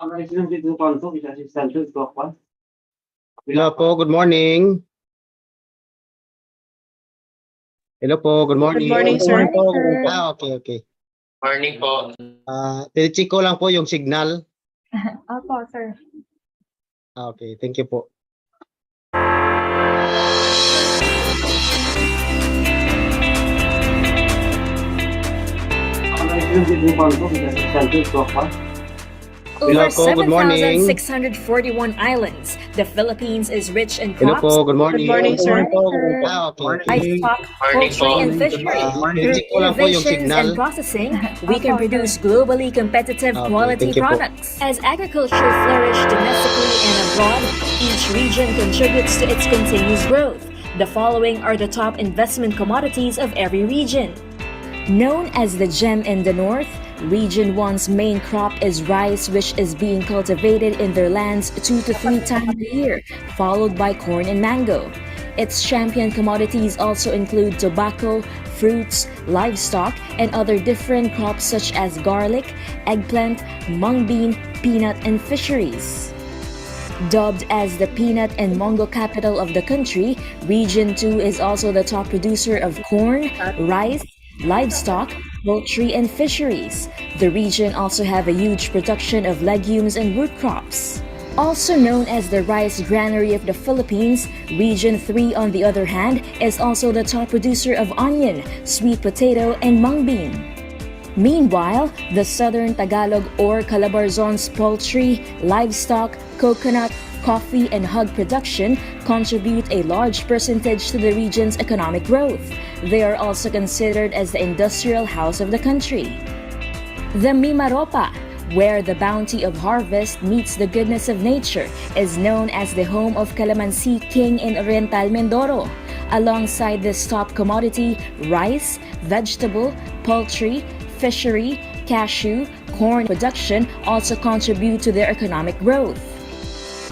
Hello po, good morning. Hello po, good morning. Good morning, sir. Good morning po. Okay. Morning po. Tinicheck ko lang po yung signal. Opo, sir. Okay, thank you po. Hello Over po, good morning. 7,641 islands, the Philippines is rich in Hello crops, po, good morning. Good morning, sir. Okay. livestock, Morning poultry, po. and fishery. Through Tinicheck ko lang po yung innovations signal. and processing, we can produce globally competitive Okay, quality thank you po. products. As agriculture flourishes domestically and abroad, each region contributes to its continuous growth. The following are the top investment commodities of every region. Known as the gem in the north, Region 1's main crop is rice, which is being cultivated in their lands 2 to 3 times a year, followed by corn and mango. Its champion commodities also include tobacco, fruits, livestock, and other different crops such as garlic, eggplant, mung bean, peanut, and fisheries. Dubbed as the peanut and mango capital of the country, Region 2 is also the top producer of corn, rice, livestock, poultry, and fisheries. The region also have a huge production of legumes and root crops. Also known as the rice granary of the Philippines, Region 3 on the other hand is also the top producer of onion, sweet potato, and mung bean. Meanwhile, the Southern Tagalog or Calabarzon's poultry, livestock, coconut, coffee, and hog production contribute a large percentage to the region's economic growth. They are also considered as the industrial house of the country. The Mimaropa, where the bounty of harvest meets the goodness of nature, is known as the home of Calamansi King in Oriental Mindoro. Alongside this top commodity, rice, vegetable, poultry, fishery, cashew, corn production also contribute to their economic growth.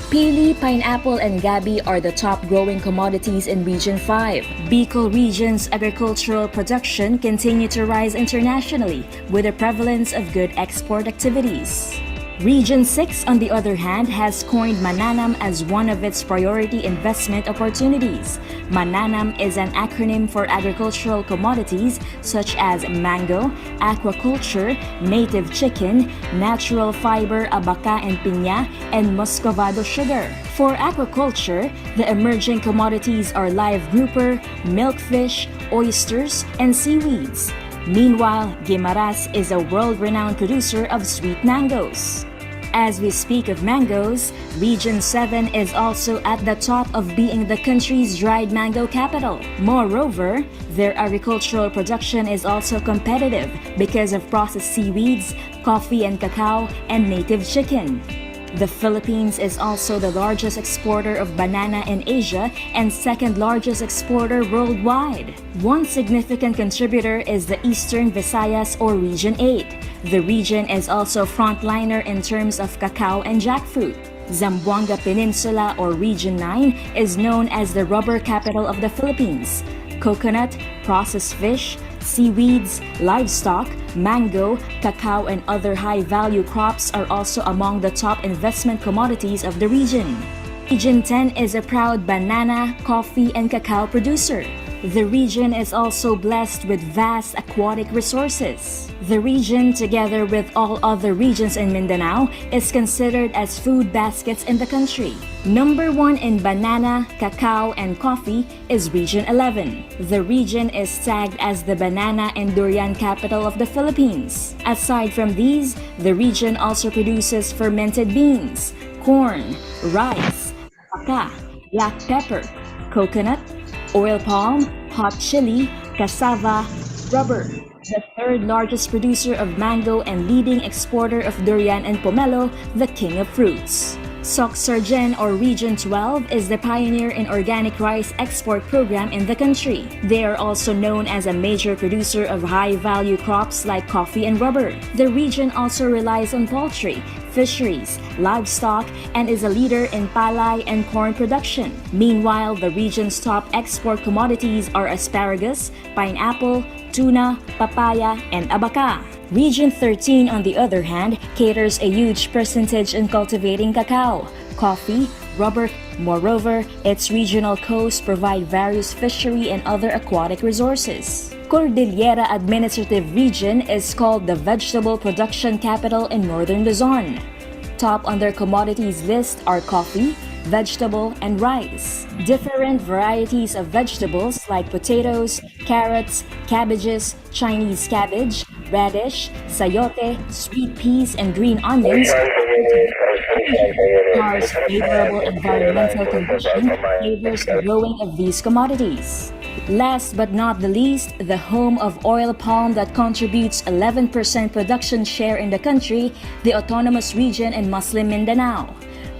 Pili, pineapple, and gabi are the top growing commodities in Region 5. Bicol region's agricultural production continue to rise internationally with the prevalence of good export activities. Region 6, on the other hand, has coined Mananam as one of its priority investment opportunities. Mananam is an acronym for agricultural commodities such as mango, aquaculture, native chicken, natural fiber, abaca and piña, and muscovado sugar. For aquaculture, the emerging commodities are live grouper, milkfish, oysters, and seaweeds. Meanwhile, Guimaras is a world-renowned producer of sweet mangoes. As we speak of mangoes, Region 7 is also at the top of being the country's dried mango capital. Moreover, their agricultural production is also competitive because of processed seaweeds, coffee and cacao, and native chicken. The Philippines is also the largest exporter of banana in Asia and second largest exporter worldwide. One significant contributor is the Eastern Visayas or Region 8. The region is also frontliner in terms of cacao and jackfruit. Zamboanga Peninsula or Region 9 is known as the rubber capital of the Philippines. Coconut, processed fish, seaweeds, livestock, mango, cacao, and other high-value crops are also among the top investment commodities of the region. Region 10 is a proud banana, coffee, and cacao producer. The region is also blessed with vast aquatic resources. The region, together with all other regions in Mindanao, is considered as food baskets in the country. Number 1 in banana, cacao, and coffee is Region 11. The region is tagged as the banana and durian capital of the Philippines. Aside from these, the region also produces fermented beans, corn, rice, abaca, black pepper, coconut, oil palm, hot chili, cassava, rubber. The third largest producer of mango and leading exporter of durian and pomelo, the king of fruits. Soc-Sargen or Region 12 is the pioneer in organic rice export program in the country. They are also known as a major producer of high-value crops like coffee and rubber. The region also relies on poultry, fisheries, livestock, and is a leader in palay and corn production. Meanwhile, the region's top export commodities are asparagus, pineapple, tuna, papaya, and abaca. Region 13, on the other hand, caters a huge percentage in cultivating cacao, coffee, rubber. Moreover, its regional coasts provide various fishery and other aquatic resources. Cordillera Administrative Region is called the vegetable production capital in northern Luzon. Top on their commodities list are coffee, vegetable, and rice. Different varieties of vegetables like potatoes, carrots, cabbages, Chinese cabbage, radish, sayote, sweet peas, and green onions Car's favorable environmental condition favors the growing of these commodities. Last but not the least, the home of oil palm that contributes 11% production share in the country, the Autonomous Region in Muslim Mindanao.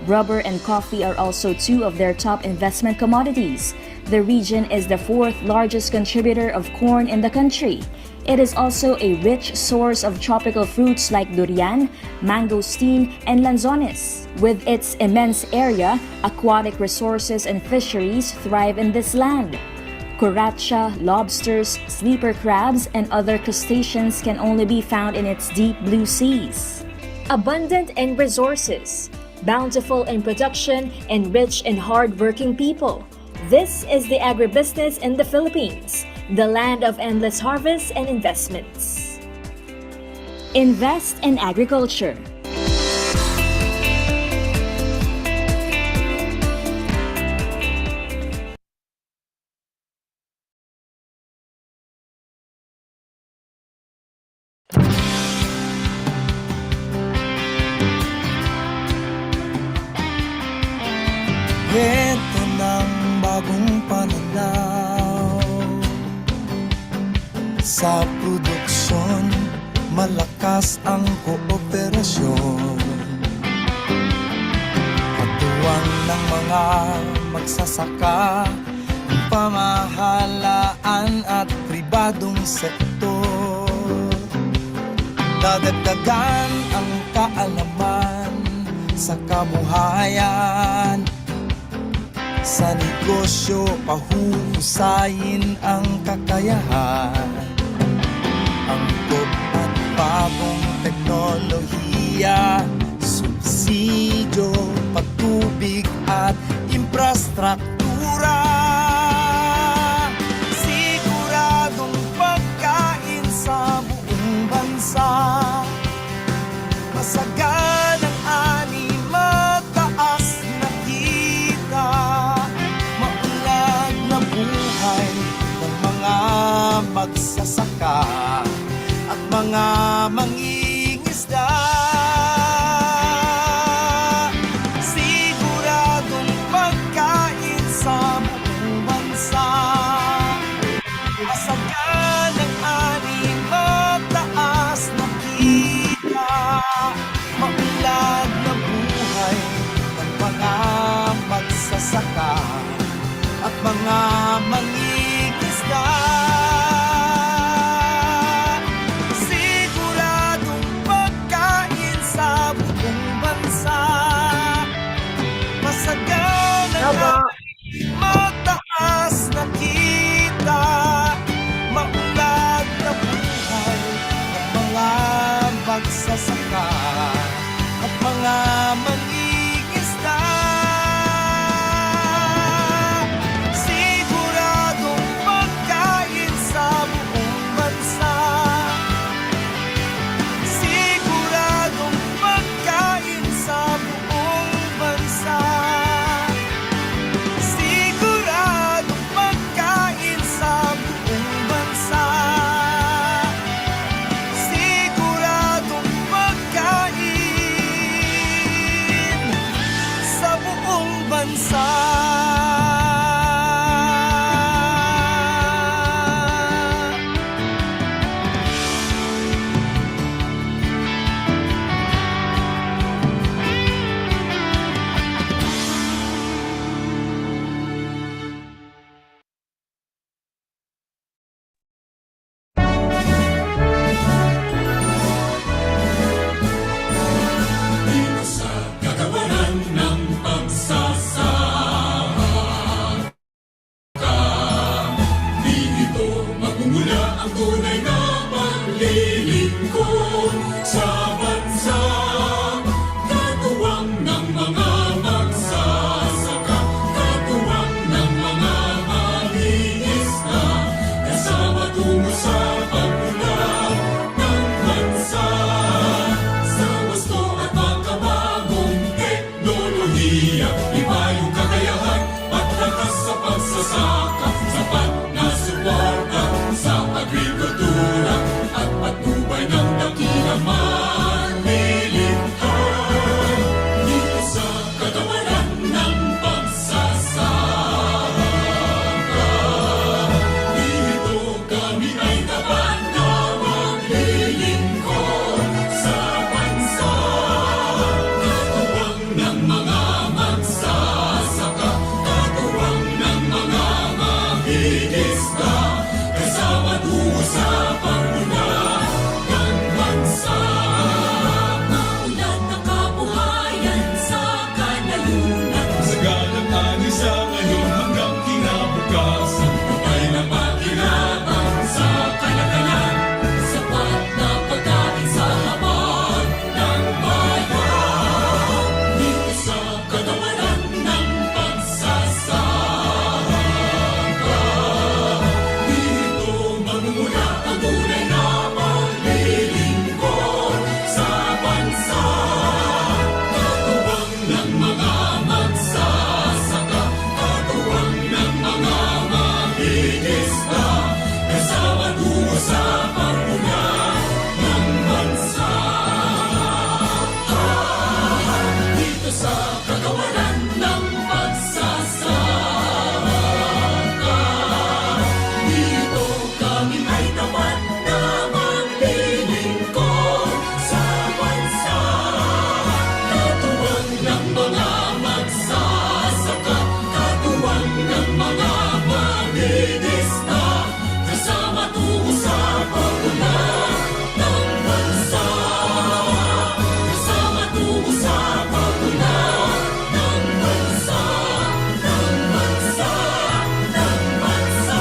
Rubber and coffee are also two of their top investment commodities. The region is the fourth largest contributor of corn in the country. It is also a rich source of tropical fruits like durian, mangosteen, and lanzones. With its immense area, aquatic resources and fisheries thrive in this land. Curatcha, lobsters, sleeper crabs, and other crustaceans can only be found in its deep blue seas. Abundant in resources, bountiful in production, and rich in hard-working people. This is the agribusiness in the Philippines, the land of endless harvests and investments. Invest in agriculture. Ito ng bagong pananaw sa produksyon, malakas ang kooperasyon. Katuwang ng mga magsasaka, ang pamahalaan at pribadong sektor. Dadagdagan ang kaalaman sa kabuhayan. Sa negosyo, pahuhusayin ang kakayahan. Angkop at bagong teknolohiya, subsidyo, pagtubig at infrastruktura. Siguradong pagkain sa buong bansa. Masaganang ani, mataas na kita. Maunlad na buhay ng mga magsasaka at mga mangingisda. Siguradong pagkain sa buong bansa. Masaganang ani, mataas na kita. Maunlad na buhay ng mga magsasaka at mga mangingisda. ang tunay na paglilingkod sa bansa. Katuwang ng mga magsasaka, katuwang ng mga mangingisda, kasama tungo sa pagmulat ng bansa. Sa gusto at makabagong teknolohiya, iba yung kakayahan at lakas sa pagsasaka, sapat na suporta sa agrikultura at patnubay ng dakilang manlilihan. Dito sa kagawaran ng pagsasaka, dito kami ay tapat na maglilingkod sa bansa. Katuwang ng mga magsasaka, katuwang ng mga mangingisda, kasama tungo sa pagmulat ng bansa. Maulat na kabuhayan sa kanayunan, sa galang ani sa ngayon hanggang kinabukasan. Patay na pakinabang sa kalakalan, sapat na pagkain sa hapon ng bayan. Dito sa kagawaran ng pagsasaka, dito magmumula ang tunay na paglilingkod sa bansa. Katuwang ng mga magsasaka, katuwang ng mga mangingisda, kasama tungo sa pagmulat ng bansa. Dito sa kagawaran ng pagsasaka, dito kami ay tapat na maglilingkod sa bansa. Katuwang ng mga magsasaka, katuwang ng mga mangingisda, kasama tungo sa pagmulat ng bansa. Kasama tungo sa pagmulat ng bansa, ng bansa, ng bansa.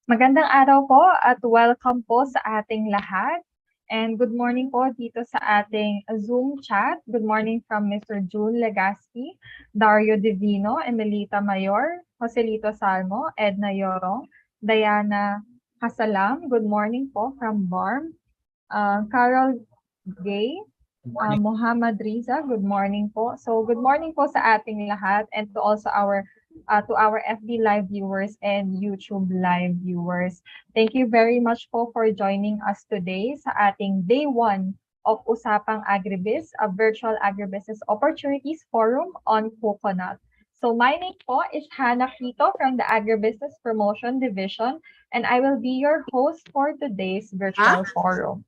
Magandang araw po at welcome po sa ating lahat. And good morning po dito sa ating Zoom chat. Good morning from Mr. June Legaspi, Dario Divino, Emelita Mayor, Joselito Salmo, Edna Yorong, Diana Hasalam. Good morning po from BARM. Carol Gay, Muhammad Riza, good morning po. So good morning po sa ating lahat and to also our FB Live viewers and YouTube Live viewers. Thank you very much po for joining us today sa ating Day 1 of Usapang Agribiz, a virtual agribusiness opportunities forum on coconut. So my name po is Hannah Quito from the Agribusiness Promotion Division, and I will be your host for today's virtual forum.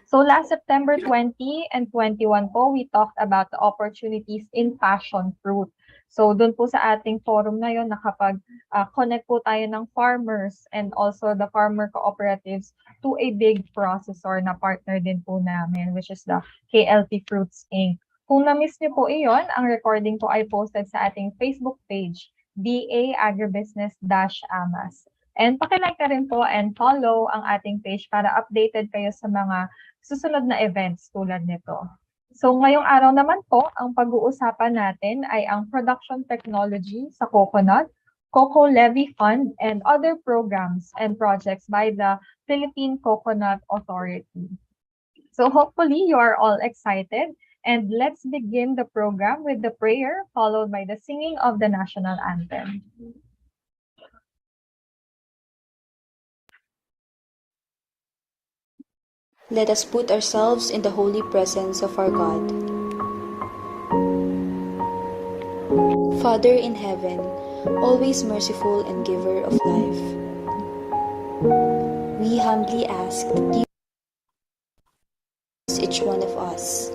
So last September 20 and 21 po, we talked about the opportunities in passion fruit. So doon po sa ating forum na yon nakapag-connect po tayo ng farmers and also the farmer cooperatives to a big processor na partner din po namin, which is the KLT Fruits Inc. Kung na-miss niyo po iyon, ang recording po ay posted sa ating Facebook page, DA Agribusiness-AMAS. And pakilike na rin po and follow ang ating page para updated kayo sa mga susunod na events tulad nito. So ngayong araw naman po, ang pag-uusapan natin ay ang production technology sa coconut, Cocoa Levy Fund, and other programs and projects by the Philippine Coconut Authority. So hopefully you are all excited, and let's begin the program with the prayer followed by the singing of the national anthem. Let us put ourselves in the holy presence of our God. Father in heaven, always merciful and giver of life, we humbly ask that you bless each one of us.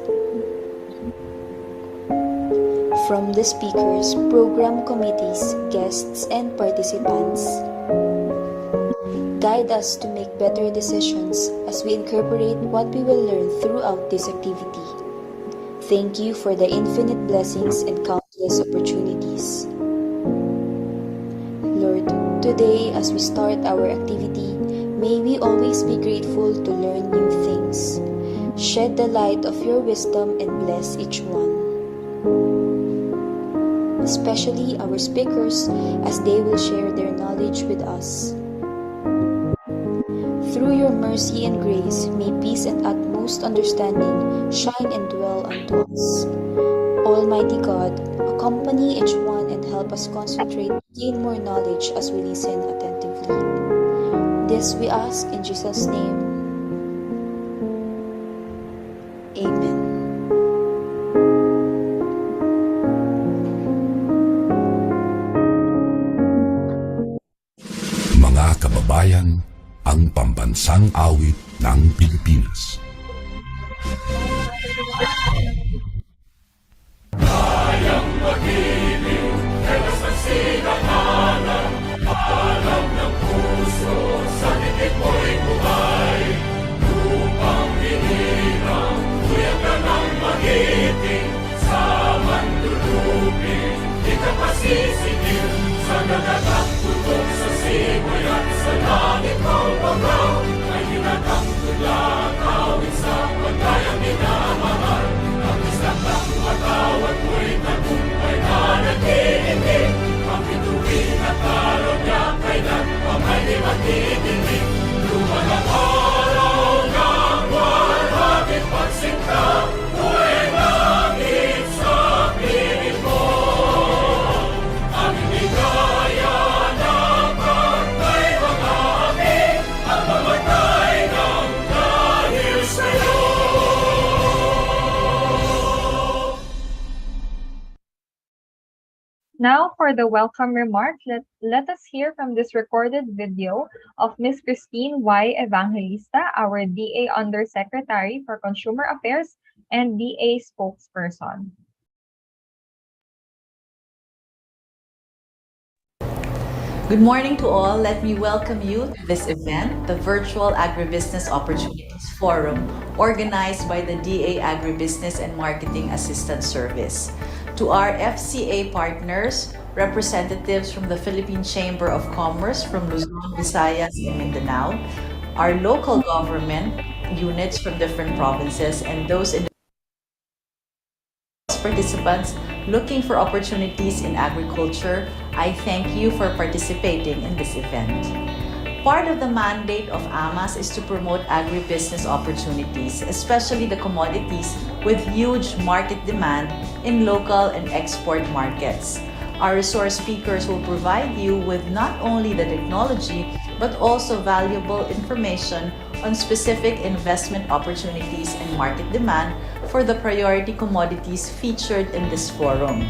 From the speakers, program committees, guests, and participants, guide us to make better decisions as we incorporate what we will learn throughout this activity. Thank you for the infinite blessings and countless opportunities. Lord, today as we start our activity, may we always be grateful to learn new things. Shed the light of your wisdom and bless each one, especially our speakers as they will share their knowledge with us. Through your mercy and grace, may peace and utmost understanding shine and dwell unto us. Almighty God, accompany each one and help us concentrate, gain more knowledge as we listen attentively. This we ask in Jesus' name. Amen. Mga kababayan, ang pambansang awit ng Pilipinas. Kayang mag-ibig, helas ang sinakanan, alam ng puso, sa dikit mo'y buhay. Lupang hinirang, tuyag ka ng magiting, sa mandulupin, di ka pasisigil, sa nagatak tutok sa simoy at sa langit mo bagaw, ay hinatang tulang awit sa pagkayang minamahal. Ang isang ng matawad mo'y tagumpay na nag-iindig, ang bituin at araw niya kailan ang may di matidinig. Luman ang araw ng walhagit pagsinta, buhay langit sa piling mo. Ang inigaya ng pagkay mga api, ang mamatay ng dahil sa'yo. Now for the welcome remarks, let us hear from this recorded video of Ms. Christine Y. Evangelista, our DA Undersecretary for Consumer Affairs and DA spokesperson. Good morning to all. Let me welcome you to this event, the Virtual Agribusiness Opportunities Forum, organized by the DA Agribusiness and Marketing Assistance Service. To our FCA partners, representatives from the Philippine Chamber of Commerce from Luzon, Visayas, and Mindanao, our local government units from different provinces, and those participants looking for opportunities in agriculture, I thank you for participating in this event. Part of the mandate of AMAS is to promote agribusiness opportunities, especially the commodities with huge market demand in local and export markets. Our resource speakers will provide you with not only the technology, but also valuable information on specific investment opportunities and market demand for the priority commodities featured in this forum.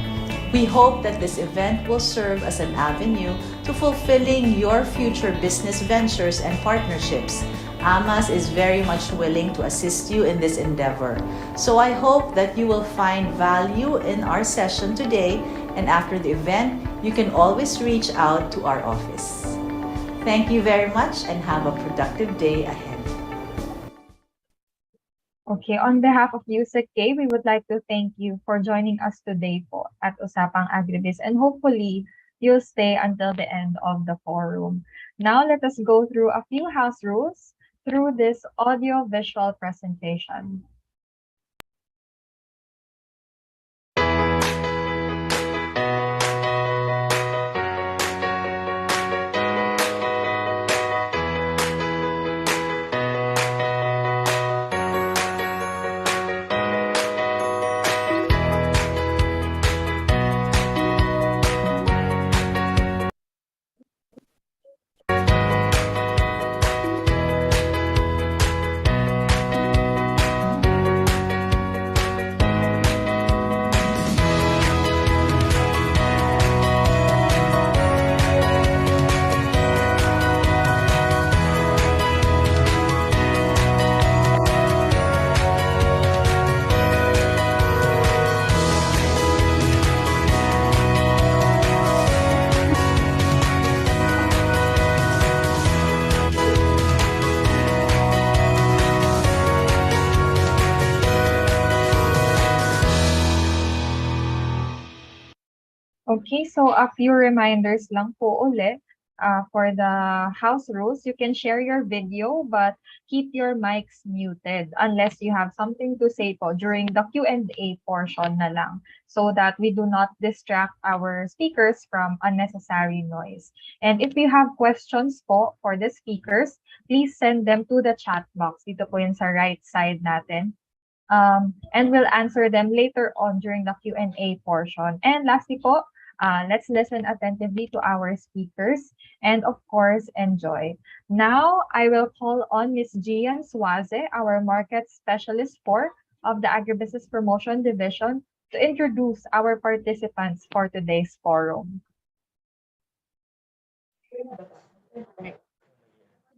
We hope that this event will serve as an avenue to fulfilling your future business ventures and partnerships. AMAS is very much willing to assist you in this endeavor. So I hope that you will find value in our session today, and after the event, you can always reach out to our office. Thank you very much and have a productive day ahead. Okay, on behalf of USAK, we would like to thank you for joining us today po at Usapang Agribiz, and hopefully you'll stay until the end of the forum. Now let us go through a few house rules through this audio-visual presentation. Okay, so a few reminders lang po ulit for the house rules. You can share your video but keep your mics muted unless you have something to say po during the Q&A portion na lang so that we do not distract our speakers from unnecessary noise. And if you have questions po for the speakers, please send them to the chat box. Dito po yun sa right side natin. And we'll answer them later on during the Q&A portion. And lastly po, let's listen attentively to our speakers and of course enjoy. Now, I will call on Ms. Gian Suaze, our market specialist of the Agribusiness Promotion Division, to introduce our participants for today's forum.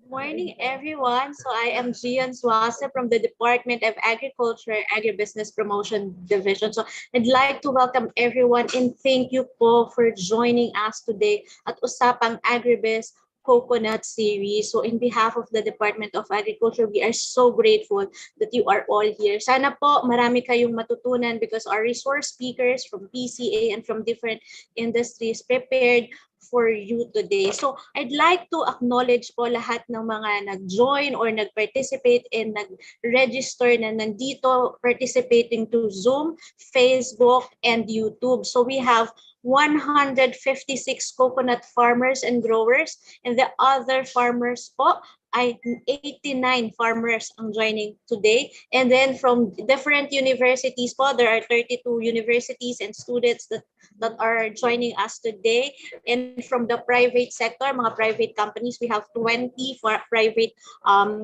Good morning, everyone. So I am Gian Suase from the Department of Agriculture Agribusiness Promotion Division. So I'd like to welcome everyone and thank you po for joining us today at Usapang Agribiz Coconut Series. So in behalf of the Department of Agriculture, we are so grateful that you are all here. Sana po marami kayong matutunan because our resource speakers from PCA and from different industries prepared for you today. So I'd like to acknowledge po lahat ng mga nag-join or nag-participate and nag-register na nandito participating to Zoom, Facebook, and YouTube. So we have 156 coconut farmers and growers, and the other farmers po ay 89 farmers ang joining today. And then from different universities po, there are 32 universities and students that are joining us today. And from the private sector, mga private companies, we have 20 for private, 30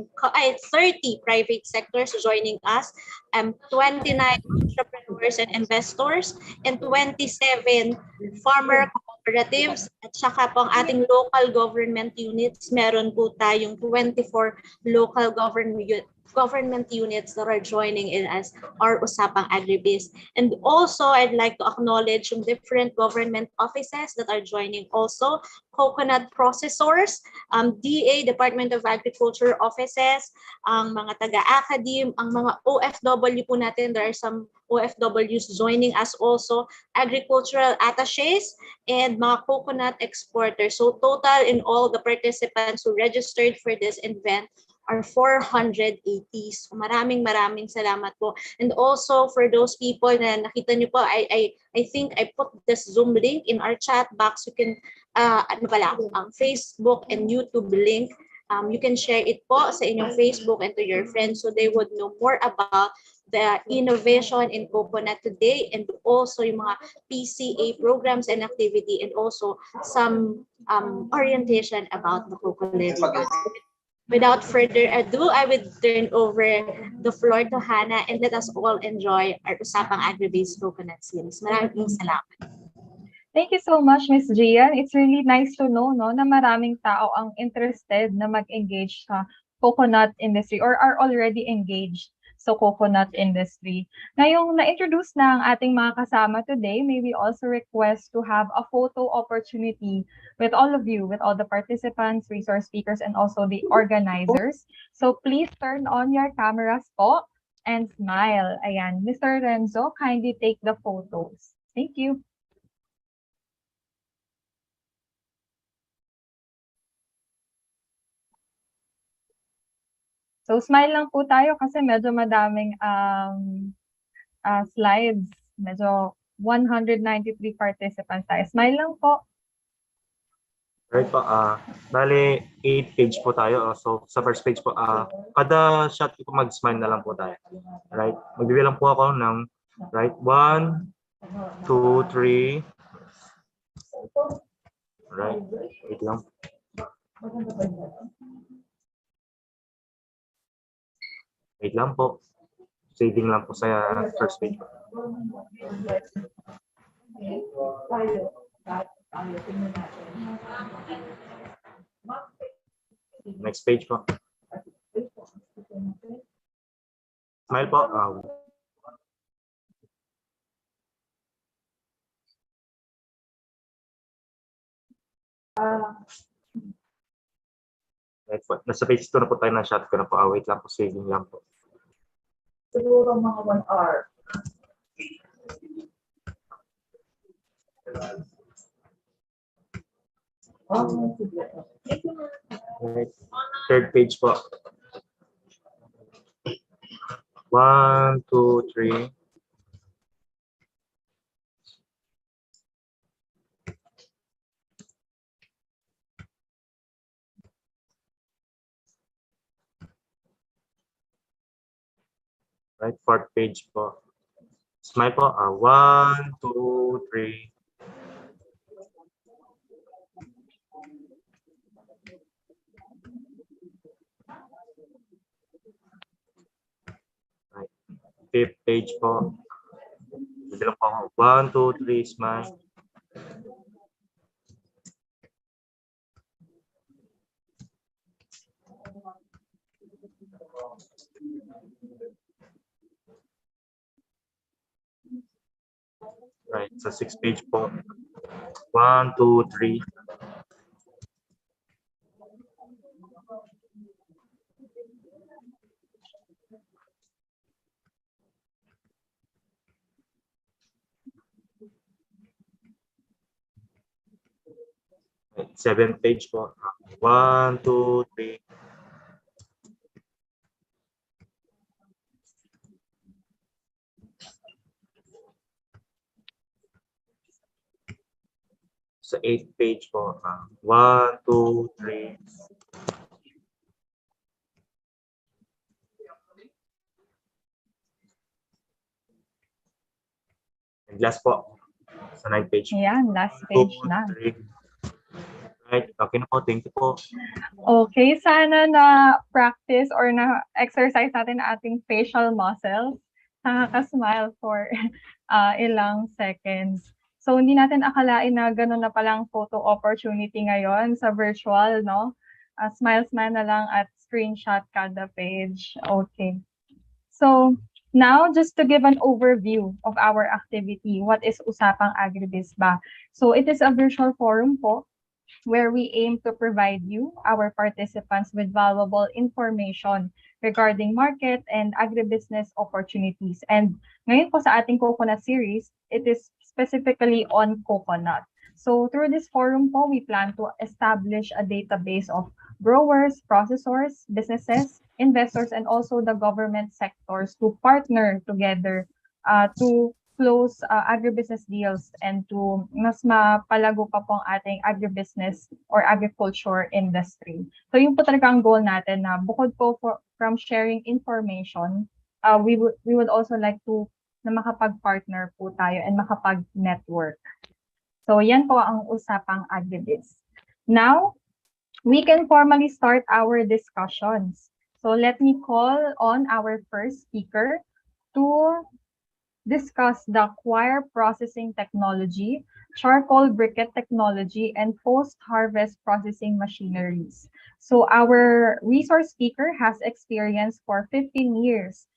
private sectors joining us, 29 entrepreneurs and investors, and 27 farmer cooperatives, at saka po ang ating local government units, meron po tayong 24 local government units that are joining in as our Usapang Agribiz. And also, I'd like to acknowledge yung different government offices that are joining also, coconut processors, DA, Department of Agriculture offices, ang mga taga-academe, ang mga OFW po natin, there are some OFWs joining us also, agricultural attaches, and mga coconut exporters. So total in all the participants who registered for this event are 480. So maraming salamat po. And also for those people na nakita niyo po, I think I put this Zoom link in our chat box. You can Facebook and YouTube link. You can share it po sa inyong Facebook and to your friends so they would know more about the innovation in coconut today, and also yung mga PCA programs and activity, and also some orientation about the coconut. Without further ado, I will turn over the floor to Hannah and let us all enjoy our Usapang Agribiz Coconut Series. Maraming salamat. Thank you so much, Ms. Gian. It's really nice to know na maraming tao ang interested na mag-engage sa coconut industry or are already engaged sa coconut industry. Ngayong na-introduce na ang ating mga kasama today, may we also request to have a photo opportunity with all of you, with all the participants, resource speakers, and also the organizers. So please turn on your cameras po and smile. Ayan, Mr. Renzo, kindly take the photos. Thank you. So smile lang po tayo kasi medyo madaming slides. Medyo 193 participants tayo. Smile lang po. Right po, bali 8 page po tayo. So sa first page po, kada shot po mag-smile na lang po tayo. Right? Magbibilang po ako ng right 1, 2, 3. Right? Wait lang. Wait lang po. Saving lang po sa first page. Next page po. Smile po. Right po. Nasa page 2 na po tayo ng shot ko na po. Wait lang po. Saving lang po. Siguro mga 1 hour. Right. Third page po. 1, 2, 3. Right, fourth page po. Smile po. 1, 2, 3. Right. Fifth page po. Bilang po ako. 1, 2, 3, smile. Right, sa sixth page po. 1, 2, 3. Right, seventh page po. 1, 2, 3. Sa 8th page po, 1, 2, 3. And last po, sa 9th page. Ayan, last page 2, na. 3. Right, okay na po. Thank you po. Okay, sana na-practice or na-exercise natin ang ating facial muscles. Nakaka-smile for ilang seconds. So, hindi natin akalain na gano'n na palang photo opportunity ngayon sa virtual, no? Smile-smile na lang at screenshot kada page. Okay. So, now, just to give an overview of our activity, what is Usapang Agribiz ba? So, it is a virtual forum po where we aim to provide you, our participants, with valuable information regarding market and agribusiness opportunities. And ngayon po sa ating coconut series, it is specifically on coconut. So through this forum po, we plan to establish a database of growers, processors, businesses, investors, and also the government sectors to partner together to close agribusiness deals and to mas mapalago pa po ang ating agribusiness or agriculture industry. So yun po talaga ang goal natin na bukod po from sharing information, we would also like to na makapag-partner po tayo and makapag-network. So yan po ang Usapang Agribiz. Now, we can formally start our discussions. So let me call on our first speaker to discuss the coir processing technology, charcoal briquette technology, and post-harvest processing machineries. So our resource speaker has experience for 15 years,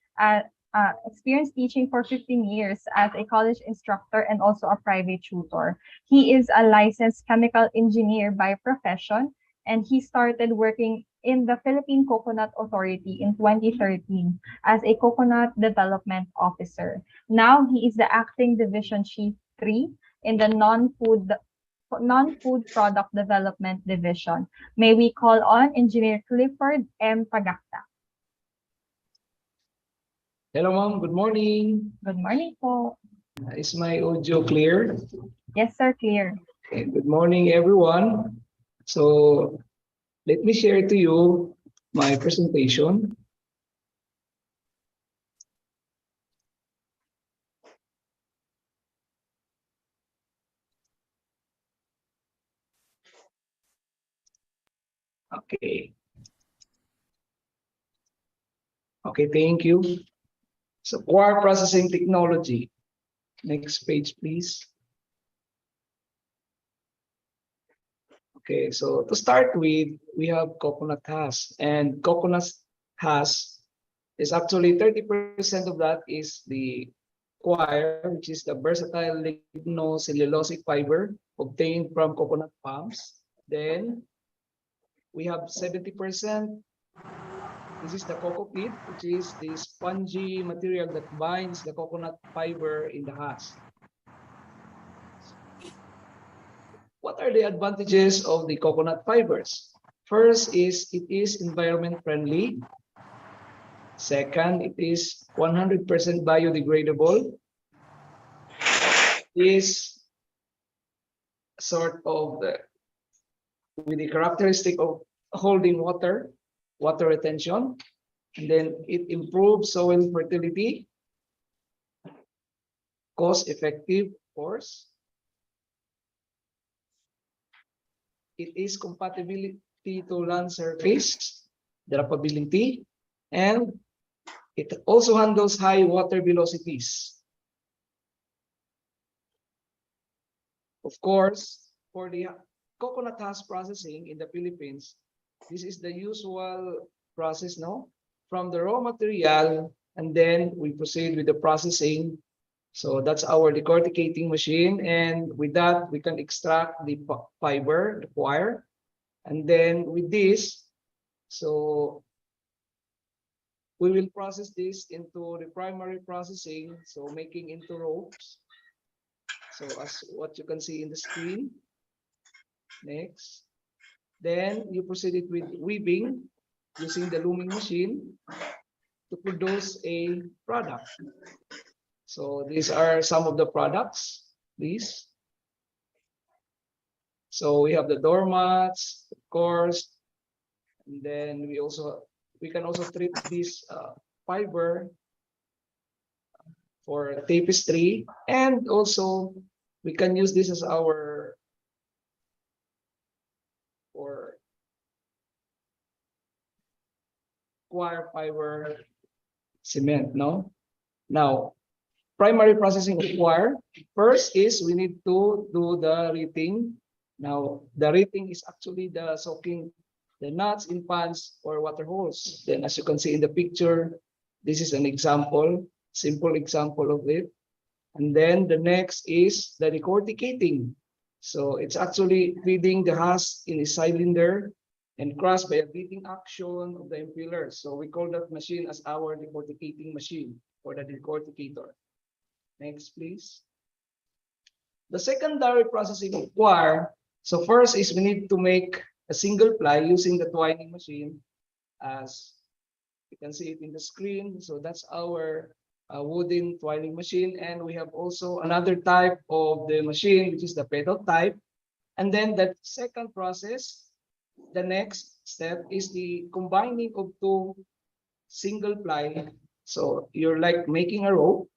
experience teaching for 15 years as a college instructor and also a private tutor. He is a licensed chemical engineer by profession, and he started working in the Philippine Coconut Authority in 2013 as a coconut development officer. Now he is the acting division chief 3 in the non-food product development division. May we call on Engineer Clifford M. Pagacta. Hello, ma'am. Good morning. Good morning po. Is my audio clear? Yes, sir, clear. Okay, good morning, everyone. So let me share to you my presentation. Okay. Okay, thank you. So coir processing technology. Next page, please. Okay, so to start with, we have coconut husk, and coconut husk is actually 30% of that is the coir, which is the versatile lignocellulosic fiber obtained from coconut palms. Then we have 70%. This is the coco peat, which is the spongy material that binds the coconut fiber in the husk. What are the advantages of the coconut fibers? First is it is environment friendly. Second, it is 100% biodegradable. Is sort of with the characteristic of holding water retention, and then it improves soil fertility, cost effective, of course. It is compatibility to land surface, drapability, and it also handles high water velocities. Of course, for the coconut husk processing in the Philippines, this is the usual process, no? From the raw material, and then we proceed with the processing. So that's our decorticating machine, and with that, we can extract the fiber, the coir. And then with this, so we will process this into the primary processing, so making into ropes. So as what you can see in the screen. Next. Then you proceed with weaving using the looming machine to produce a product. So these are some of the products, please. So we have the doormats, of course, and then we can also treat this fiber for tapestry, and also we can use this as our for coir fiber cement. No, now primary processing of coir. First is we need to do the reeding. Now the reeding is actually the soaking the nuts in pans or water holes. Then as you can see in the picture, this is an example, simple example of it. And then the next is the decorticating. So it's actually feeding the husk in a cylinder and crushed by a beating action of the impellers. So we call that machine as our decorticating machine or the decorticator. Next, please. The secondary processing of coir. So first is we need to make a single ply using the twining machine, as you can see it in the screen. So that's our wooden twining machine, and we have also another type of the machine, which is the pedal type. And then the second process, the next step is the combining of two single ply. So you're like making a rope,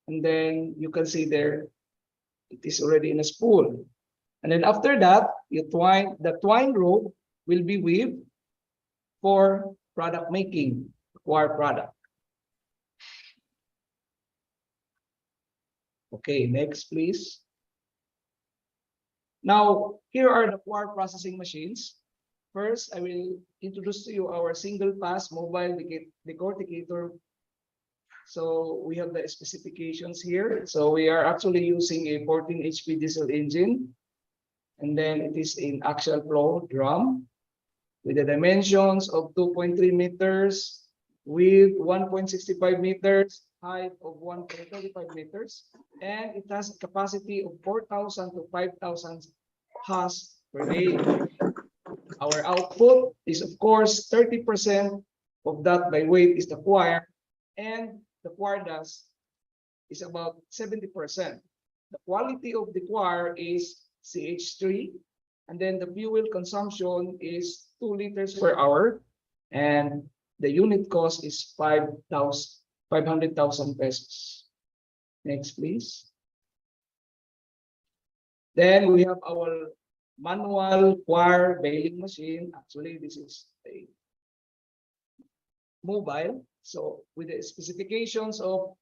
and then you can see there it is already in a spool. And then after that, you twine the twine rope will be weaved for product making, coir product. Okay, next, please. Now, here are the coir processing machines. First, I will introduce to you our single pass mobile decorticator. So we have the specifications here. So we are actually using a 14 HP diesel engine. And then it is in axial flow drum with the dimensions of 2.3 meters, width 1.65 meters, height of 1.35 meters, and it has a capacity of 4,000 to 5,000 husks per day. Our output is, of course, 30% of that by weight is the coir, and the coir dust is about 70%. The quality of the coir is CH3, and then the fuel consumption is 2 liters per hour, and the unit cost is 500,000 pesos. Next, please. Then we have our manual coir baling machine. Actually, this is a mobile. So with the specifications of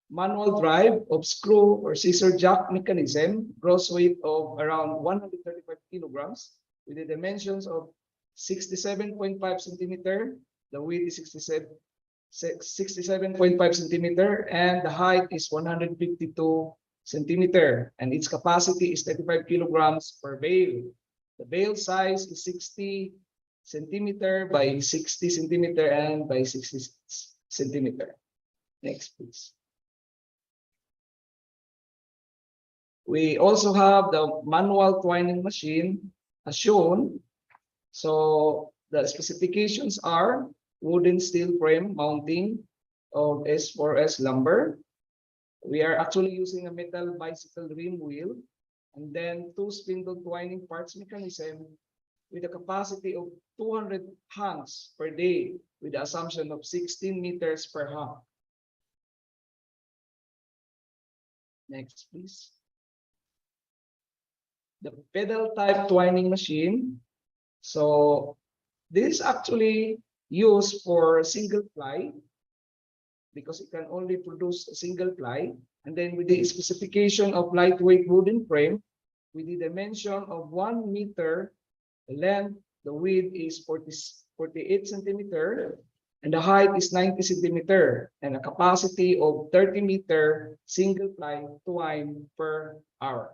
manual drive of screw or scissor jack mechanism, gross weight of around 135 kilograms, with the dimensions of 67.5 centimeter, the width is 67.5 centimeter, and the height is 152 centimeter, and its capacity is 35 kilograms per bale. The bale size is 60 centimeter by 60 centimeter and by 60 centimeter. Next, please. We also have the manual twining machine as shown. So the specifications are wooden steel frame mounting of S4S lumber. We are actually using a metal bicycle rim wheel, and then 2 spindle twining parts mechanism with a capacity of 200 hands per day with the assumption of 16 meters per hang. Next, please. The pedal type twining machine. So this is actually used for single ply because it can only produce a single ply. And then with the specification of lightweight wooden frame, with the dimension of 1 meter, the length, the width is 48 centimeter, and the height is 90 centimeter, and a capacity of 30 meter single ply twine per hour.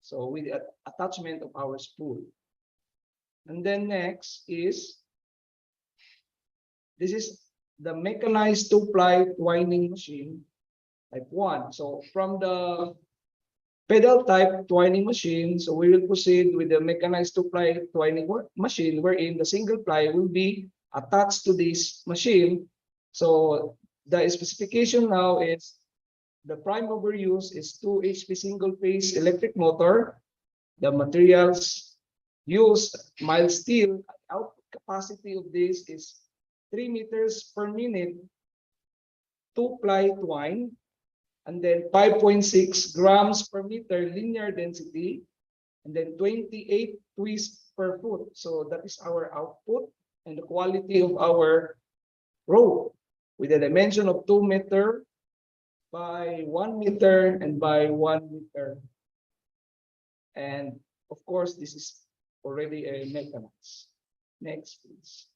So with the attachment of our spool. And then next is, this is the mechanized 2-ply twining machine type 1. So from the pedal type twining machine, so we will proceed with the mechanized 2-ply twining machine, wherein the single ply will be attached to this machine. So the specification now is the prime mover use is 2 HP single phase electric motor. The materials used mild steel. Output capacity of this is 3 meters per minute, 2-ply twine, and then 5.6 grams per meter linear density, and then 28 twists per foot. So that is our output and the quality of our rope with a dimension of 2 meter by 1 meter and by 1 meter. And of course, this is already a mechanized. Next, please.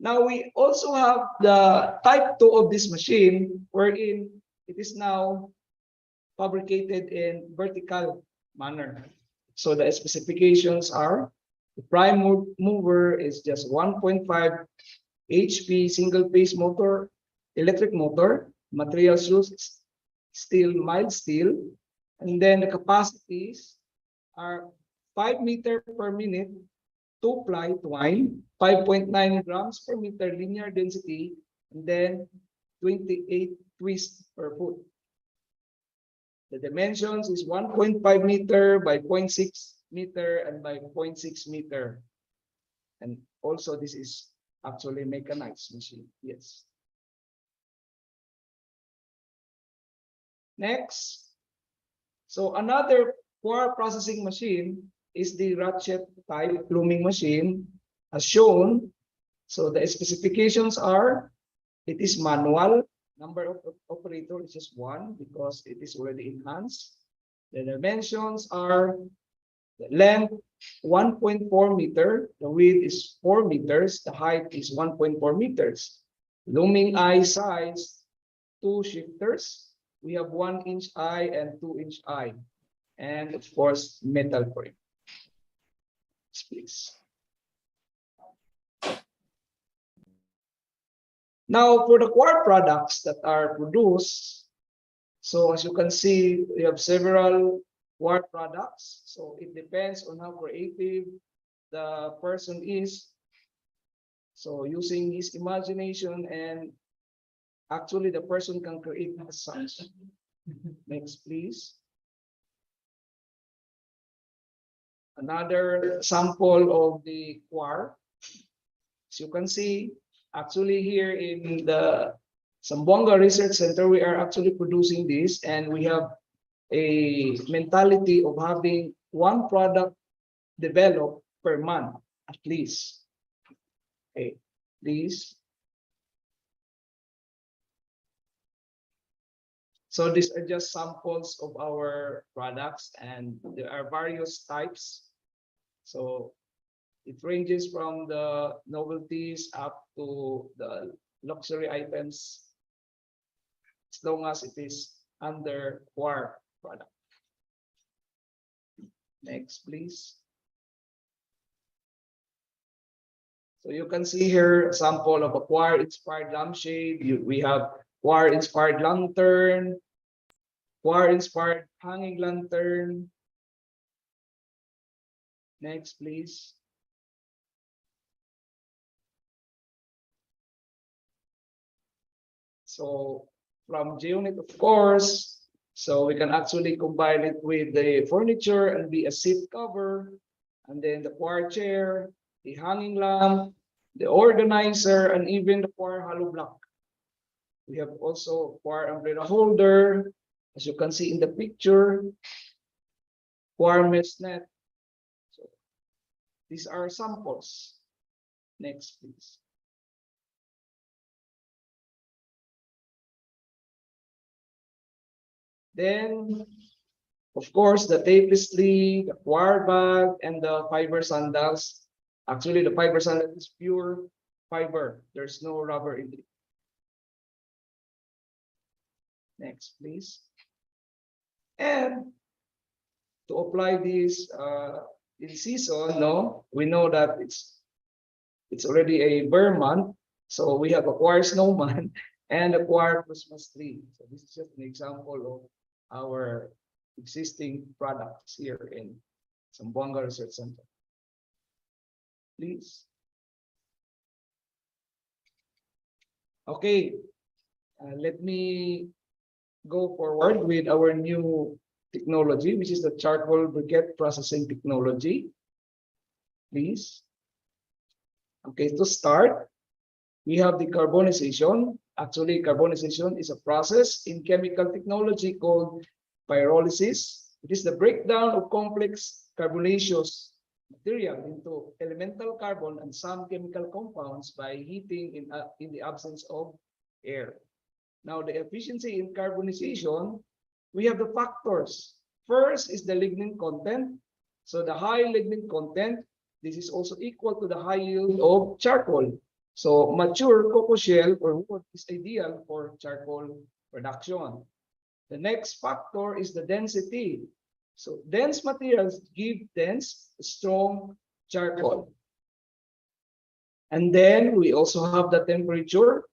Now we also have the type 2 of this machine, wherein it is now fabricated in vertical manner. So the specifications are, the prime mover is just 1.5 HP single phase motor, electric motor, materials used steel, mild steel, and then the capacities are 5 meter per minute, 2-ply twine, 5.9 grams per meter linear density, and then 28 twists per foot. The dimensions is 1.5 meter by 0.6 meter and by 0.6 meter. And also this is actually mechanized machine. Yes. Next. So another coir processing machine is the ratchet type pluming machine as shown. So the specifications are, it is manual. Number of operator is just 1 because it is already enhanced. The dimensions are the length 1.4 meter, the width is 4 meters, the height is 1.4 meters. Looming eye size, 2 shifters. We have 1-inch eye and 2-inch eye. And of course, metal frame. Please. Now for the coir products that are produced, so as you can see, we have several coir products. So it depends on how creative the person is. So using his imagination, and actually the person can create as such. Next, please. Another sample of the quark. As you can see, actually here in the Zamboanga Research Center, we are actually producing this, and we have a mentality of having one product developed per month at least. Okay, please. So these are just samples of our products, and there are various types. So it ranges from the novelties up to the luxury items, as long as it is under quark product. Next, please. So you can see here a sample of a quark-inspired lampshade. We have quark-inspired lantern, quark-inspired hanging lantern. Next, please. So from G-Unit, of course, so we can actually combine it with the furniture and be a seat cover, and then the quark chair, the hanging lamp, the organizer, and even the quark hollow block. We have also quark umbrella holder, as you can see in the picture, quark mesh net. So these are samples. Next, please. Then, of course, the tapestry, the quark bag, and the fiber sandals. Actually, the fiber sandal is pure fiber. There's no rubber in it. Next, please. And to apply this in season, no, we know that it's already a bear month, so we have a quark snowman and a quark Christmas tree. So this is just an example of our existing products here in Zamboanga Research Center. Please. Okay, let me go forward with our new technology, which is the charcoal briquette processing technology. Please. Okay, to start, we have the carbonization. Actually, carbonization is a process in chemical technology called pyrolysis. It is the breakdown of complex carbonaceous material into elemental carbon and some chemical compounds by heating in the absence of air. Now, the efficiency in carbonization, we have the factors. First is the lignin content. So the high lignin content, this is also equal to the high yield of charcoal. So mature cocoa shell or wood is ideal for charcoal production. The next factor is the density. So dense materials give dense, strong charcoal. And then we also have the temperature.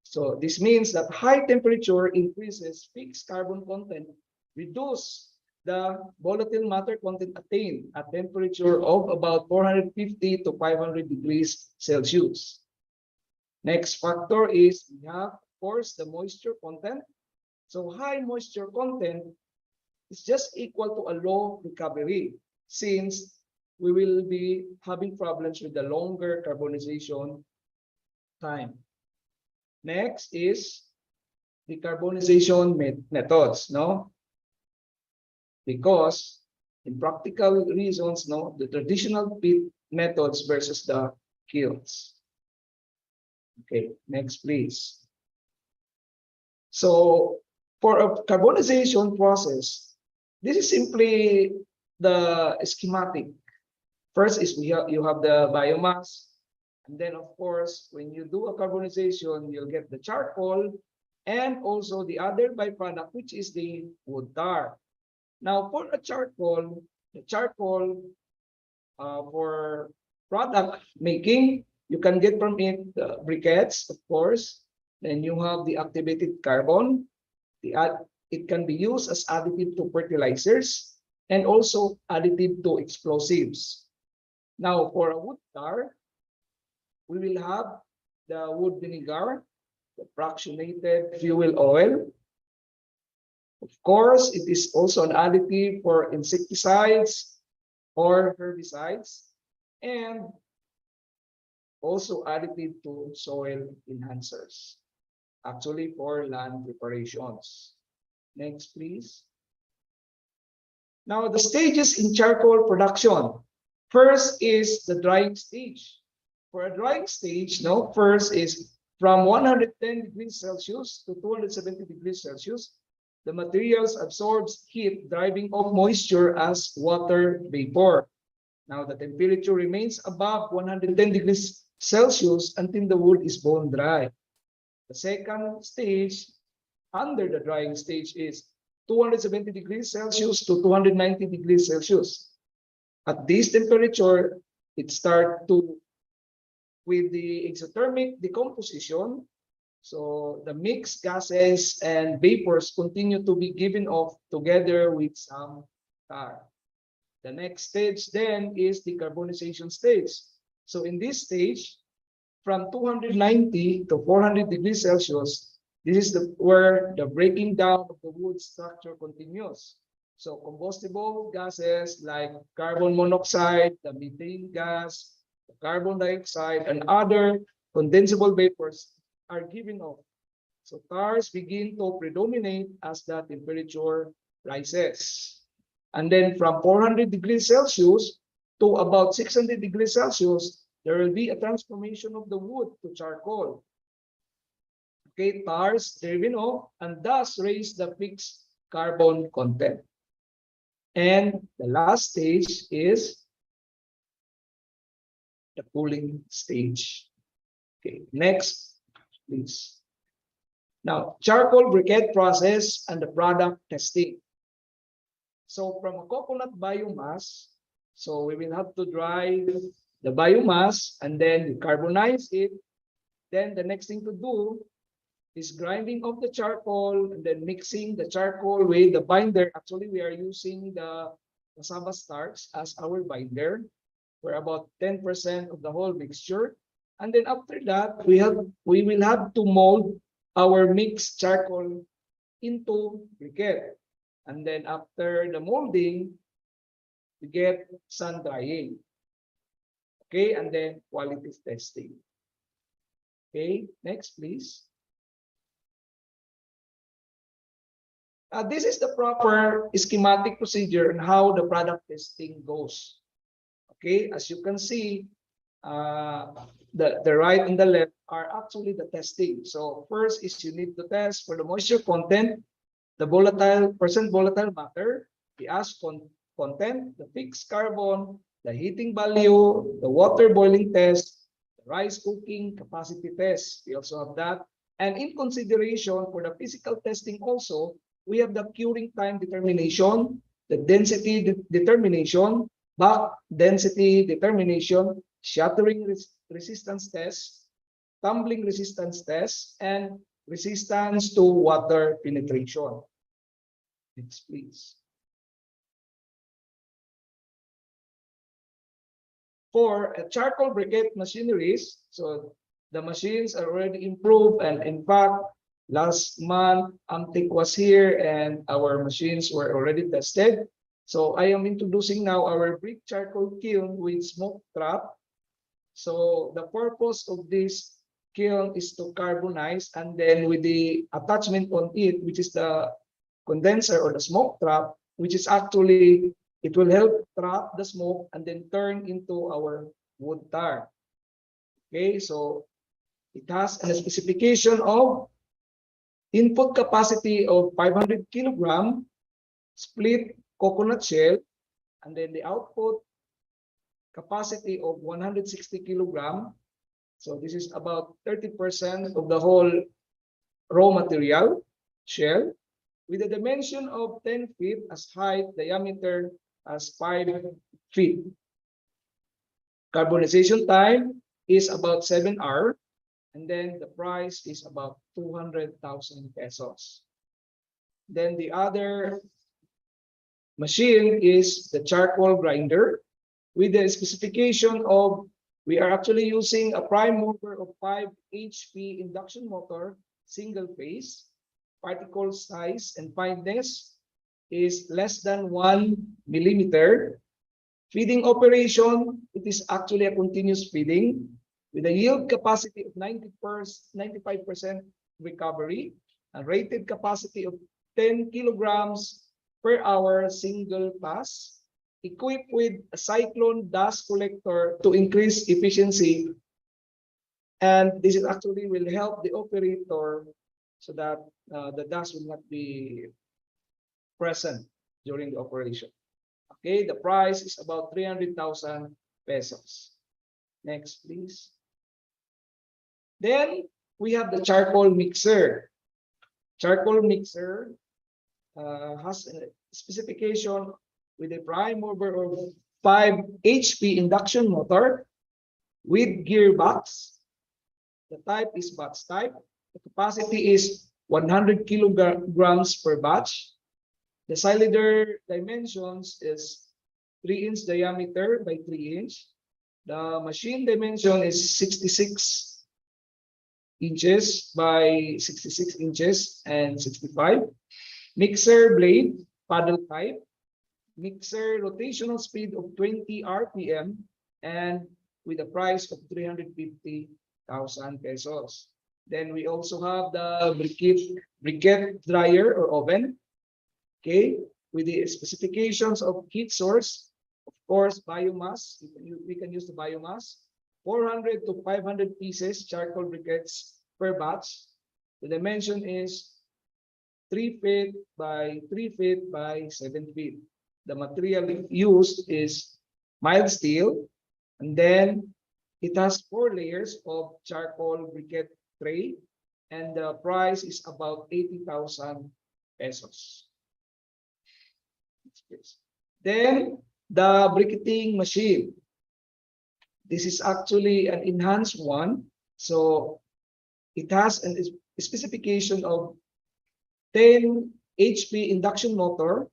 So this means that high temperature increases fixed carbon content, reduce the volatile matter content attained at temperature of about 450 to 500 degrees Celsius. Next factor is we have, of course, the moisture content. So high moisture content is just equal to a low recovery, since we will be having problems with the longer carbonization time. Next is the carbonization methods, no? Because in practical reasons, no, the traditional pit methods versus the kilns. Okay, next, please. So for a carbonization process, this is simply the schematic. First is you have the biomass, and then of course, when you do a carbonization, you'll get the charcoal and also the other byproduct, which is the wood tar. Now, for a charcoal, the charcoal for product making, you can get from it the briquettes, of course. Then you have the activated carbon. It can be used as additive to fertilizers and also additive to explosives. Now, for a wood tar, we will have the wood vinegar, the fractionated fuel oil. Of course, it is also an additive for insecticides or herbicides, and also additive to soil enhancers, actually for land preparations. Next, please. Now, the stages in charcoal production. First is the drying stage. For a drying stage, no, first is from 110 degrees Celsius to 270 degrees Celsius. The materials absorbs heat, driving off moisture as water vapor. Now, the temperature remains above 110 degrees Celsius until the wood is bone dry. The second stage, under the drying stage, is 270 degrees Celsius to 290 degrees Celsius. At this temperature, it starts to with the exothermic decomposition. So the mixed gases and vapors continue to be given off together with some tar. The next stage then is the carbonization stage. So in this stage, from 290 to 400 degrees Celsius, this is where the breaking down of the wood structure continues. So combustible gases like carbon monoxide, the methane gas, the carbon dioxide, and other condensable vapors are given off. So tars begin to predominate as the temperature rises. And then from 400 degrees Celsius to about 600 degrees Celsius, there will be a transformation of the wood to charcoal. Okay, tars driven off and thus raise the fixed carbon content. And the last stage is the cooling stage. Okay, next, please. Now, charcoal briquette process and the product testing. So from a coconut biomass, so we will have to dry the biomass and then carbonize it. Then the next thing to do is grinding of the charcoal and then mixing the charcoal with the binder. Actually, we are using the cassava starch as our binder for about 10% of the whole mixture. And then after that, we will have to mold our mixed charcoal into briquette. And then after the molding, we get sun drying. Okay, and then quality testing. Okay, next please. This is the proper schematic procedure and how the product testing goes. Okay, as you can see, the right and the left are actually the testing. So first is you need to test for the moisture content, the volatile matter, the ash content, the fixed carbon, the heating value, the water boiling test, the rice cooking capacity test. We also have that. And in consideration for the physical testing also, we have the curing time determination, the density determination, back density determination, shattering resistance test, tumbling resistance test, and resistance to water penetration. Next, please. For a charcoal briquette machineries, so the machines are already improved, and in fact, last month, Amtic was here and our machines were already tested. So I am introducing now our brick charcoal kiln with smoke trap. So the purpose of this kiln is to carbonize, and then with the attachment on it, which is the condenser or the smoke trap, which is actually, it will help trap the smoke and then turn into our wood tar. Okay, so it has a specification of input capacity of 500 kilogram split coconut shell, and then the output capacity of 160 kilogram. So this is about 30% of the whole raw material shell, with a dimension of 10 feet as height, diameter as 5 feet. Carbonization time is about 7 hours, and then the price is about 200,000 pesos. Then the other machine is the charcoal grinder. with the specification of, we are actually using a prime mover of 5 HP induction motor, single phase. Particle size and fineness is less than 1 millimeter. Feeding operation, it is actually a continuous feeding with a yield capacity of 95% recovery, a rated capacity of 10 kilograms per hour single pass, equipped with a cyclone dust collector to increase efficiency. And this is actually will help the operator so that the dust will not be present during the operation. Okay, the price is about 300,000 pesos. Next, please. Then we have the charcoal mixer. Charcoal mixer has a specification with a prime mover of 5 HP induction motor with gearbox. The type is batch type. The capacity is 100 kilograms per batch. The cylinder dimensions is 3-inch diameter by 3-inch. The machine dimension is 66 inches by 66 inches and 65. Mixer blade, paddle type. Mixer rotational speed of 20 RPM and with a price of 350,000 pesos. Then we also have the briquette dryer or oven. Okay, with the specifications of heat source, of course, biomass. We can use the biomass. 400 to 500 pieces charcoal briquettes per batch. The dimension is 3 feet by 3 feet by 7 feet. The material used is mild steel, and then it has 4 layers of charcoal briquette tray, and the price is about 80,000 pesos. Then the briquetting machine. This is actually an enhanced one. So it has a specification of 10 HP induction motor,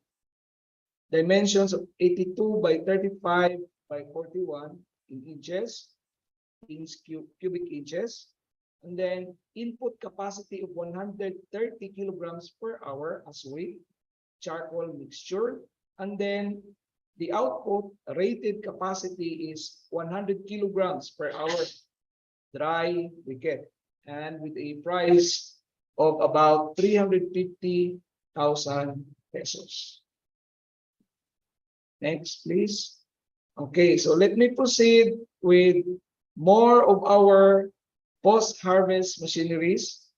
dimensions of 82 by 35 by 41 in inches, in cubic inches, and then input capacity of 130 kilograms per hour as weight, charcoal mixture, and then the output rated capacity is 100 kilograms per hour dry briquette, and with a price of about 350,000 pesos. Next, please. Okay, so let me proceed with more of our post-harvest machineries.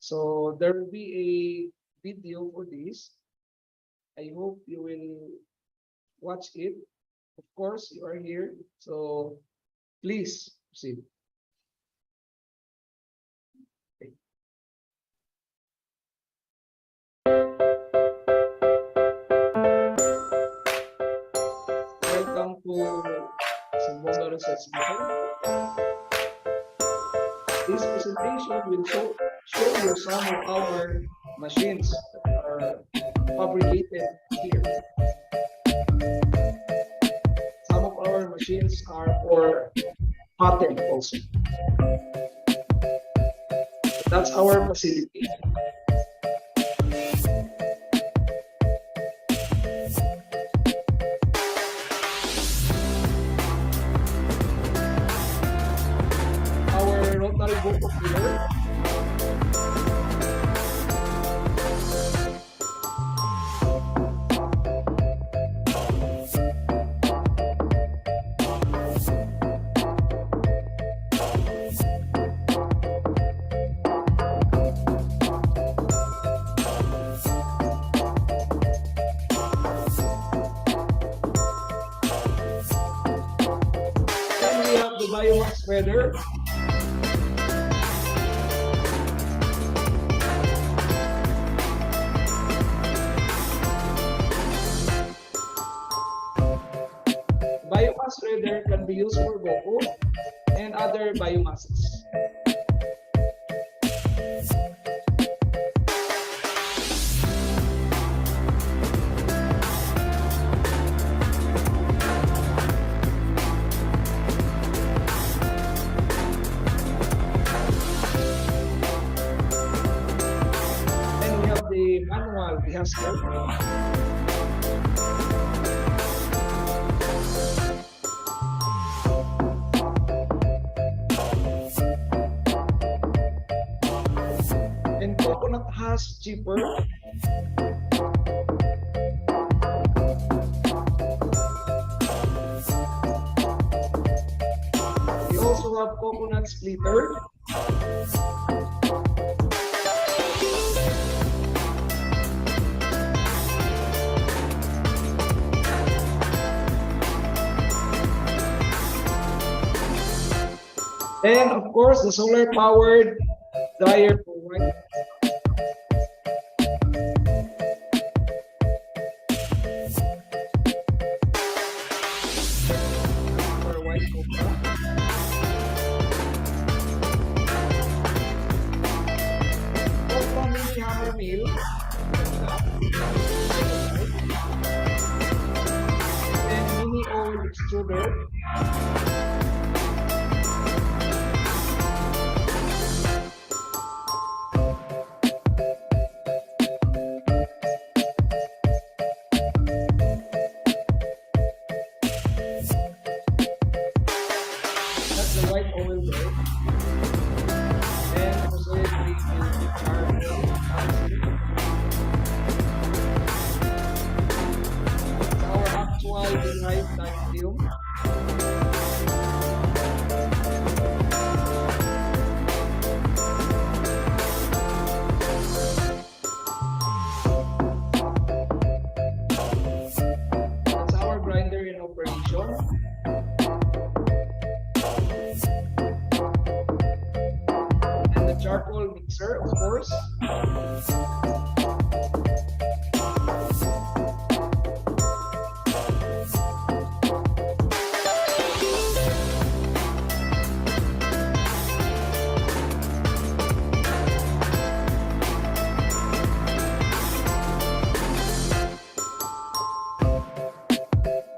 So there will be a video for this. I hope you will watch it. Of course, you are here, so please proceed. Okay. Welcome to Simbonga Research Center. This presentation will show you some of our machines that are fabricated here. Some of our machines are for patent also. That's our facility. Our rotary book of filler. Then we have the biomass spreader. Biomass spreader can be used for GoPro and other biomasses. caster. And coconut husk chipper. We also have coconut splitter. And of course, the solar powered dryer for white. For white copra. Copra mini hammer mill. And mini oil extruder. That's the white oil there. And also we it's our actual derived titanium. That's our grinder in operation. And the charcoal mixer, of course.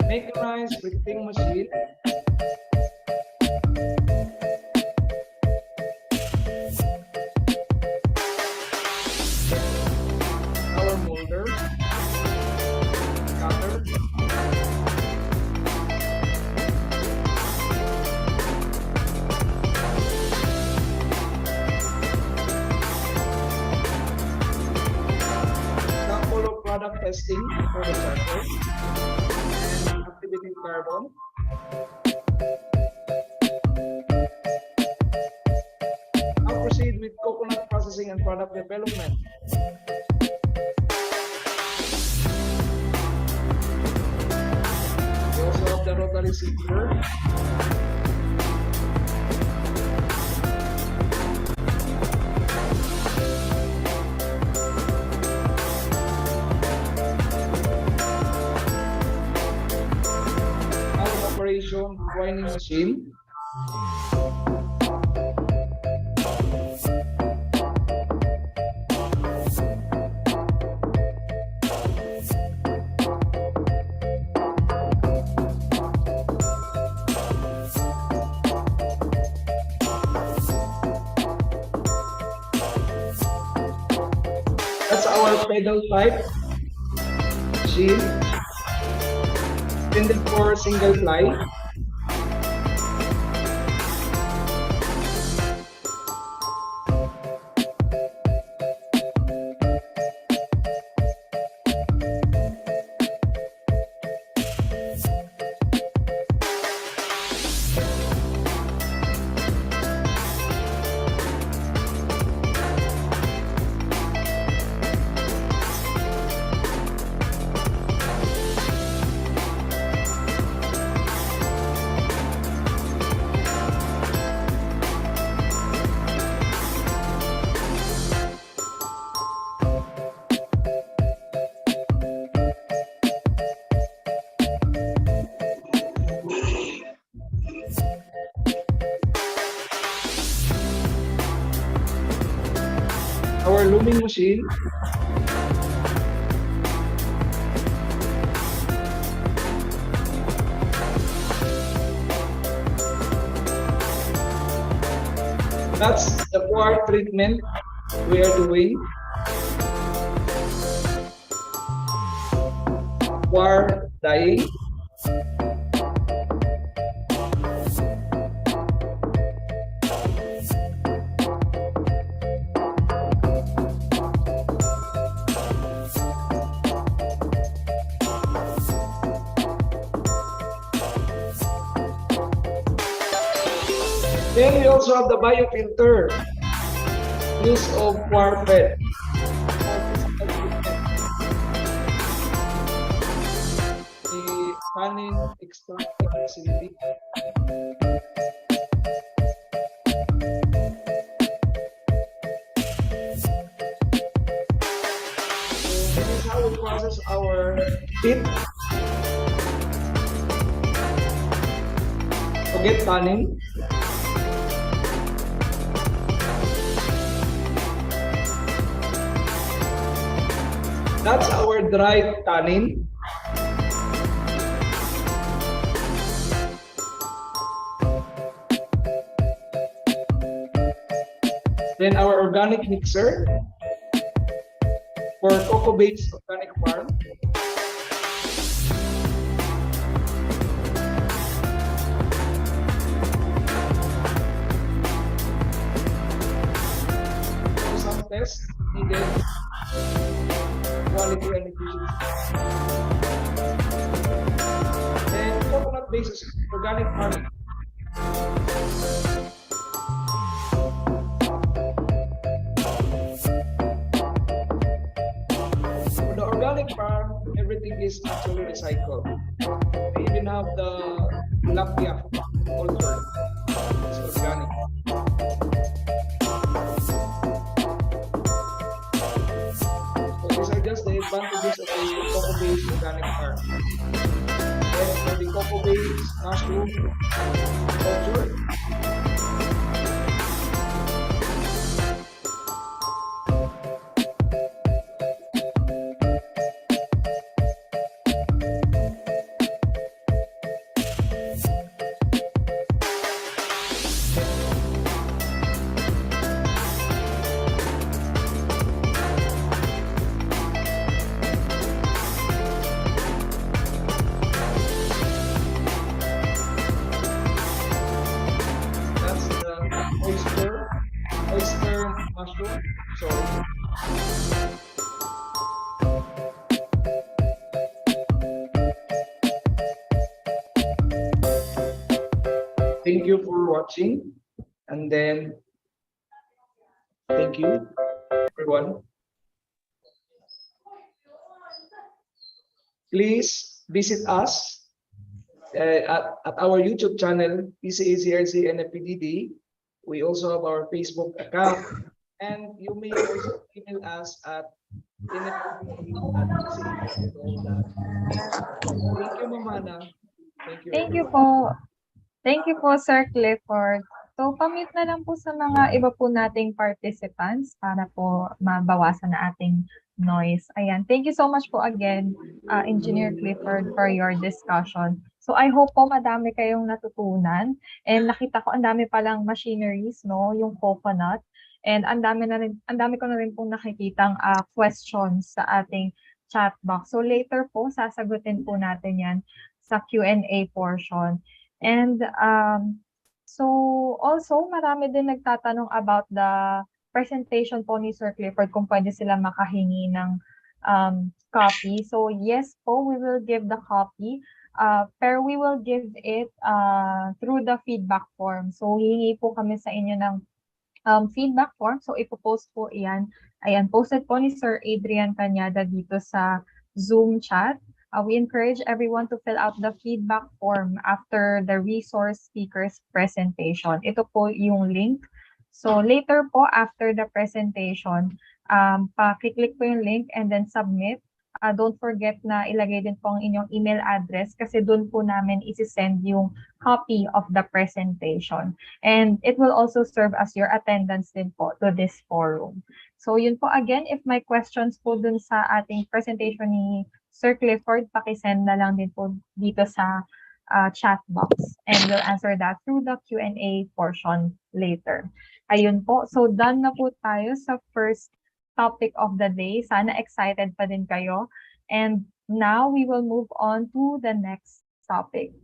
Mechanized printing machine. Our molder. Cutter. Sample of product testing for the charcoal. And activating carbon. Now proceed with coconut processing and product development. We also have the rotary sievers. Our operation grinding machine. That's our pedal type machine. Intended for single ply. Our looming machine. That's the quartz treatment we are doing. coir dyeing. Then we also have the biofilter, use of coir bed. The tannin extracting facility. This is how we process our peat to get tannin. That's our dry tannin. Then our organic mixer for cocoa-based organic farm. For some tests needed, quality and efficiency. Then coconut-based organic farming. For the organic farm, everything is actually recycled. We even have the tilapia also. It's organic. So these are just the advantages of a cocoa-based organic farm. Then for the cocoa-based mushroom culture, that's the oyster mushroom. Sorry. Thank you for watching, and then thank you everyone. Please visit us at our YouTube channel, PCACRC and FPDD. We also have our Facebook account, and you may also email us at nfpdd@pcacrc.com. Thank you, Mamana. Thank you. Thank you everyone. po. Thank you po, Sir Clifford. So, pamute na lang po sa mga iba po nating participants para po mabawasan na ating noise. Ayan. Thank you so much po again, Engineer Clifford, for your discussion. So, I hope po madami kayong natutunan. And nakita ko ang dami palang machineries, no? Yung coconut. And ang dami ko na rin pong nakikitang questions sa ating chat box. So, later po, sasagutin po natin yan sa Q&A portion. And so also marami din nagtatanong about the presentation po ni Sir Clifford kung pwede sila makahingi ng copy. So yes po, we will give the copy. Pero we will give it through the feedback form. So hihingi po kami sa inyo ng feedback form. So ipopost po iyan. Ayan, posted po ni Sir Adrian Cañada dito sa Zoom chat. We encourage everyone to fill out the feedback form after the resource speaker's presentation. Ito po yung link. So later po after the presentation, pakiclick po yung link and then submit. Don't forget na ilagay din po ang inyong email address kasi doon po namin isi-send yung copy of the presentation. And it will also serve as your attendance din po to this forum. So yun po again, if may questions po dun sa ating presentation ni Sir Clifford, pakisend na lang din po dito sa chat box and we'll answer that through the Q&A portion later. Ayun po. So done na po tayo sa first topic of the day. Sana excited pa din kayo. And Now we will move on to the next topic.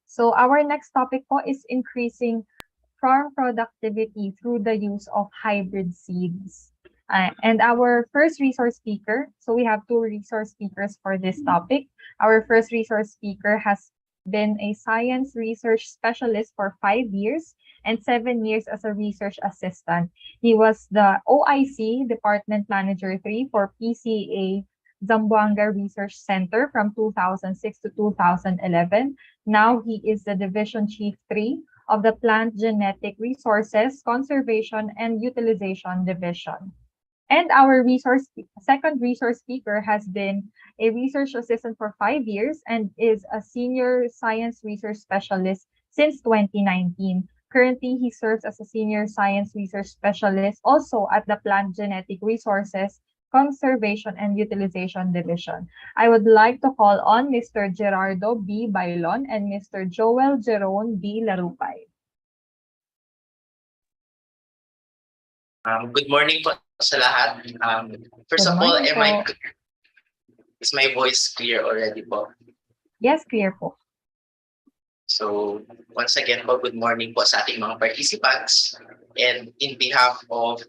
So our next topic po is increasing farm productivity through the use of hybrid seeds. And our first resource speaker, so we have two resource speakers for this topic. Our first resource speaker has been a science research specialist for 5 years and 7 years as a research assistant. He was the OIC Department Manager 3 for PCA Zamboanga Research Center from 2006 to 2011. Now he is the Division Chief 3 of the Plant Genetic Resources Conservation and Utilization Division. And our second resource speaker has been a research assistant for 5 years and is a senior science research specialist since 2019. Currently, he serves as a senior science research specialist also at the Plant Genetic Resources Conservation and Utilization Division. I would like to call on Mr. Gerardo B. Bailon and Mr. Joel Jerome B. Larupay. Good morning po sa lahat. First Good of all, morning po. is my voice clear already po? Yes, clear po. So, once again po, good morning po sa ating mga participants. And in behalf of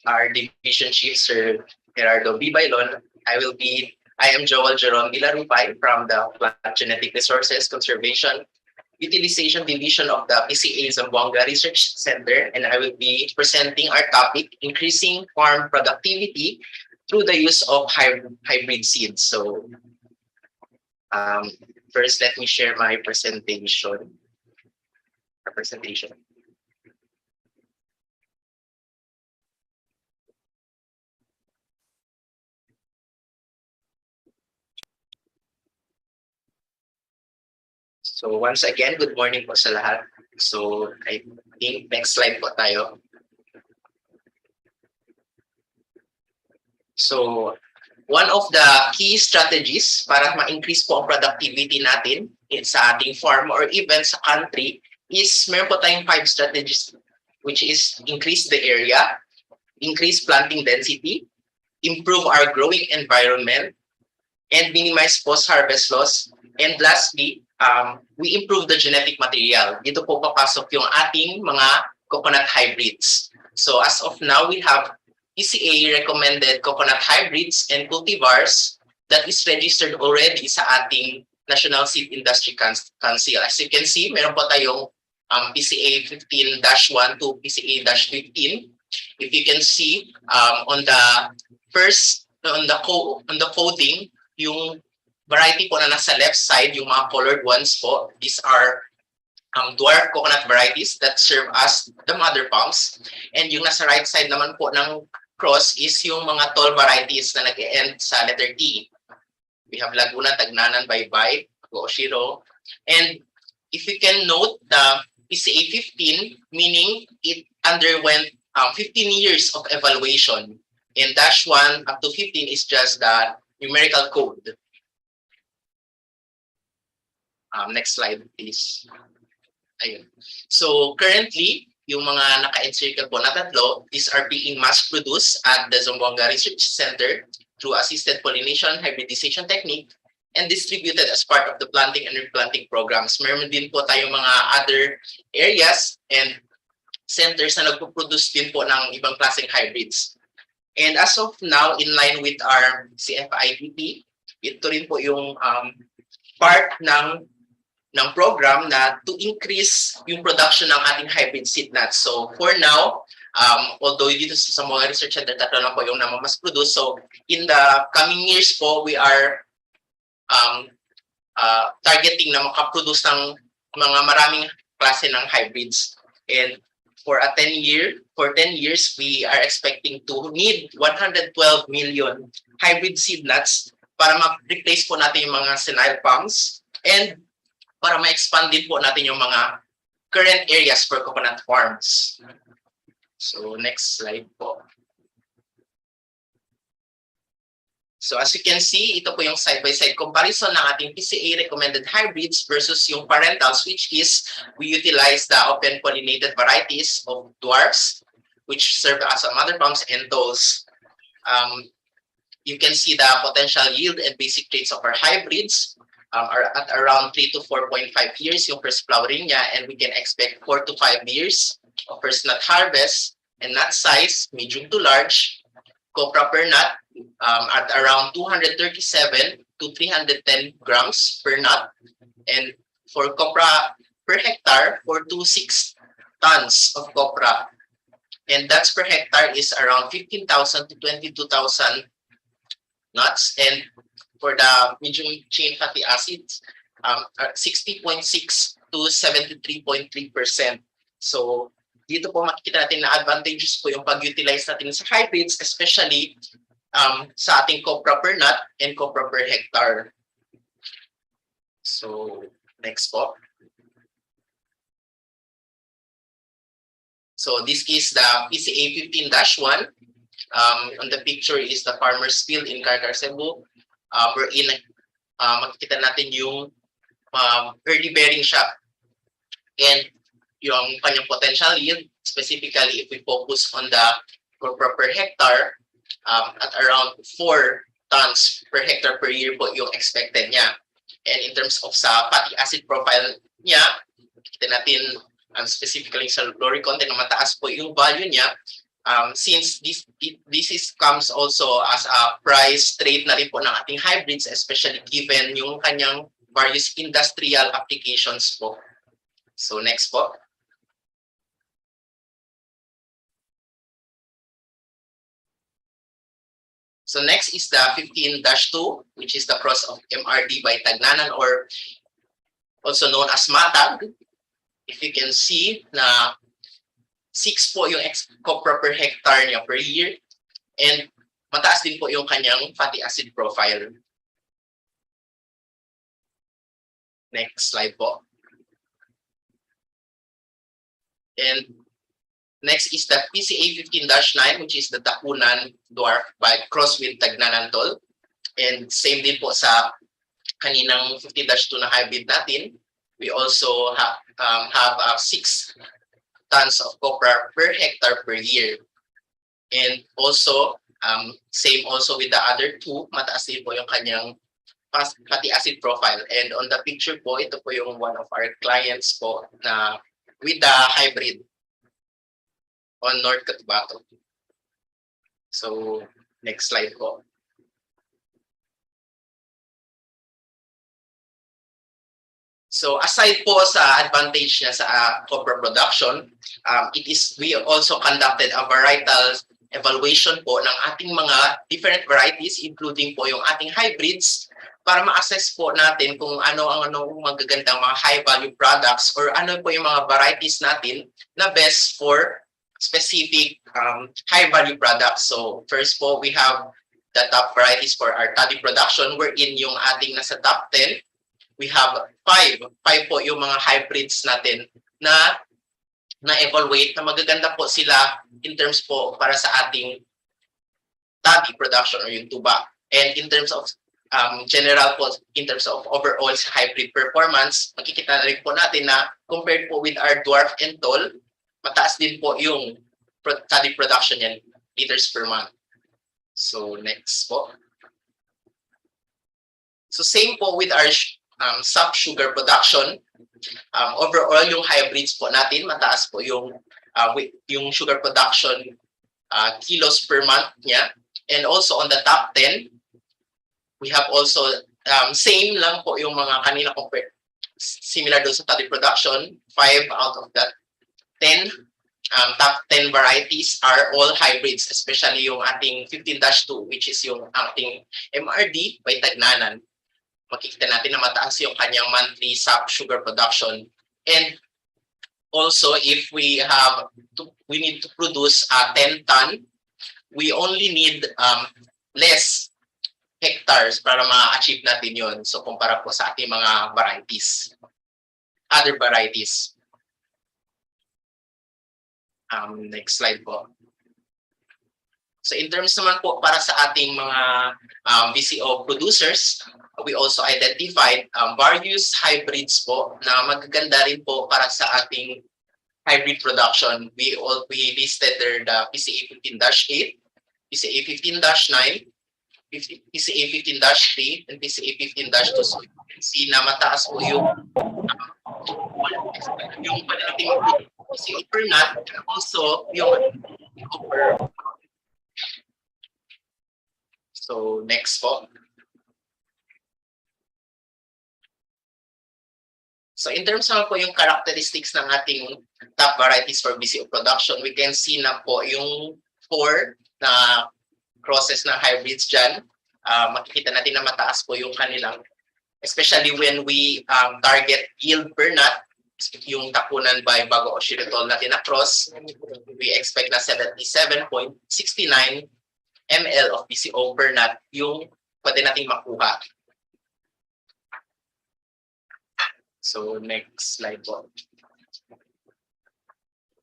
our Division Chief, Sir Gerardo B. Bailon, I am Joel Jerome Bilarupay from the Plant Genetic Resources Conservation Utilization Division of the PCA Zamboanga Research Center, and I will be presenting our topic, increasing farm productivity through the use of hybrid seeds. So, first, let me share my presentation. So once again, good morning po sa lahat. So I think next slide po tayo. So one of the key strategies para ma-increase po ang productivity natin sa ating farm or even sa country is meron po tayong 5 strategies, which is increase the area, increase planting density, improve our growing environment, and minimize post-harvest loss. And lastly, we improve the genetic material. Dito po papasok yung ating mga coconut hybrids. So as of now, we have PCA recommended coconut hybrids and cultivars that is registered already sa ating National Seed Industry Council. As you can see, meron po tayong PCA 15-1 to PCA-15. If you can see on the coding, yung variety po na nasa left side, yung mga colored ones po, these are dwarf coconut varieties that serve as the mother palms. And yung nasa right side naman po ng cross is yung mga tall varieties na nag-end sa letter T. We have Laguna, Tagnanan, Baybay, Oshiro. And if you can note the PCA 15, meaning it underwent 15 years of evaluation. And -1 up to 15 is just the numerical code. Next slide, please. Ayun. So currently, yung mga naka-encircle po na tatlo, these are being mass-produced at the Zamboanga Research Center through assisted pollination hybridization technique and distributed as part of the planting and replanting programs. Meron din po tayong mga other areas and centers na nagpo-produce din po ng ibang klaseng hybrids. And as of now, in line with our CFIDP, ito rin po yung part ng program na to increase yung production ng ating hybrid seed nuts. So for now, although dito sa mga research center, tatlo lang po yung mas produce. So in the coming years po, we are targeting na makaproduce ng mga maraming klase ng hybrids. And for 10 years, we are expecting to need 112 million hybrid seed nuts para ma-replace po natin yung mga senile palms and para ma-expand din po natin yung mga current areas for coconut farms. So next slide po. So as you can see, ito po yung side-by-side comparison ng ating PCA recommended hybrids versus yung parentals, which is we utilize the open pollinated varieties of dwarfs, which serve as a mother palms, and those you can see the potential yield and basic traits of our hybrids are at around 3 to 4.5 years yung first flowering niya, and we can expect 4 to 5 years of first nut harvest, and nut size medium to large, copra per nut at around 237 to 310 grams per nut, and for copra per hectare 4 to 6 tons of copra, and that's per hectare is around 15,000 to 22,000 nuts, and for the medium chain fatty acids 60.6 to 73.3%. So dito po makikita natin na advantages po yung pag-utilize natin sa hybrids, especially sa ating copra per nut and copra per hectare. So next po. So this is the PCA 15-1. On the picture is the farmer's field in Carcar, Cebu. Wherein makikita natin yung early bearing siya and yung kanyang potential yield, specifically if we focus on the copra per hectare at around 4 tons per hectare per year po yung expected niya. And in terms of sa fatty acid profile niya, makikita natin specifically sa lorry content na mataas po yung value niya. Since this comes also as a price trait na rin po ng ating hybrids, especially given yung kanyang various industrial applications po. So next po. So next is the 15-2, which is the cross of MRD by Tagnanan, or also known as Matag. If you can see na 6 po yung copra per hectare niya per year, and mataas din po yung kanyang fatty acid profile. Next slide po. And next is the PCA 15-9, which is the Takunan Dwarf by cross with Tagnanantol. And same din po sa kaninang 15-2 na hybrid natin. We also have 6 tons of copra per hectare per year. And also, same also with the other two, mataas din po yung kanyang fatty acid profile. And on the picture po, ito po yung one of our clients po na with the hybrid on North Cotabato. So, next slide po. So aside po sa advantage niya sa copra production, we also conducted a varietal evaluation po ng ating mga different varieties, including po yung ating hybrids, para ma-assess po natin kung ano magagandang mga high value products or ano po yung mga varieties natin na best for specific high value products. So first po, we have the top varieties for our toddy production, wherein yung ating nasa top 10, we have 5 po yung mga hybrids natin na na-evaluate na magaganda po sila in terms po para sa ating toddy production or yung tuba. And in terms of general po, in terms of overall hybrid performance, makikita na rin po natin na compared po with our dwarf and tall, mataas din po yung toddy production yan, liters per month. So next po. So same po with our soft sugar production. Overall, yung hybrids po natin, mataas po yung sugar production kilos per month niya. And also on the top 10, we have also same lang po yung mga kanina compared, similar doon sa toddy production. 5 out of that 10 top 10 varieties are all hybrids, especially yung ating 15-2, which is yung ating MRD by Tagnanan. Makikita natin na mataas yung kanyang monthly soft sugar production. And also, if we need to produce 10 ton, we only need less hectares para ma-achieve natin yun. So, kumpara po sa ating mga varieties, other varieties. Next slide po. So, in terms naman po para sa ating mga VCO producers, we also identified various hybrids po na magaganda rin po para sa ating hybrid production. We listed there the PCA 15-8, PCA 15-9, PCA 15-3 and PCA 15-2. So you can see na mataas po yung pwede PCO per nut and also yung per. So next po. So in terms naman po yung characteristics ng ating top varieties for BCO production, we can see na po yung 4 na crosses ng hybrids dyan. Makikita natin na mataas po yung kanilang, especially when we target yield per nut, yung takunan by bago o xylitol natin na cross, we expect na 77.69 ml of BCO per nut yung pwede nating makuha. So next slide po.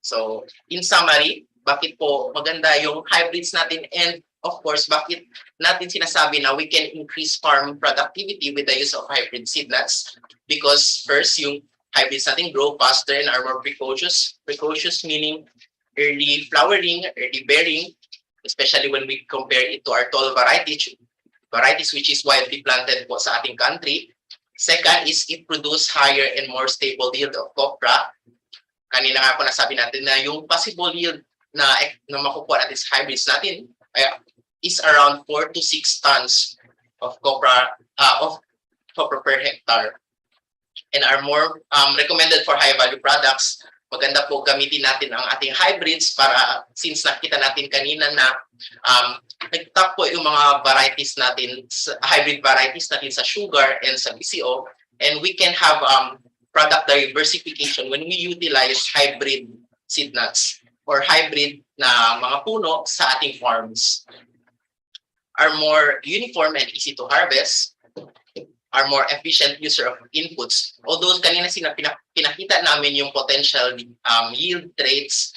So in summary, bakit po maganda yung hybrids natin, and of course, bakit natin sinasabi na we can increase farm productivity with the use of hybrid seedlets? Because first, yung hybrids natin grow faster and are more precocious. Precocious meaning early flowering, early bearing, especially when we compare it to our tall varieties which is widely planted po sa ating country. Second is it produce higher and more stable yield of copra. Kanina nga po nasabi natin na yung possible yield na makukuha natin sa hybrids natin is around 4 to 6 tons of copra per hectare, and are more recommended for high value products. Maganda po gamitin natin ang ating hybrids para, since nakita natin kanina na nag-top po yung mga varieties natin, hybrid varieties natin sa sugar and sa BCO, and we can have product diversification when we utilize hybrid seed nuts or hybrid na mga puno sa ating farms. Are more uniform and easy to harvest, are more efficient user of inputs. Although kanina pinakita namin yung potential yield traits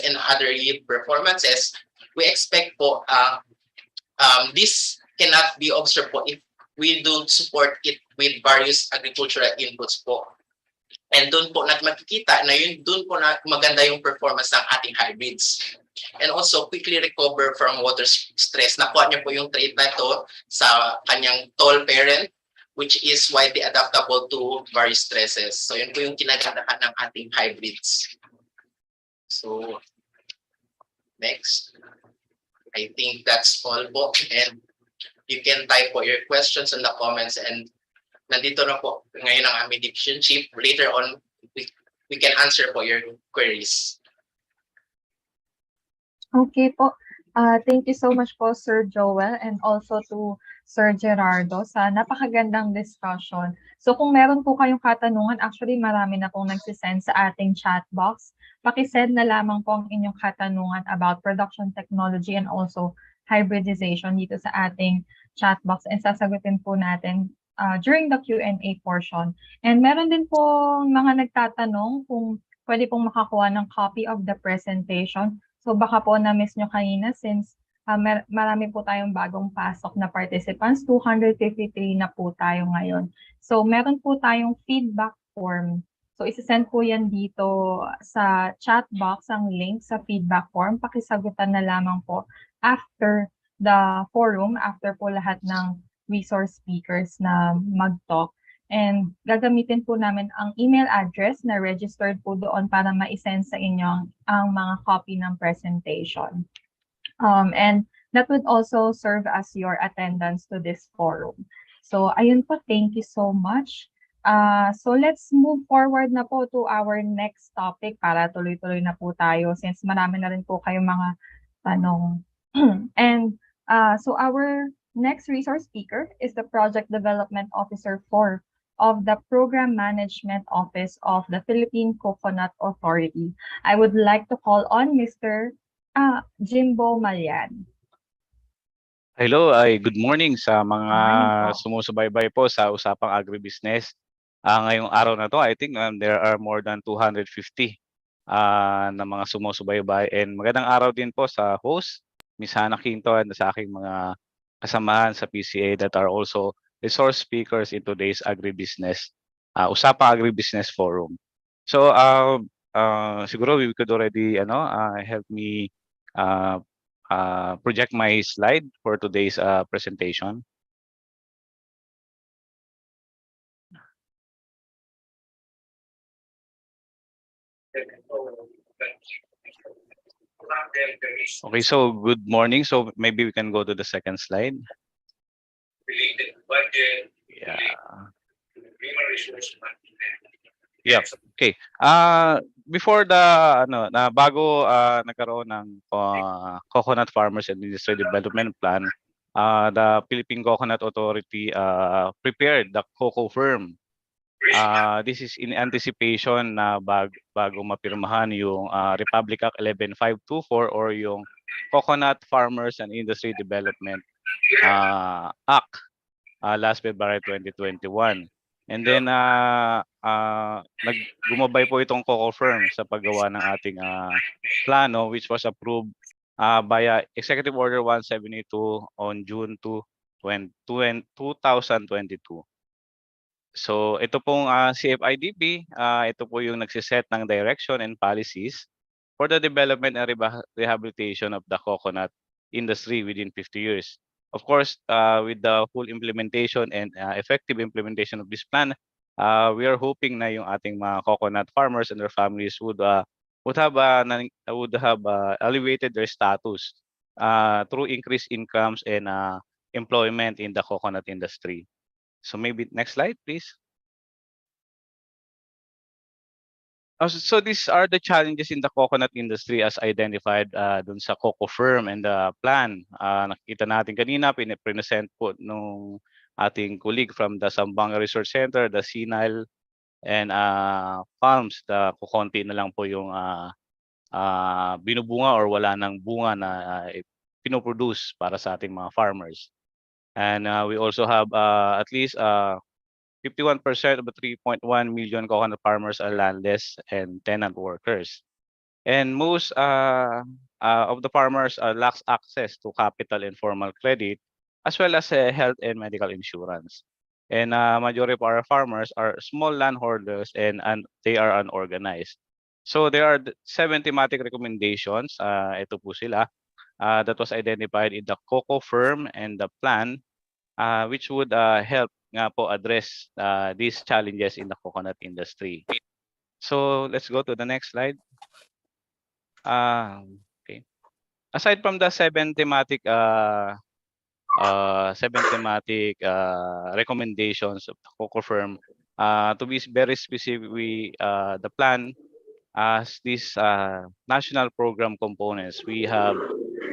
and other yield performances, we expect po this cannot be observed po if we don't support it with various agricultural inputs po. And doon po makikita na doon po na maganda yung performance ng ating hybrids. And also quickly recover from water stress. Nakuha niyo po yung trait na ito sa kanyang tall parent, which is widely adaptable to various stresses. So yun po yung kinagandahan ng ating hybrids. So next, I think that's all po, and you can type po your questions in the comments, and nandito na po ngayon ang aming division chief. Later on, we can answer po your queries. Okay po. Thank you so much po, Sir Joel, and also to Sir Gerardo sa napakagandang discussion. So kung meron po kayong katanungan, actually marami na pong nagsisend sa ating chat box. Pakisend na lamang po ang inyong katanungan about production technology and also hybridization dito sa ating chat box, and sasagutin po natin during the Q&A portion. And meron din po mga nagtatanong kung pwede pong makakuha ng copy of the presentation. So baka po na-miss nyo kanina since marami po tayong bagong pasok na participants. 253 na po tayo ngayon. So meron po tayong feedback form. So isasend po yan dito sa chat box, ang link sa feedback form. Pakisagutan na lamang po after the forum, after po lahat ng resource speakers na mag-talk. And gagamitin po namin ang email address na registered po doon para ma-send sa inyo ang mga copy ng presentation. And that would also serve as your attendance to this forum. So ayun po, thank you so much. So let's move forward na po to our next topic para tuloy-tuloy na po tayo since marami na rin po kayong mga tanong. And so our next resource speaker is the Project Development Officer 4 of the Program Management Office of the Philippine Coconut Authority. I would like to call on Mr. Jimbo Malyan. Hello, good morning sa mga sumusubaybay po sa Usapang Agribusiness. Ngayong araw na to, I think there are more than 250 na mga sumusubaybay, and magandang araw din po sa host, Ms. Hannah Quinto, and sa aking mga kasamahan sa PCA that are also resource speakers in today's Agribusiness, Usapang Agribusiness Forum. So siguro we could already help me project my slide for today's presentation. Okay, so good morning. So maybe we can go to the second slide. Yeah. Yep. Okay. Before the bago nagkaroon ng Coconut Farmers and Industry Development Plan, the Philippine Coconut Authority prepared the cocoa firm. This is in anticipation na bago mapirmahan yung Republic Act 11524 or yung Coconut Farmers and Industry Development Act last February 2021. And then gumabay po itong cocoa firm sa paggawa ng ating plano, which was approved via Executive Order 1782 on June 2, 2022. So ito pong CFIDP, ito po yung nagsiset ng direction and policies for the development and rehabilitation of the coconut industry within 50 years. Of course, with the full implementation and effective implementation of this plan, we are hoping na yung ating mga coconut farmers and their families would have elevated their status through increased incomes and employment in the coconut industry. So maybe next slide, please. So these are the challenges in the coconut industry as identified dun sa cocoa firm and the plan. Nakita natin kanina, present po nung ating colleague from the Zamboanga Research Center, the Sinal, and farms. Kukonti na lang po yung binubunga or wala nang bunga na pinoproduce para sa ating mga farmers. And we also have at least 51% of the 3.1 million coconut farmers are landless and tenant workers. And most of the farmers lacks access to capital and formal credit, as well as health and medical insurance. And majority of our farmers are small landholders and they are unorganized. So there are 7 thematic recommendations. Ito po sila that was identified in the cocoa firm and the plan, which would help nga po address these challenges in the coconut industry. So let's go to the next slide. Okay. Aside from the 7 thematic recommendations of the cocoa firm, to be very specific, the plan as these national program components we have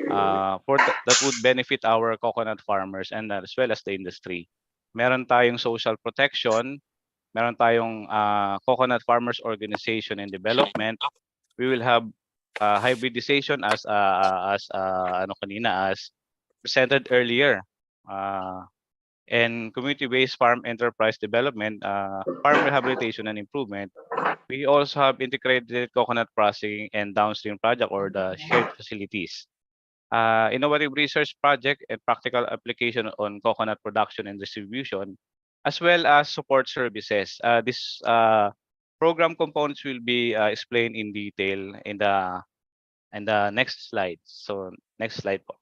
that would benefit our coconut farmers and as well as the industry. Meron tayong social protection, meron tayong coconut farmers organization and development. We will have hybridization as presented earlier, and community-based farm enterprise development, farm rehabilitation and improvement. We also have integrated coconut processing and downstream project or the shared facilities. Innovative research project and practical application on coconut production and distribution, as well as support services. This program components will be explained in detail in the next slide. So next slide po.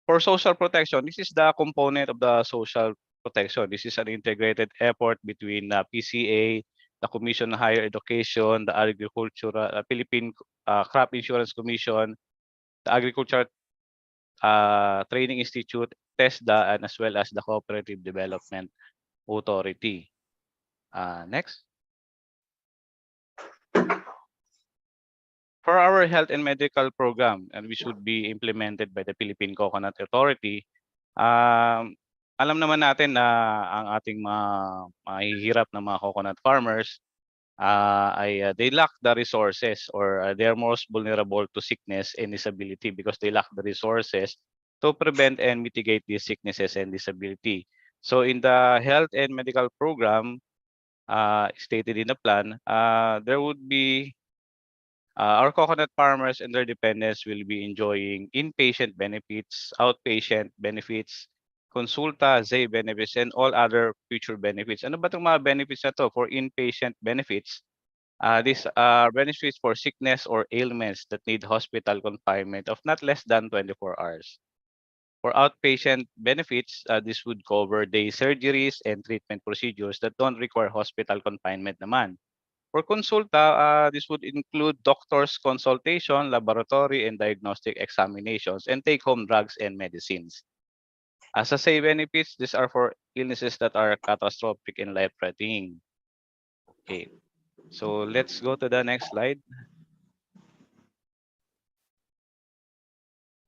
For social protection, this is the component of the social protection. This is an integrated effort between PCA, the Commission on Higher Education, the Philippine Crop Insurance Commission, the Agriculture Training Institute, TESDA, and as well as the Cooperative Development Authority. Next. For our health and medical program, and which should be implemented by the Philippine Coconut Authority, alam naman natin na ang ating mga mahihirap na mga coconut farmers they lack the resources, or they are most vulnerable to sickness and disability because they lack the resources to prevent and mitigate these sicknesses and disability. So in the health and medical program stated in the plan, there would be our coconut farmers and their dependents will be enjoying inpatient benefits, outpatient benefits, consulta, ZAY benefits, and all other future benefits. Ano ba itong mga benefits na to? For inpatient benefits, These are benefits for sickness or ailments that need hospital confinement of not less than 24 hours. For outpatient benefits, this would cover day surgeries and treatment procedures that don't require hospital confinement naman. For consulta, this would include doctor's consultation, laboratory and diagnostic examinations, and take-home drugs and medicines. As I say benefits, these are for illnesses that are catastrophic and life-threatening. Okay, so let's go to the next slide.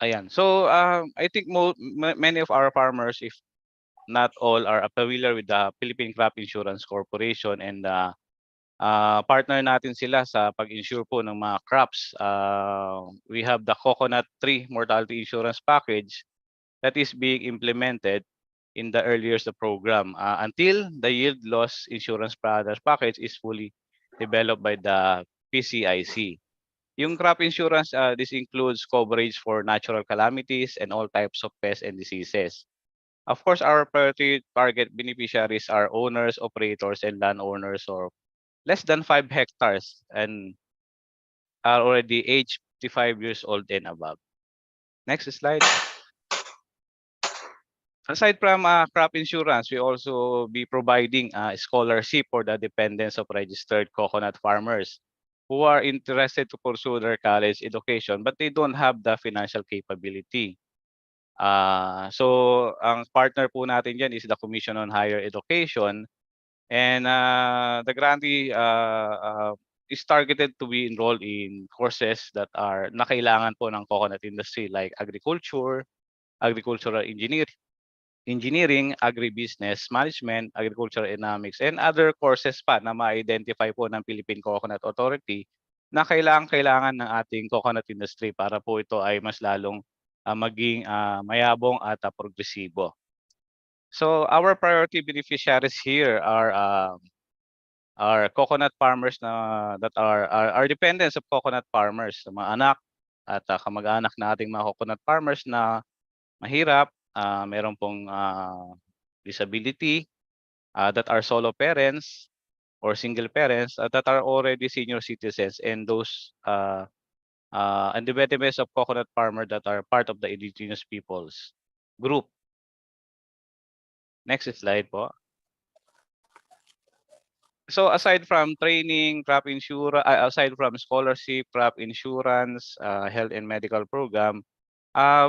Ayan. So I think many of our farmers, if not all, are familiar with the Philippine Crop Insurance Corporation, and partner natin sila sa pag-insure po ng mga crops. We have the coconut tree mortality insurance package that is being implemented in the early years of the program until the yield loss insurance products package is fully developed by the PCIC. Yung crop insurance, this includes coverage for natural calamities and all types of pests and diseases. Of course, our priority target beneficiaries are owners, operators, and landowners or less than 5 hectares and are already aged 55 years old and above. Next slide. Aside from crop insurance, we also be providing a scholarship for the dependents of registered coconut farmers who are interested to pursue their college education but they don't have the financial capability. So ang partner po natin dyan is the Commission on Higher Education, and the grantee is targeted to be enrolled in courses that are nakailangan po ng coconut industry like agriculture, agricultural engineering, agribusiness management, agricultural economics, and other courses pa na ma-identify po ng Philippine Coconut Authority na kailangan ng ating coconut industry para po ito ay mas lalong maging mayabong at progresibo. So our priority beneficiaries here are coconut farmers na that are dependents of coconut farmers, mga anak at kamag-anak na ating mga coconut farmers na mahirap, meron pong disability, that are solo parents or single parents, that are already senior citizens, and those and the benefits of coconut farmer that are part of the indigenous peoples group. Next slide po. So aside from training, crop insurance, aside from scholarship, crop insurance, health and medical program,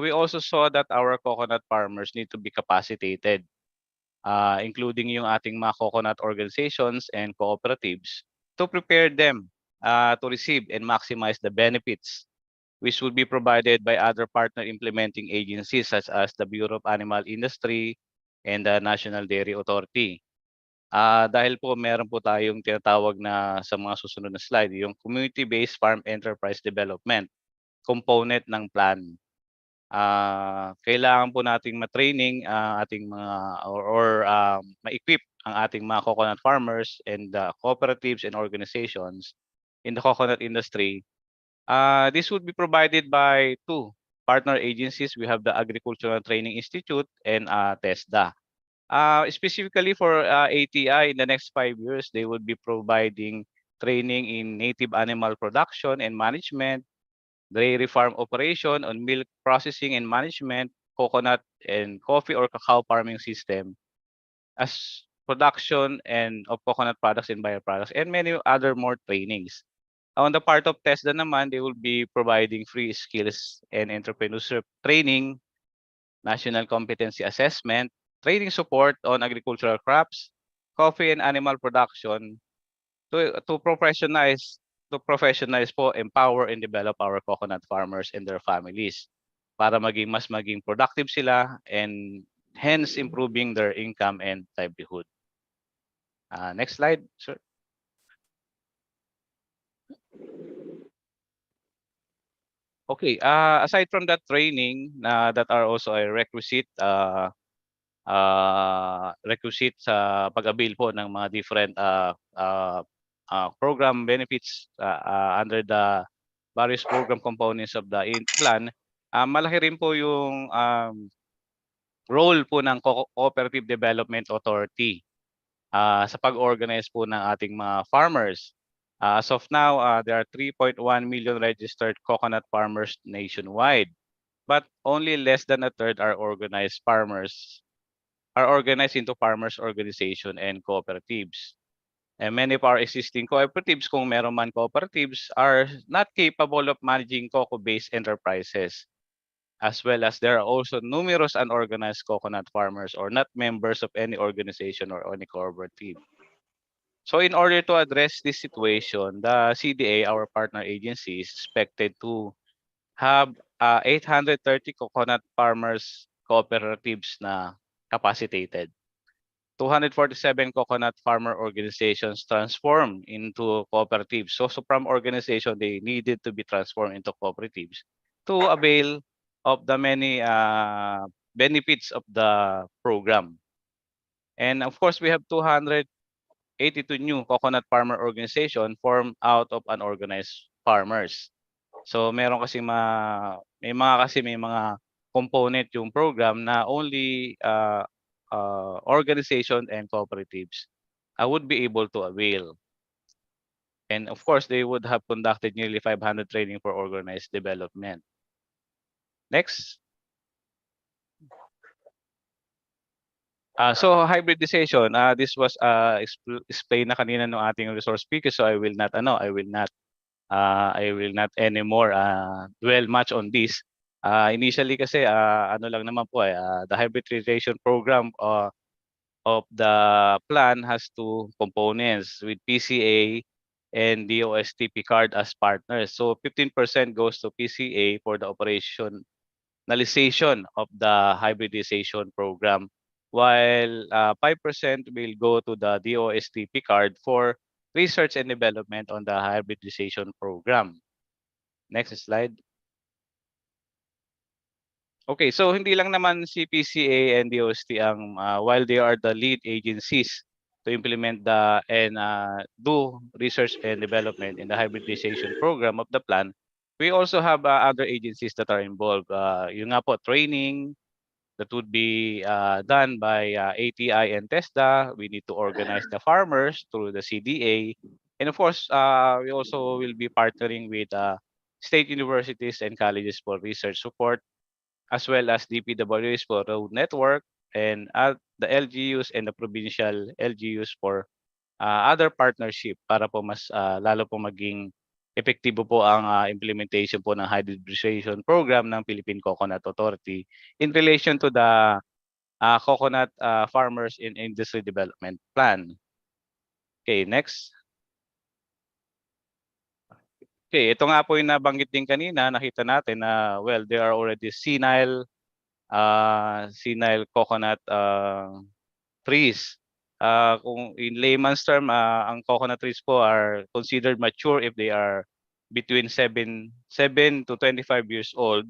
we also saw that our coconut farmers need to be capacitated, including yung ating mga coconut organizations and cooperatives to prepare them to receive and maximize the benefits which would be provided by other partner implementing agencies such as the Bureau of Animal Industry and the National Dairy Authority. Dahil po meron po tayong tinatawag na sa mga susunod na slide, yung Community-Based Farm Enterprise Development component ng plan. Kailangan po nating ma-training ating mga ma-equip ang ating mga coconut farmers and cooperatives and organizations in the coconut industry. This would be provided by two partner agencies. We have the Agricultural Training Institute and TESDA. Specifically for ATI, in the next 5 years, they would be providing training in native animal production and management, dairy farm operation, on milk processing and management, coconut and coffee or cacao farming system, as production and of coconut products and bioproducts, and many other more trainings. On the part of TESDA naman, they will be providing free skills and entrepreneurship training, national competency assessment, training support on agricultural crops, coffee and animal production to professionalize po, empower and develop our coconut farmers and their families para maging productive sila and hence improving their income and livelihood. Next slide, sir. Okay, aside from that training that are also a requisite sa pag-avail po ng mga different program benefits under the various program components of the plan, malaki rin po yung role po ng Cooperative Development Authority sa pag-organize po ng ating mga farmers. As of now, there are 3.1 million registered coconut farmers nationwide, but only less than a third are organized into farmers organization and cooperatives. And many of our existing cooperatives, kung meron man cooperatives, are not capable of managing cocoa-based enterprises. As well as there are also numerous unorganized coconut farmers or not members of any organization or any cooperative. So in order to address this situation, the CDA, our partner agency, is expected to have 830 coconut farmers cooperatives na capacitated. 247 coconut farmer organizations transformed into cooperatives. So from organization, they needed to be transformed into cooperatives to avail of the many benefits of the program. And of course, we have 282 new coconut farmer organization formed out of unorganized farmers. So meron kasi may mga component yung program na only organization and cooperatives would be able to avail. And of course, they would have conducted nearly 500 training for organized development. Next. So hybridization, this was explained na kanina ng ating resource speaker, so I will not anymore dwell much on this. Initially kasi ano lang naman po the hybridization program of the plan has two components with PCA and DOST card as partners. So 15% goes to PCA for the operationalization of the hybridization program, while 5% will go to the DOSTP card for research and development on the hybridization program. Next slide. Okay, so hindi lang naman si PCA and DOST ang while they are the lead agencies to implement and do research and development in the hybridization program of the plan, we also have other agencies that are involved. Yung nga po, training that would be done by ATI and TESDA. We need to organize the farmers through the CDA. And of course, we also will be partnering with state universities and colleges for research support, as well as DPWs for road network, and the LGUs and the provincial LGUs for other partnership para po mas lalo po maging epektibo po ang implementation po ng hybridization program ng Philippine Coconut Authority in relation to the coconut farmers in industry development plan. Okay, next. Okay, ito nga po yung nabanggit din kanina, nakita natin na well, there are already senile coconut trees. Kung in layman's term, ang coconut trees po are considered mature if they are between 7 to 25 years old,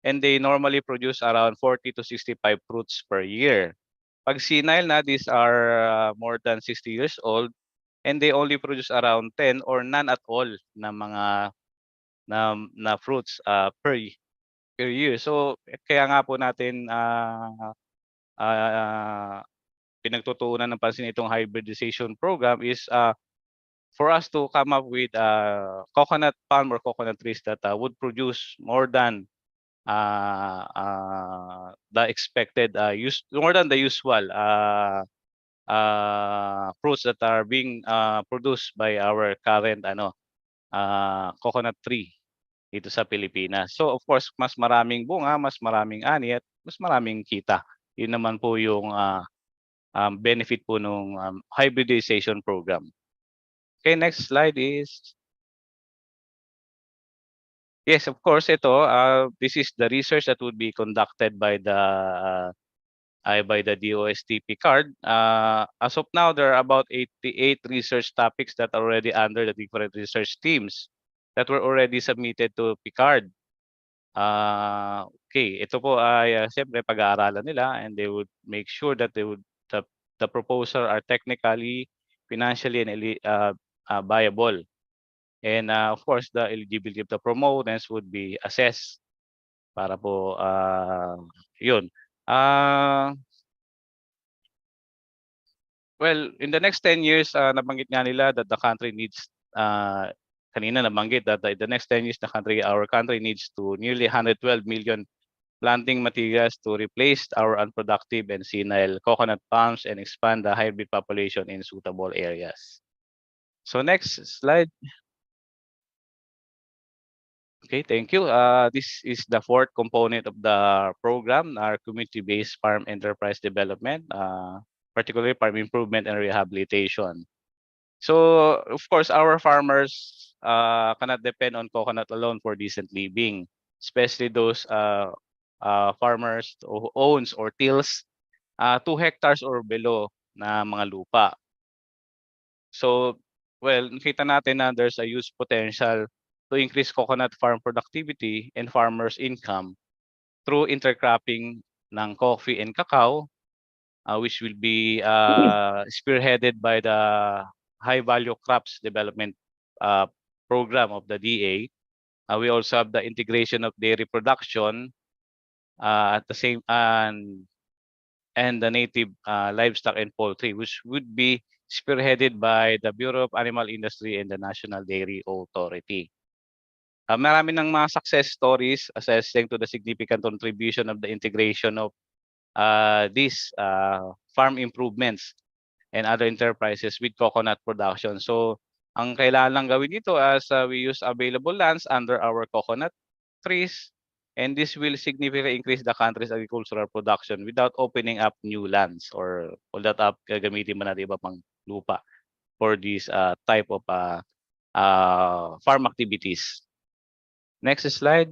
and they normally produce around 40 to 65 fruits per year. Pag senile na, these are more than 60 years old, and they only produce around 10 or none at all na mga na fruits per year. So kaya nga po natin pinagtutuunan ng pansin itong hybridization program is for us to come up with coconut palm or coconut trees that would produce more than the expected more than the usual fruits that are being produced by our current coconut tree dito sa Pilipinas. So of course, mas maraming bunga, mas maraming ani at mas maraming kita. Yun naman po yung benefit po nung hybridization program. Okay, next slide is. Yes, of course, ito, this is the research that would be conducted by the DOSTP card. As of now, there are about 88 research topics that are already under the different research teams that were already submitted to PICARD. Okay, ito po ay siyempre pag-aaralan nila, and they would make sure that the proposal are technically, financially, and viable. And of course, the eligibility of the proponents would be assessed para po yun. Well, in the next 10 years, nabanggit nga nila that the country needs kanina nabanggit that in the next 10 years, our country needs to nearly 112 million planting materials to replace our unproductive and senile coconut palms and expand the hybrid population in suitable areas. So next slide. Okay, thank you. This is the fourth component of the program, our community-based farm enterprise development, particularly farm improvement and rehabilitation. So, of course, our farmers cannot depend on coconut alone for decent living, especially those farmers who owns or tills 2 hectares or below na mga lupa. So, well, nakita natin na there's a huge potential to increase coconut farm productivity and farmers' income through intercropping ng coffee and cacao, which will be spearheaded by the High Value Crops Development Program of the DA. We also have the integration of dairy production at the same and the native livestock and poultry, which would be spearheaded by the Bureau of Animal Industry and the National Dairy Authority. Marami ng mga success stories attesting to the significant contribution of the integration of these farm improvements and other enterprises with coconut production. So, ang kailangan lang gawin dito as we use available lands under our coconut trees, and this will significantly increase the country's agricultural production without opening up new lands or all that up gagamitin mo natin iba pang lupa for this type of farm activities. Next slide.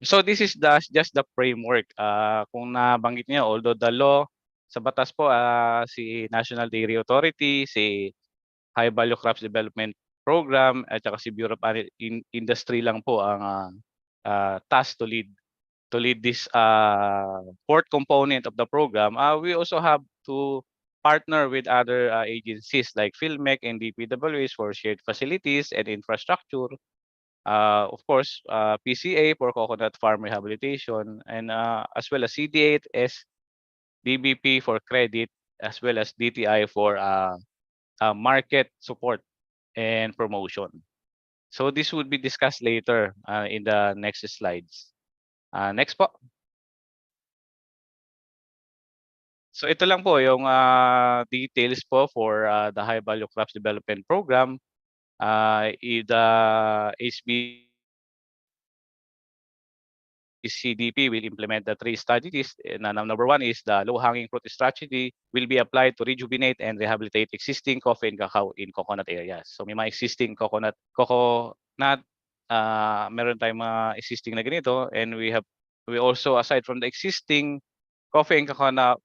So this is just the framework. Kung nabanggit niyo, although the law sa batas po, si National Dairy Authority, si High Value Crops Development Program, at saka si Bureau of Industry lang po ang tasked to lead this fourth component of the program. We also have to partner with other agencies like PhilMec and DPWH for shared facilities and infrastructure. Of course, PCA for coconut farm rehabilitation, and as well as CD8S, DBP for credit, as well as DTI for market support and promotion. So this would be discussed later in the next slides. Next po. So ito lang po yung details po for the High Value Crops Development Program. The HBCDP will implement the 3 strategies. Number 1 is the low-hanging fruit strategy will be applied to rejuvenate and rehabilitate existing coffee and cacao in coconut areas. So may mga existing coconut, meron tayong mga existing na ganito, and we also, aside from the existing coffee and cacao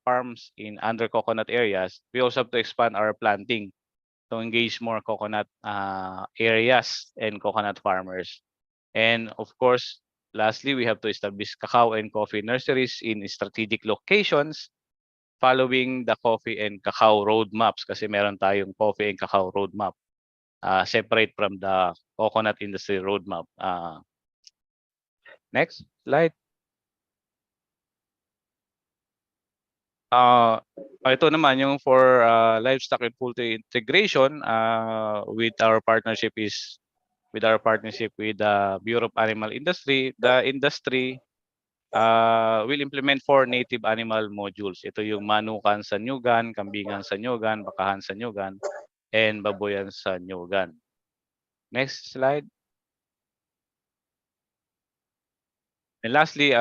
farms in under coconut areas, we also have to expand our planting to engage more coconut areas and coconut farmers. And of course, lastly, we have to establish cacao and coffee nurseries in strategic locations following the coffee and cacao roadmaps, kasi meron tayong coffee and cacao roadmap separate from the coconut industry roadmap. Next slide. Ito naman yung for livestock and poultry integration with our partnership with the Bureau of Animal Industry. The industry will implement 4 native animal modules. Ito yung manukan sa nyugan, kambingan sa nyugan, bakahan sa nyugan, and baboyan sa nyugan. Next slide. And lastly,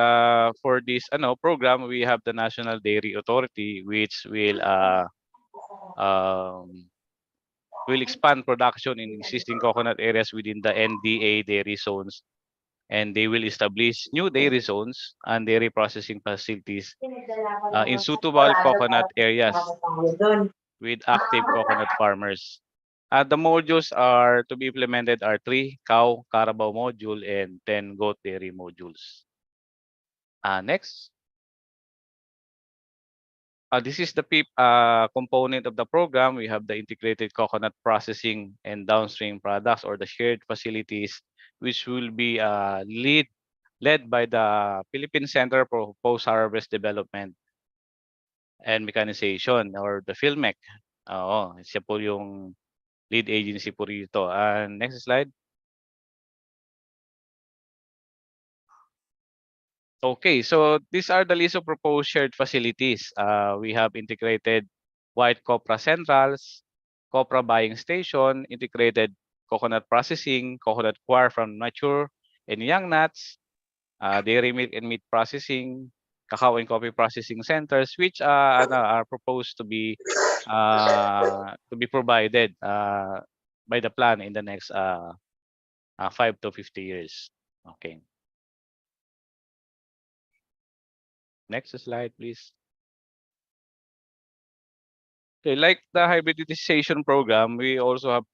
for this program, we have the National Dairy Authority, which will expand production in existing coconut areas within the NDA dairy zones, and they will establish new dairy zones and dairy processing facilities in suitable coconut areas with active coconut farmers. The modules are to be implemented are 3 cow carabao module and 10 goat dairy modules. Next. This is the PIP component of the program. We have the integrated coconut processing and downstream products, or the shared facilities, which will be led by the Philippine Center for Post-Harvest Development. and Mechanization or the PhilMech. Oo, siya po yung lead agency po rito. Next slide. Okay, so these are the list of proposed shared facilities. We have integrated white copra centrals, copra buying station, integrated coconut processing, coconut coir from mature and young nuts, dairy milk and meat processing, cacao and coffee processing centers, which are proposed to be provided by the plan in the next 5 to 50 years. Okay. Next slide, please. Okay, like the hybridization program, we also have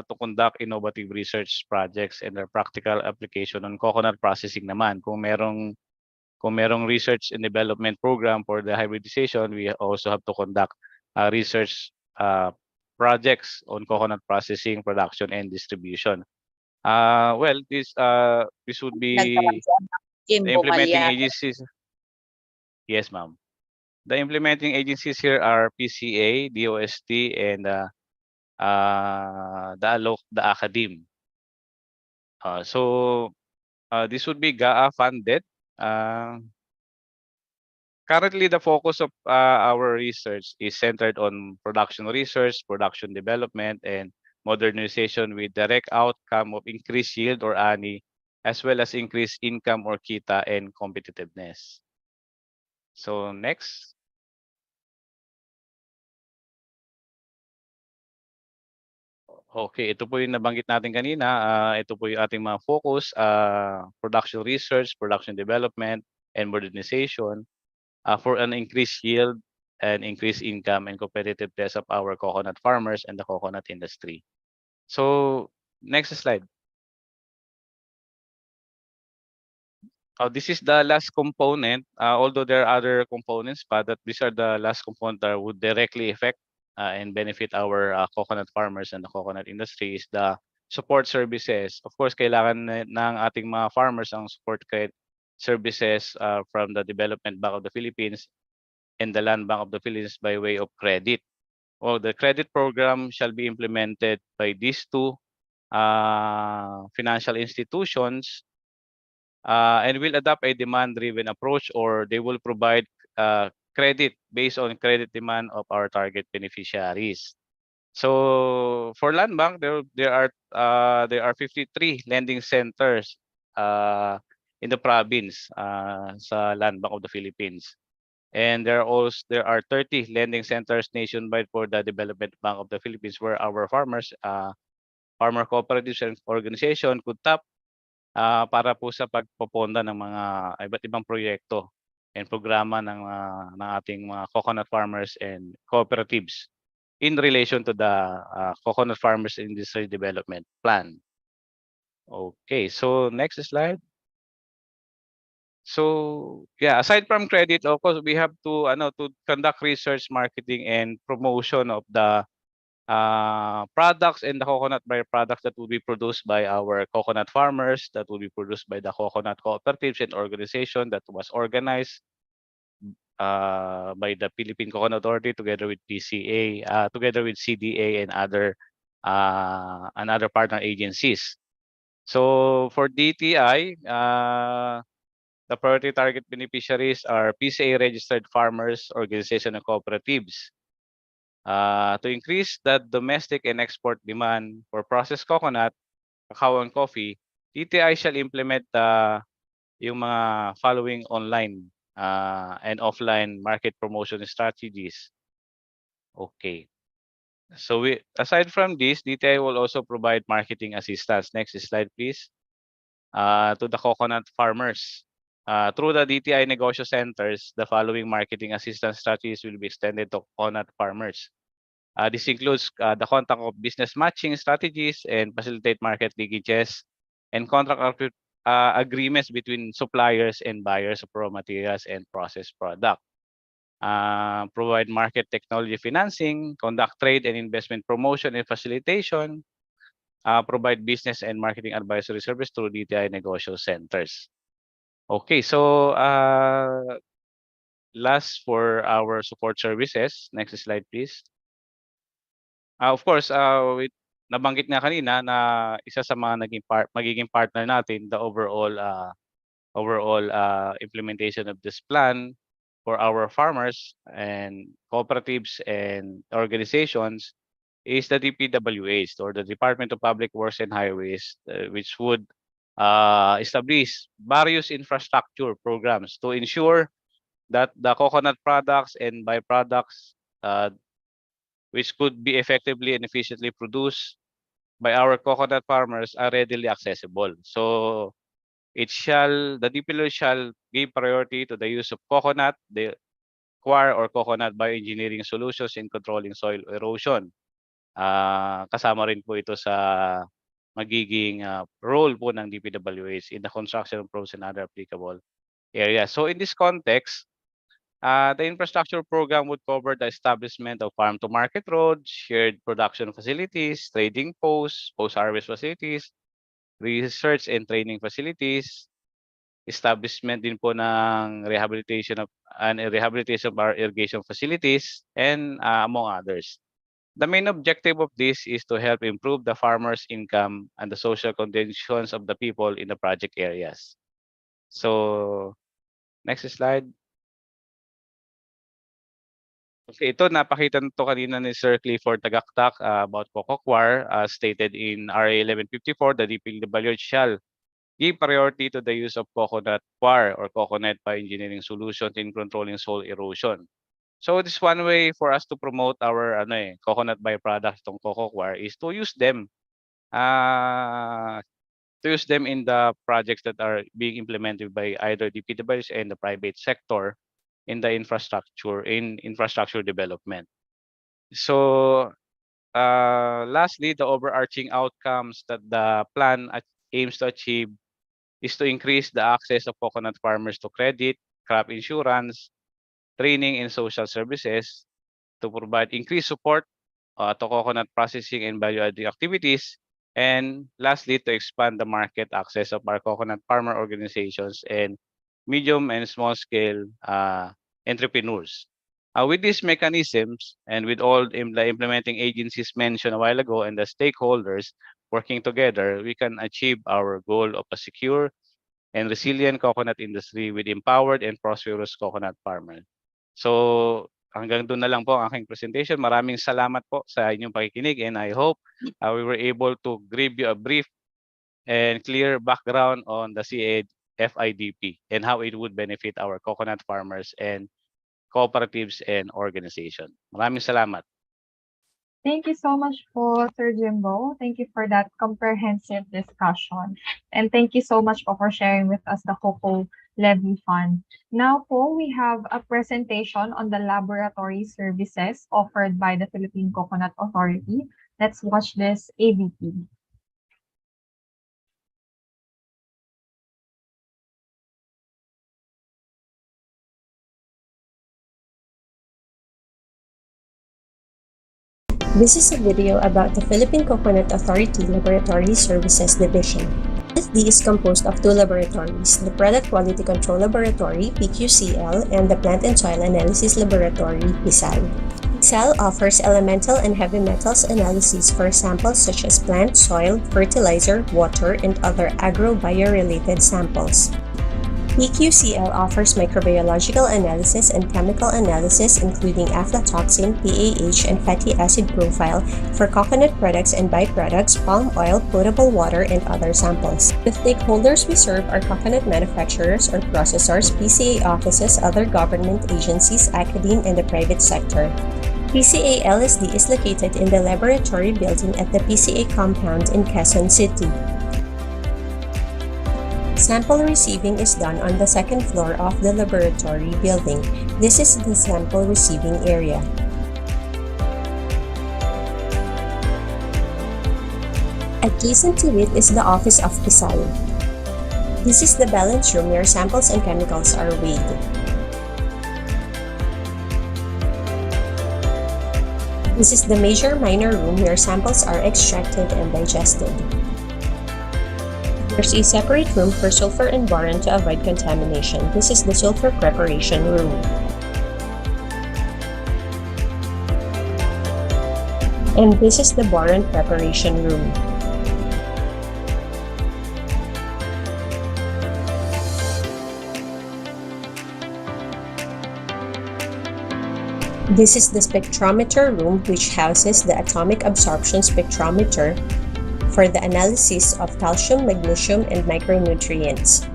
to conduct innovative research projects and their practical application on coconut processing naman. Kung merong research and development program for the hybridization, we also have to conduct research projects on coconut processing, production, and distribution. Well, this would be the implementing agencies. Yes, ma'am. The implementing agencies here are PCA, DOST, and the Academe. So this would be GAA funded. Currently, the focus of our research is centered on production research, production development, and modernization with direct outcome of increased yield or ANI, as well as increased income or kita and competitiveness. So next. Okay, ito po yung nabanggit natin kanina. Ito po yung ating mga focus, production research, production development, and modernization for an increased yield and increased income and competitiveness of our coconut farmers and the coconut industry. So, next slide. This is the last component, although there are other components, but these are the last component that would directly affect and benefit our coconut farmers and the coconut industry is the support services. Of course, kailangan ng ating mga farmers ang support services from the Development Bank of the Philippines and the Land Bank of the Philippines by way of credit. The credit program shall be implemented by these two financial institutions and will adopt a demand-driven approach, or they will provide credit based on credit demand of our target beneficiaries. So for Land Bank, there are 53 lending centers in the province sa Land Bank of the Philippines, and there are 30 lending centers nationwide for the Development Bank of the Philippines, where our farmers, farmer cooperatives and organization could tap para po sa pagpoponda ng mga iba't ibang proyekto and programa ng ating mga coconut farmers and cooperatives in relation to the Coconut Farmers Industry Development Plan. Okay, so next slide. So yeah, aside from credit, of course, we have to conduct research, marketing, and promotion of the products and the coconut byproducts that will be produced by our coconut farmers, that will be produced by the coconut cooperatives and organization that was organized by the Philippine Coconut Authority together with PCA, together with CDA and other partner agencies. So for DTI, the priority target beneficiaries are PCA registered farmers, organization, and cooperatives. To increase the domestic and export demand for processed coconut, cacao, and coffee, DTI shall implement yung mga following online and offline market promotion strategies. Okay. So aside from this, DTI will also provide marketing assistance. Next slide, please. To the coconut farmers. Through the DTI Negosyo Centers, the following marketing assistance strategies will be extended to coconut farmers. This includes the contact of business matching strategies and facilitate market linkages and contract agreements between suppliers and buyers of raw materials and processed product. Provide market technology financing, conduct trade and investment promotion and facilitation, provide business and marketing advisory service through DTI Negosyo Centers. Okay, so last for our support services. Next slide, please. Of course, nabanggit nga kanina na isa sa mga magiging partner natin the overall implementation of this plan for our farmers and cooperatives and organizations is the DPWH, or the Department of Public Works and Highways, which would establish various infrastructure programs to ensure that the coconut products and byproducts which could be effectively and efficiently produced by our coconut farmers are readily accessible. So the DPWH shall give priority to the use of coconut, the coir or coconut bioengineering solutions in controlling soil erosion. Kasama rin po ito sa magiging role po ng DPWH in the construction of roads and other applicable areas. So in this context, the infrastructure program would cover the establishment of farm-to-market roads, shared production facilities, trading posts, post-harvest facilities, research and training facilities, establishment din po ng rehabilitation of our irrigation facilities, and among others. The main objective of this is to help improve the farmers' income and the social conditions of the people in the project areas. So, next slide. Okay, ito napakita nito kanina ni Sir Clifford Tagaktak about coco coir, stated in RA 1154, the DPWH shall give priority to the use of coconut coir or coconut bioengineering solutions in controlling soil erosion. So this one way for us to promote our coconut byproducts, itong coco coir, is to use them in the projects that are being implemented by either DPWH and the private sector in the infrastructure development. So lastly, the overarching outcomes that the plan aims to achieve is to increase the access of coconut farmers to credit, crop insurance, training and social services, to provide increased support to coconut processing and value-adding activities, and lastly, to expand the market access of our coconut farmer organizations and medium and small scale entrepreneurs. With these mechanisms and with all the implementing agencies mentioned a while ago and the stakeholders working together, we can achieve our goal of a secure and resilient coconut industry with empowered and prosperous coconut farmers. So hanggang doon na lang po ang aking presentation. Maraming salamat po sa inyong pakikinig, and I hope we were able to give you a brief and clear background on the CAFIDP and how it would benefit our coconut farmers and cooperatives and organizations. Maraming salamat. Thank you so much po, Sir Jimbo. Thank you for that comprehensive discussion. And thank you so much po for sharing with us the Coco Levy Fund. Now po, we have a presentation on the laboratory services offered by the Philippine Coconut Authority. Let's watch this AVP. This is a video about the Philippine Coconut Authority Laboratory Services Division. FD is composed of two laboratories, the Product Quality Control Laboratory, PQCL, and the Plant and Soil Analysis Laboratory, PSAL. PSAL offers elemental and heavy metals analyses for samples such as plant, soil, fertilizer, water, and other agro-bio-related samples. PQCL offers microbiological analysis and chemical analysis including aflatoxin, PAH, and fatty acid profile for coconut products and byproducts, palm oil, potable water, and other samples. The stakeholders we serve are coconut manufacturers or processors, PCA offices, other government agencies, academe, and the private sector. PCA LSD is located in the laboratory building at the PCA compound in Quezon City. Sample receiving is done on the second floor of the laboratory building. This is the sample receiving area. Adjacent to it is the office of PSAL. This is the balance room where samples and chemicals are weighed. This is the major-minor room where samples are extracted and digested. There's a separate room for sulfur and boron to avoid contamination. This is the sulfur preparation room. And this is the boron preparation room. This is the spectrometer room, which houses the atomic absorption spectrometer for the analysis of calcium, magnesium, and micronutrients.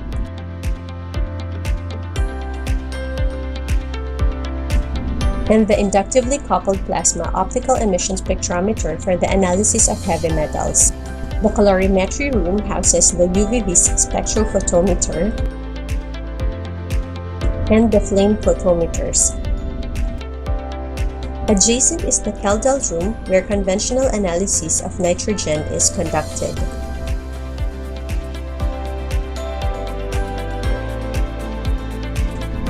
And the inductively coupled plasma optical emission spectrometer for the analysis of heavy metals. The colorimetry room houses the UV-vis spectrophotometer and the flame photometers. Adjacent is the Keldal room, where conventional analysis of nitrogen is conducted.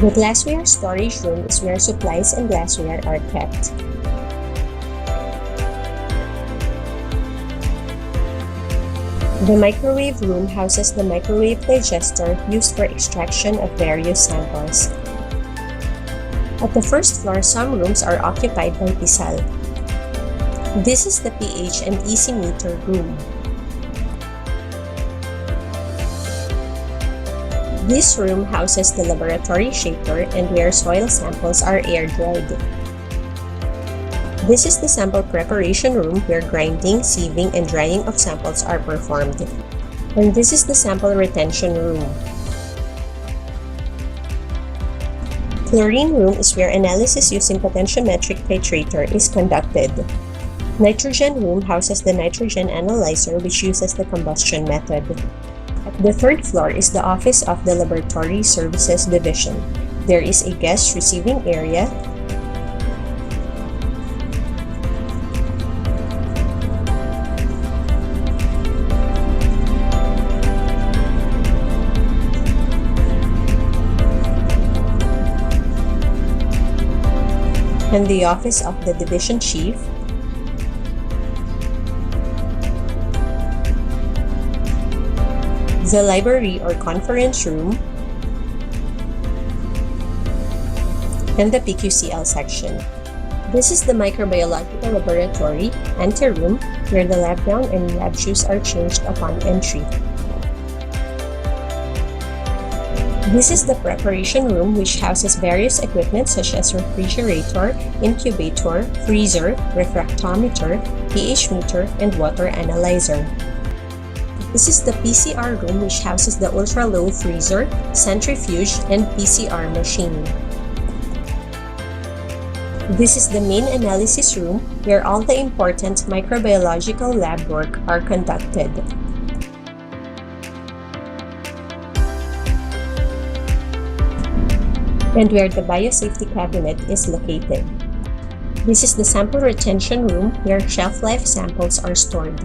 The glassware storage room is where supplies and glassware are kept. The microwave room houses the microwave digester used for extraction of various samples. At the first floor, some rooms are occupied by Pisal. This is the pH and EC meter room. This room houses the laboratory shaper and where soil samples are air-dried. This is the sample preparation room where grinding, sieving, and drying of samples are performed. And this is the sample retention room. Chlorine room is where analysis using potentiometric titrator is conducted. Nitrogen room houses the nitrogen analyzer, which uses the combustion method. At the third floor is the office of the Laboratory Services Division. There is a guest receiving area, and the office of the division chief, the library or conference room, and the PQCL section. This is the microbiological laboratory anteroom, where the lab gown and lab shoes are changed upon entry. This is the preparation room, which houses various equipment such as refrigerator, incubator, freezer, refractometer, pH meter, and water analyzer. This is the PCR room, which houses the ultra-low freezer, centrifuge, and PCR machine. This is the main analysis room, where all the important microbiological lab work are conducted. And where the biosafety cabinet is located. This is the sample retention room, where shelf life samples are stored.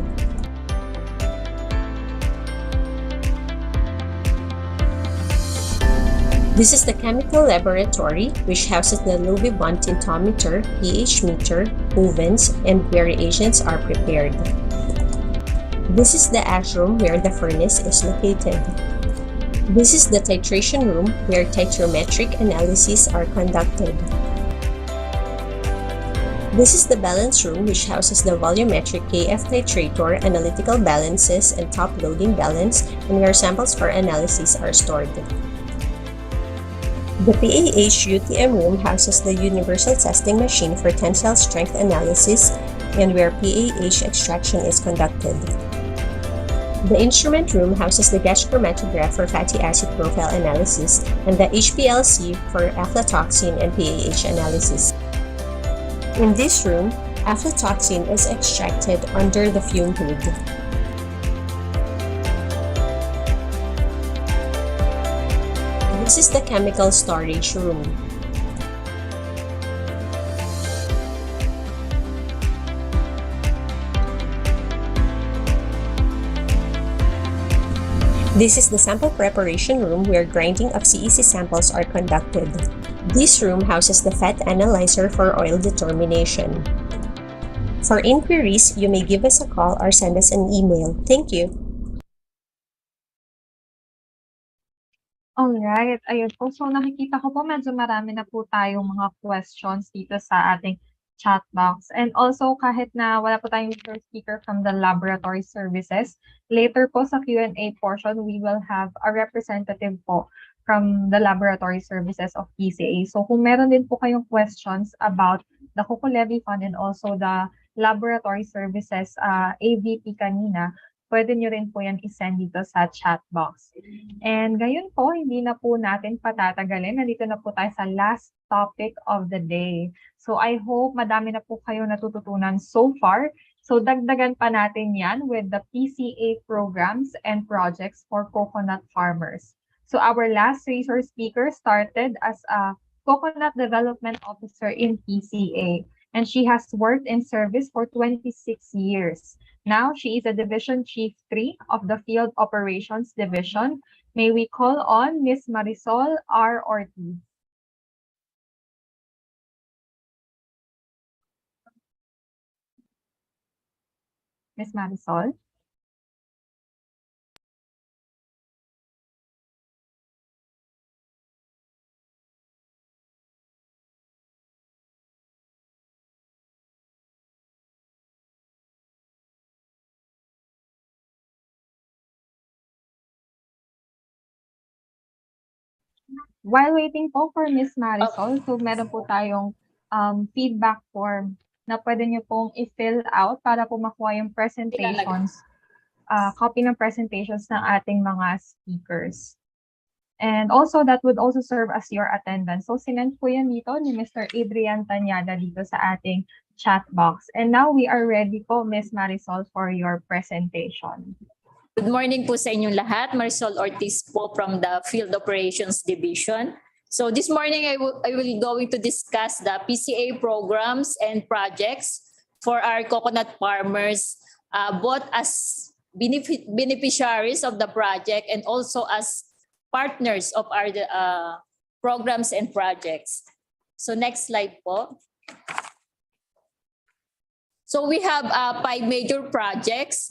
This is the chemical laboratory, which houses the Lovibond tintometer, pH meter, ovens, and where reagents are prepared. This is the ash room, where the furnace is located. This is the titration room, where titrometric analyses are conducted. This is the balance room, which houses the volumetric KF titrator, analytical balances, and top loading balance, and where samples for analysis are stored. The PAH UTM room houses the universal testing machine for tensile strength analysis, and where PAH extraction is conducted. The instrument room houses the gas chromatograph for fatty acid profile analysis and the HPLC for aflatoxin and PAH analysis. In this room, aflatoxin is extracted under the fume hood. This is the chemical storage room. This is the sample preparation room, where grinding of CEC samples are conducted. This room houses the fat analyzer for oil determination. For inquiries, you may give us a call or send us an email. Thank you. Alright, ayun po. So nakikita ko po medyo marami na po tayong mga questions dito sa ating chat box. And also, kahit na wala po tayong first speaker from the laboratory services, later po sa Q&A portion, we will have a representative po from the laboratory services of PCA. So kung meron din po kayong questions about the Coco Levy Fund and also the laboratory services AVP kanina, pwede nyo rin po yan isend dito sa chat box. And ngayon po, hindi na po natin patatagalin. Nandito na po tayo sa last topic of the day. So I hope madami na po kayo natututunan so far. So dagdagan pa natin yan with the PCA programs and projects for coconut farmers. So our last resource speaker started as a coconut development officer in PCA, and she has worked in service for 26 years. Now, she is a Division Chief 3 of the Field Operations Division. May we call on Ms. Marisol R. Ortiz. Ms. Marisol? While waiting po for Ms. Marisol, so meron po tayong feedback form na pwede nyo pong i-fill out para po makuha yung presentations, copy ng presentations ng ating mga speakers. And also, that would also serve as your attendance. So, sinend po yan dito ni Mr. Adrian Tanyada dito sa ating chat box. And now, we are ready po, Ms. Marisol, for your presentation. Good morning po sa inyong lahat. Marisol Ortiz po from the Field Operations Division. So this morning I will going to discuss the PCA programs and projects for our coconut farmers, both as beneficiaries of the project and also as partners of our programs and projects. So next slide po. So we have 5 major projects.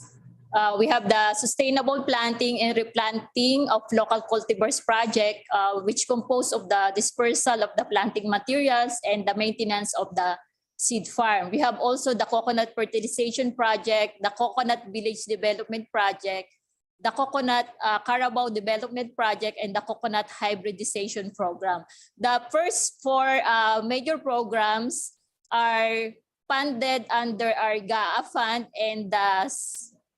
We have the Sustainable Planting and Replanting of Local Cultivars Project, which composed of the dispersal of the planting materials and the maintenance of the seed farm. We have also the Coconut Fertilization Project, the Coconut Village Development Project, the Coconut Carabao Development Project, and the Coconut Hybridization Program. The first 4 major programs are funded under our GAA Fund, and the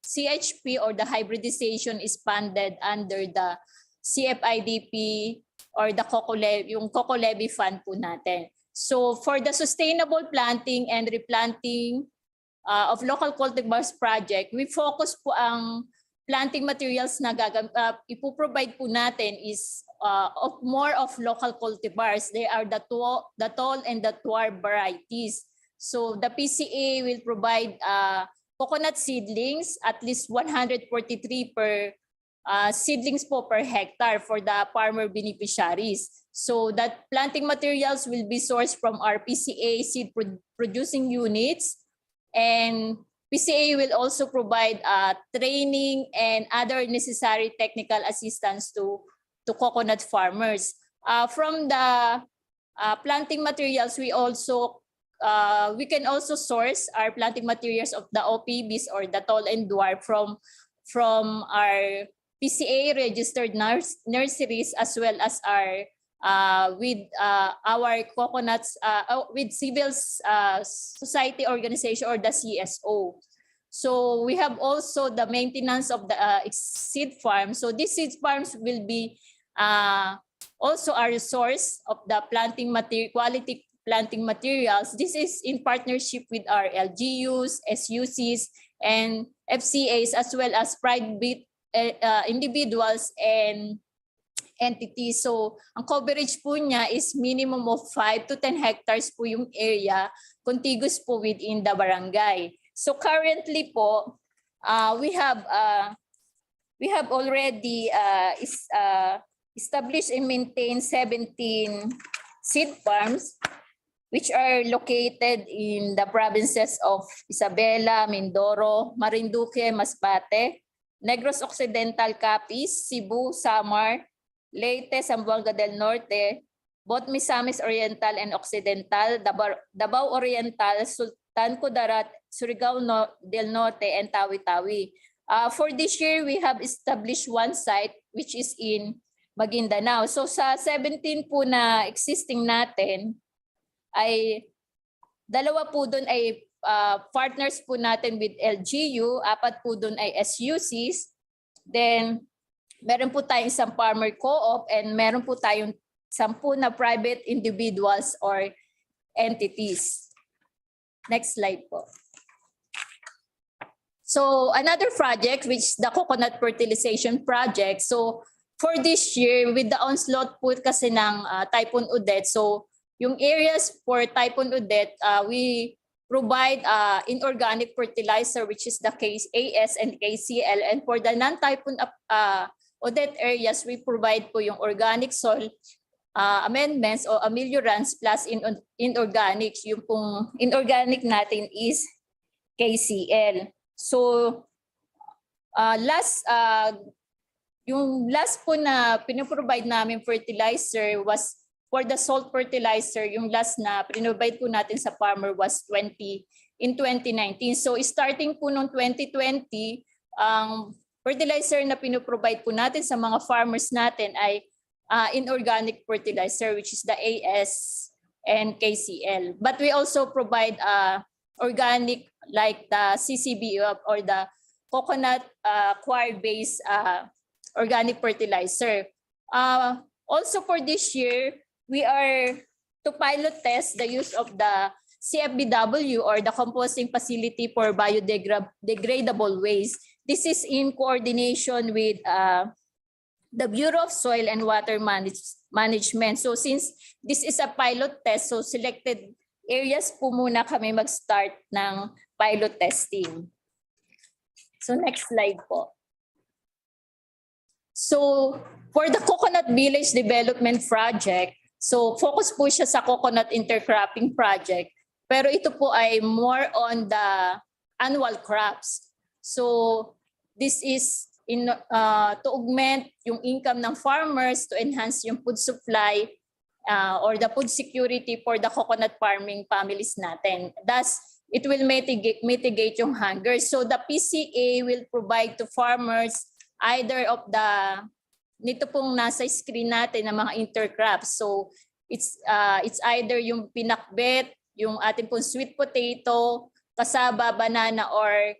CHP or the hybridization is funded under the CFIDP or the Coco Levy Fund po natin. So for the Sustainable Planting and Replanting of Local Cultivars Project, we focus po ang planting materials na ipoprovide po natin is more of local cultivars. They are the tall and the dwarf varieties. So the PCA will provide coconut seedlings, at least 143 per seedlings po per hectare for the farmer beneficiaries. So that planting materials will be sourced from our PCA seed producing units, and PCA will also provide training and other necessary technical assistance to coconut farmers. From the planting materials, we can also source our planting materials of the OPBs or the tall and dwarf from our PCA registered nurseries, as well as our coconuts with civil society organization or the CSO. So we have also the maintenance of the seed farm. So these seed farms will be also our source of the planting quality planting materials. This is in partnership with our LGUs, SUCs, and FCAs, as well as private individuals and entities. So ang coverage po niya is minimum of 5 to 10 hectares po yung area contiguous po within the barangay. So currently po, we have already established and maintained 17 seed farms, which are located in the provinces of Isabela, Mindoro, Marinduque, Masbate, Negros Occidental, Capiz, Cebu, Samar, Leyte, Zamboanga del Norte, both Misamis Oriental and Occidental, Davao Oriental, Sultan Kudarat, Surigao del Norte, and Tawi-Tawi. For this year, we have established one site which is in Maguindanao. So sa 17 po na existing natin, ay dalawa po doon ay partners po natin with LGU, 4 po doon ay SUCs, then meron po tayong isang farmer co-op, and meron po tayong 10 na private individuals or entities. Next slide po. So another project, which is the coconut fertilization project. So for this year, with the onslaught po kasi ng Typhoon Odette, so yung areas for Typhoon Odette, we provide inorganic fertilizer, which is the KAS and KCL. And for the non-Typhoon Odette areas, we provide po yung organic soil amendments o ameliorants plus inorganic. Yung pong inorganic natin is KCL. So yung last po na pinoprovide namin fertilizer was for the salt fertilizer. Yung last na pinoprovide po natin sa farmer was in 2019. So starting po noong 2020, ang fertilizer na pinoprovide po natin sa mga farmers natin ay inorganic fertilizer, which is the AS and KCL. But we also provide organic like the CCB or the coconut coir-based organic fertilizer. Also for this year, we are to pilot test the use of the CFBW or the composting facility for biodegradable waste. This is in coordination with the Bureau of Soil and Water Management. So since this is a pilot test, so selected areas po muna kami mag-start ng pilot testing. So next slide po. So for the Coconut Village Development Project, so focus po siya sa coconut intercropping project, pero ito po ay more on the annual crops. So this is to augment yung income ng farmers, to enhance yung food supply or the food security for the coconut farming families natin. Thus, it will mitigate yung hunger. So the PCA will provide to farmers either of the nito pong nasa screen natin ng mga intercrops. So it's either yung pinakbet, yung ating pong sweet potato, kasaba, banana, or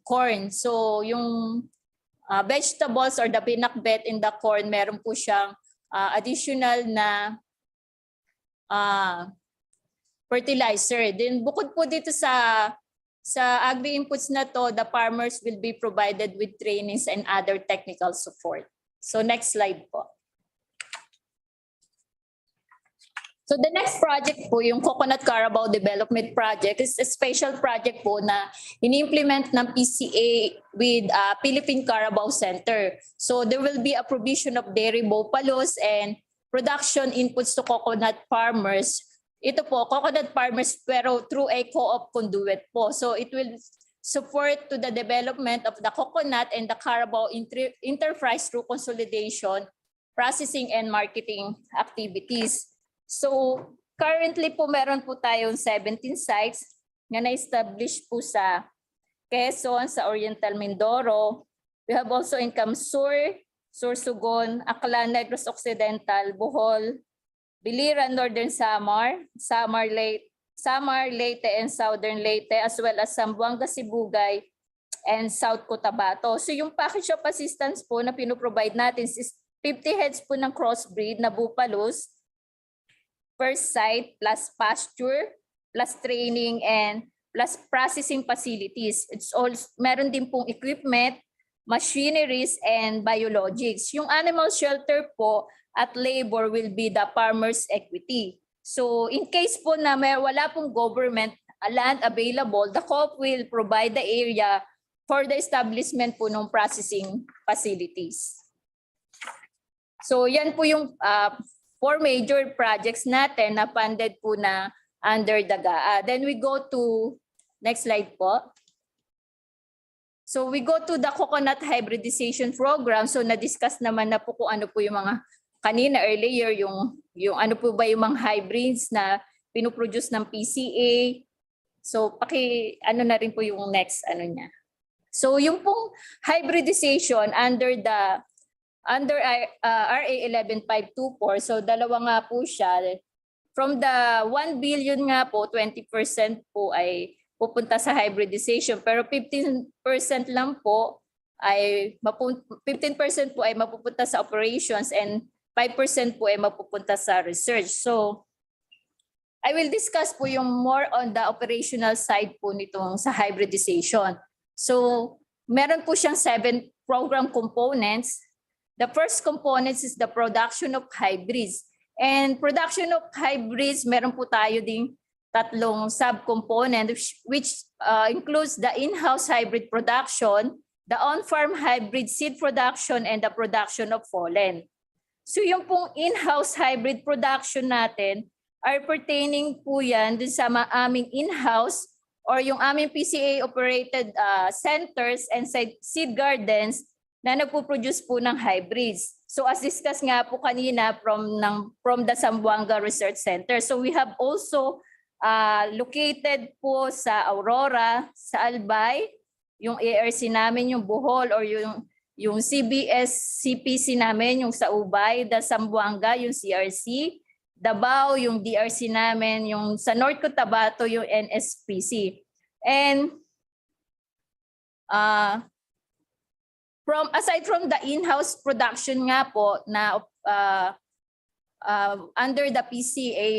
corn. So yung vegetables or the pinakbet in the corn, meron po siyang additional na fertilizer. Then bukod po dito sa agri-inputs na to, the farmers will be provided with trainings and other technical support. So next slide po. So the next project po, yung Coconut Carabao Development Project, is a special project po na in-implement ng PCA with Philippine Carabao Center. So there will be a provision of dairy buffaloes and production inputs to coconut farmers. Ito po, coconut farmers pero through a co-op conduit po. So it will support to the development of the coconut and the Carabao enterprise through consolidation, processing, and marketing activities. So currently po meron po tayong 17 sites na na-establish po sa Quezon, sa Oriental Mindoro. We have also in Camsur, Sorsogon, Aklan, Negros Occidental, Bohol, Biliran, Northern Samar, Samar, Leyte, and Southern Leyte, as well as Zamboanga, Sibugay, and South Cotabato. So yung package of assistance po na pinoprovide natin is 50 heads po ng crossbreed na buffaloes, first site, plus pasture, plus training, and plus processing facilities. It's also, meron din pong equipment, machineries, and biologics. Yung animal shelter po at labor will be the farmer's equity. So in case po na wala pong government land available, the co-op will provide the area for the establishment po ng processing facilities. So yan po yung 4 major projects natin na funded po na under the GAA. Then we go to, next slide po. So we go to the coconut hybridization program. So na-discuss naman na po kung ano po yung mga kanina earlier yung ano po ba yung mga hybrids na pinoproduce ng PCA. So ano na rin po yung next ano niya. So yung pong hybridization under RA 11524, so dalawa nga po siya. From the 1 billion nga po, 20% po ay pupunta sa hybridization, pero 15% lang po ay 15% po ay mapupunta sa operations and 5% po ay mapupunta sa research. So I will discuss po yung more on the operational side po nitong sa hybridization. So meron po siyang 7 program components. The first component is the production of hybrids. And production of hybrids, meron po tayo ding 3 subcomponent which includes the in-house hybrid production, the on-farm hybrid seed production, and the production of pollen. So yung pong in-house hybrid production natin are pertaining po yan dun sa aming in-house or yung aming PCA-operated centers and seed gardens na nagpo-produce po ng hybrids. So as discussed nga po kanina from the Zamboanga Research Center. So we have also located po sa Aurora, sa Albay, yung ARC namin, yung Bohol, or yung CBS, CPC namin, yung sa Ubay, the Zamboanga, yung CRC, Davao, yung DRC namin, yung sa North Cotabato, yung NSPC. And aside from the in-house production nga po na under the PCA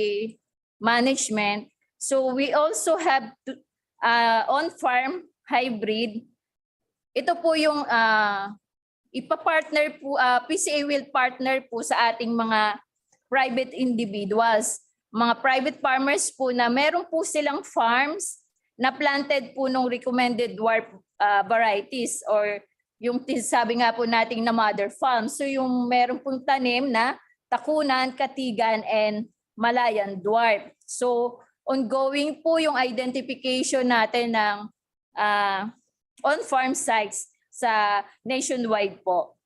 management, so we also have on-farm hybrid. Ito po yung ipa-partner po, PCA will partner po sa ating mga private individuals, mga private farmers po na meron po silang farms na planted po ng recommended dwarf varieties or yung sabi nga po nating na mother farm. So yung meron pong tanim na takunan, katigan, and Malayan dwarf. So ongoing po yung identification natin ng on-farm sites sa nationwide po.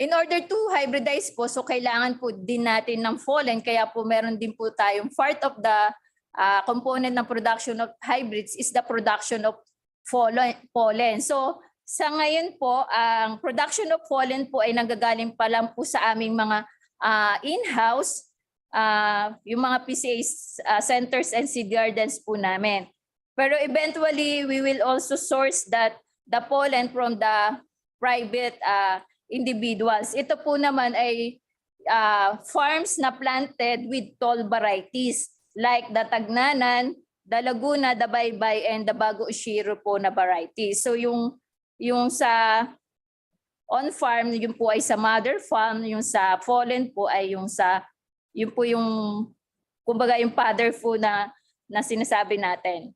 In order to hybridize po, so kailangan po din natin ng pollen, kaya po meron din po tayong part of the component ng production of hybrids is the production of pollen. So sa ngayon po, ang production of pollen po ay nanggagaling pa lang po sa aming mga in-house, yung mga PCA centers and seed gardens po namin. Pero eventually, we will also source the pollen from the private individuals. Ito po naman ay farms na planted with tall varieties like the Tagnanan, the Laguna, the Baybay, and the Bago Ushiro po na varieties. So yung sa on-farm, yun po ay sa mother farm, yung sa pollen po ay yun po yung kumbaga yung father po na sinasabi natin.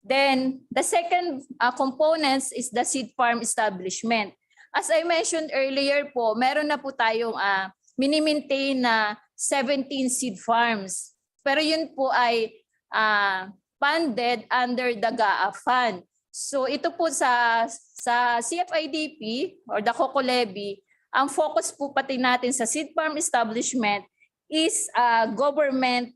Then the second components is the seed farm establishment. As I mentioned earlier po, meron na po tayong mini-maintain na 17 seed farms. Pero yun po ay funded under the GAA Fund. So ito po sa CFIDP or the COCO levy, ang focus po pati natin sa seed farm establishment is government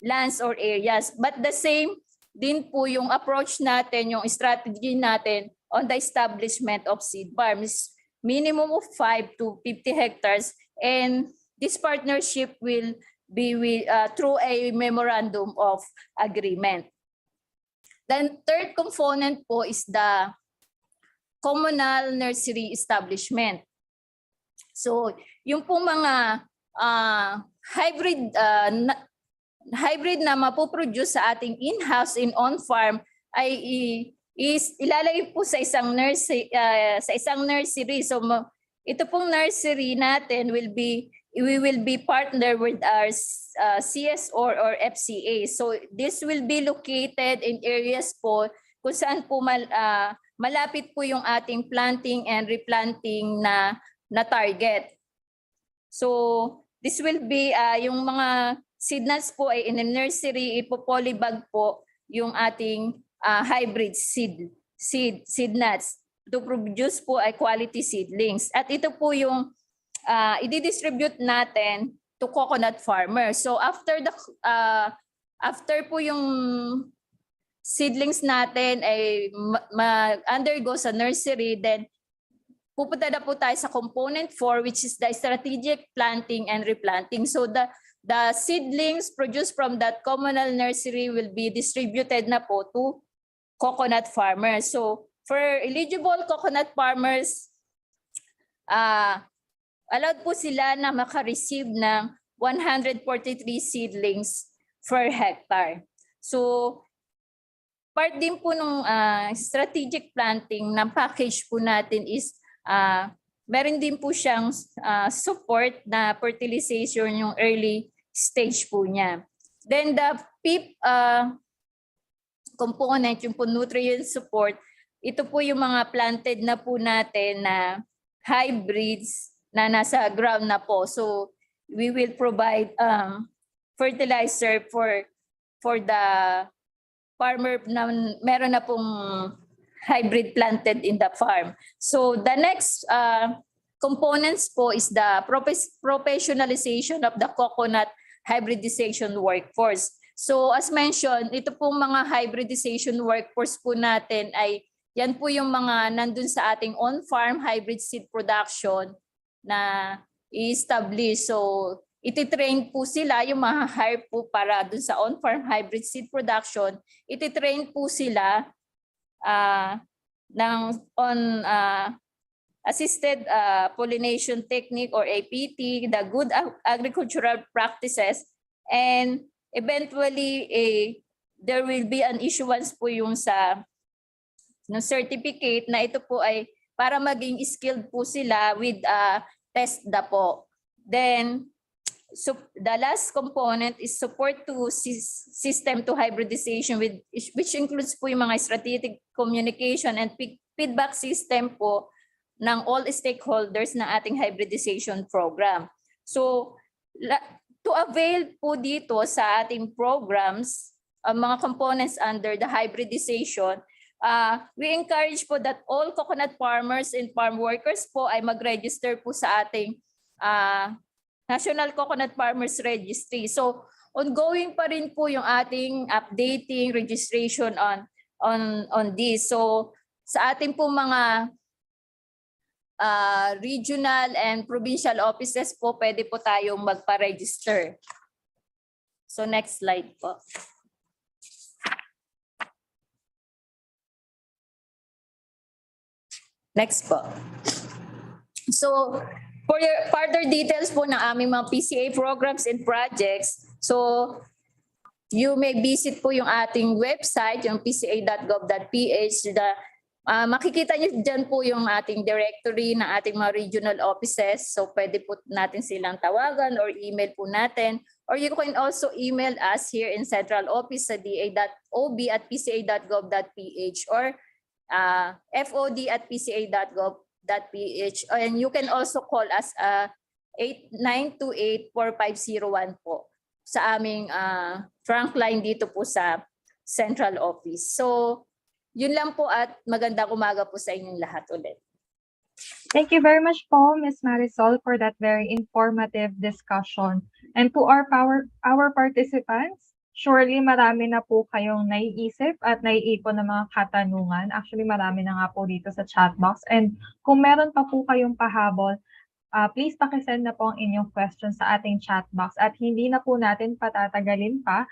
lands or areas. But the same din po yung approach natin, yung strategy natin on the establishment of seed farms, minimum of 5 to 50 hectares, and this partnership will be through a memorandum of agreement. Then third component po is the communal nursery establishment. So yung po mga hybrid na mapoproduce sa ating in-house and on-farm ay ilalagay po sa isang nursery. So ito pong nursery natin we will be partner with our CSOR or FCA. So this will be located in areas po kung saan po malapit po yung ating planting and replanting na target. So this will be yung mga seed nuts po ay in a nursery, ipopolybag po yung ating hybrid seed nuts to produce po ay quality seedlings. At ito po yung i-distribute natin to coconut farmers. So after po yung seedlings natin ay undergo sa nursery, then pupunta na po tayo sa component 4, which is the strategic planting and replanting. So the seedlings produced from that communal nursery will be distributed na po to coconut farmers. So for eligible coconut farmers, allowed po sila na maka-receive ng 143 seedlings per hectare. So part din po ng strategic planting ng package po natin is meron din po siyang support na fertilization yung early stage po niya. Then the fifth component, yung po nutrient support, ito po yung mga planted na po natin na hybrids na nasa ground na po. So we will provide fertilizer for the farmer na meron na pong hybrid planted in the farm. So the next components po is the professionalization of the coconut hybridization workforce. So as mentioned, ito pong mga hybridization workforce po natin ay yan po yung mga nandun sa ating on-farm hybrid seed production na i-establish. So ititrain po sila, yung ma-hire po para dun sa on-farm hybrid seed production, ititrain po sila assisted pollination technique or APT, the good agricultural practices, and eventually there will be an issuance po yung sa certificate na ito po ay para maging skilled po sila with test na po. Then so the last component is support to system to hybridization, which includes po yung mga strategic communication and feedback system po ng all stakeholders ng ating hybridization program. So to avail po dito sa ating programs, mga components under the hybridization, we encourage po that all coconut farmers and farm workers po ay mag-register po sa ating National Coconut Farmers Registry. So ongoing pa rin po yung ating updating registration on this. So sa ating po mga regional and provincial offices po, pwede po tayong magpa-register. So next slide po. Next po. So for your further details po ng aming mga PCA programs and projects, so you may visit po yung ating website, yung pca.gov.ph. Makikita niyo dyan po yung ating directory ng ating mga regional offices. So pwede po natin silang tawagan or email po natin. Or you can also email us here in central office sa da.ob@pca.gov.ph or fod@pca.gov.ph. And you can also call us 8928-4501 po sa aming trunk line dito po sa central office. So yun lang po at magandang umaga po sa inyong lahat ulit. Thank you very much po, Ms. Marisol, for that very informative discussion. And to our participants, surely marami na po kayong naiisip at naiipon ng mga katanungan. Actually, marami na nga po dito sa chat box. And kung meron pa po kayong pahabol, please pakisend na po ang inyong questions sa ating chat box. At hindi na po natin patatagalin pa.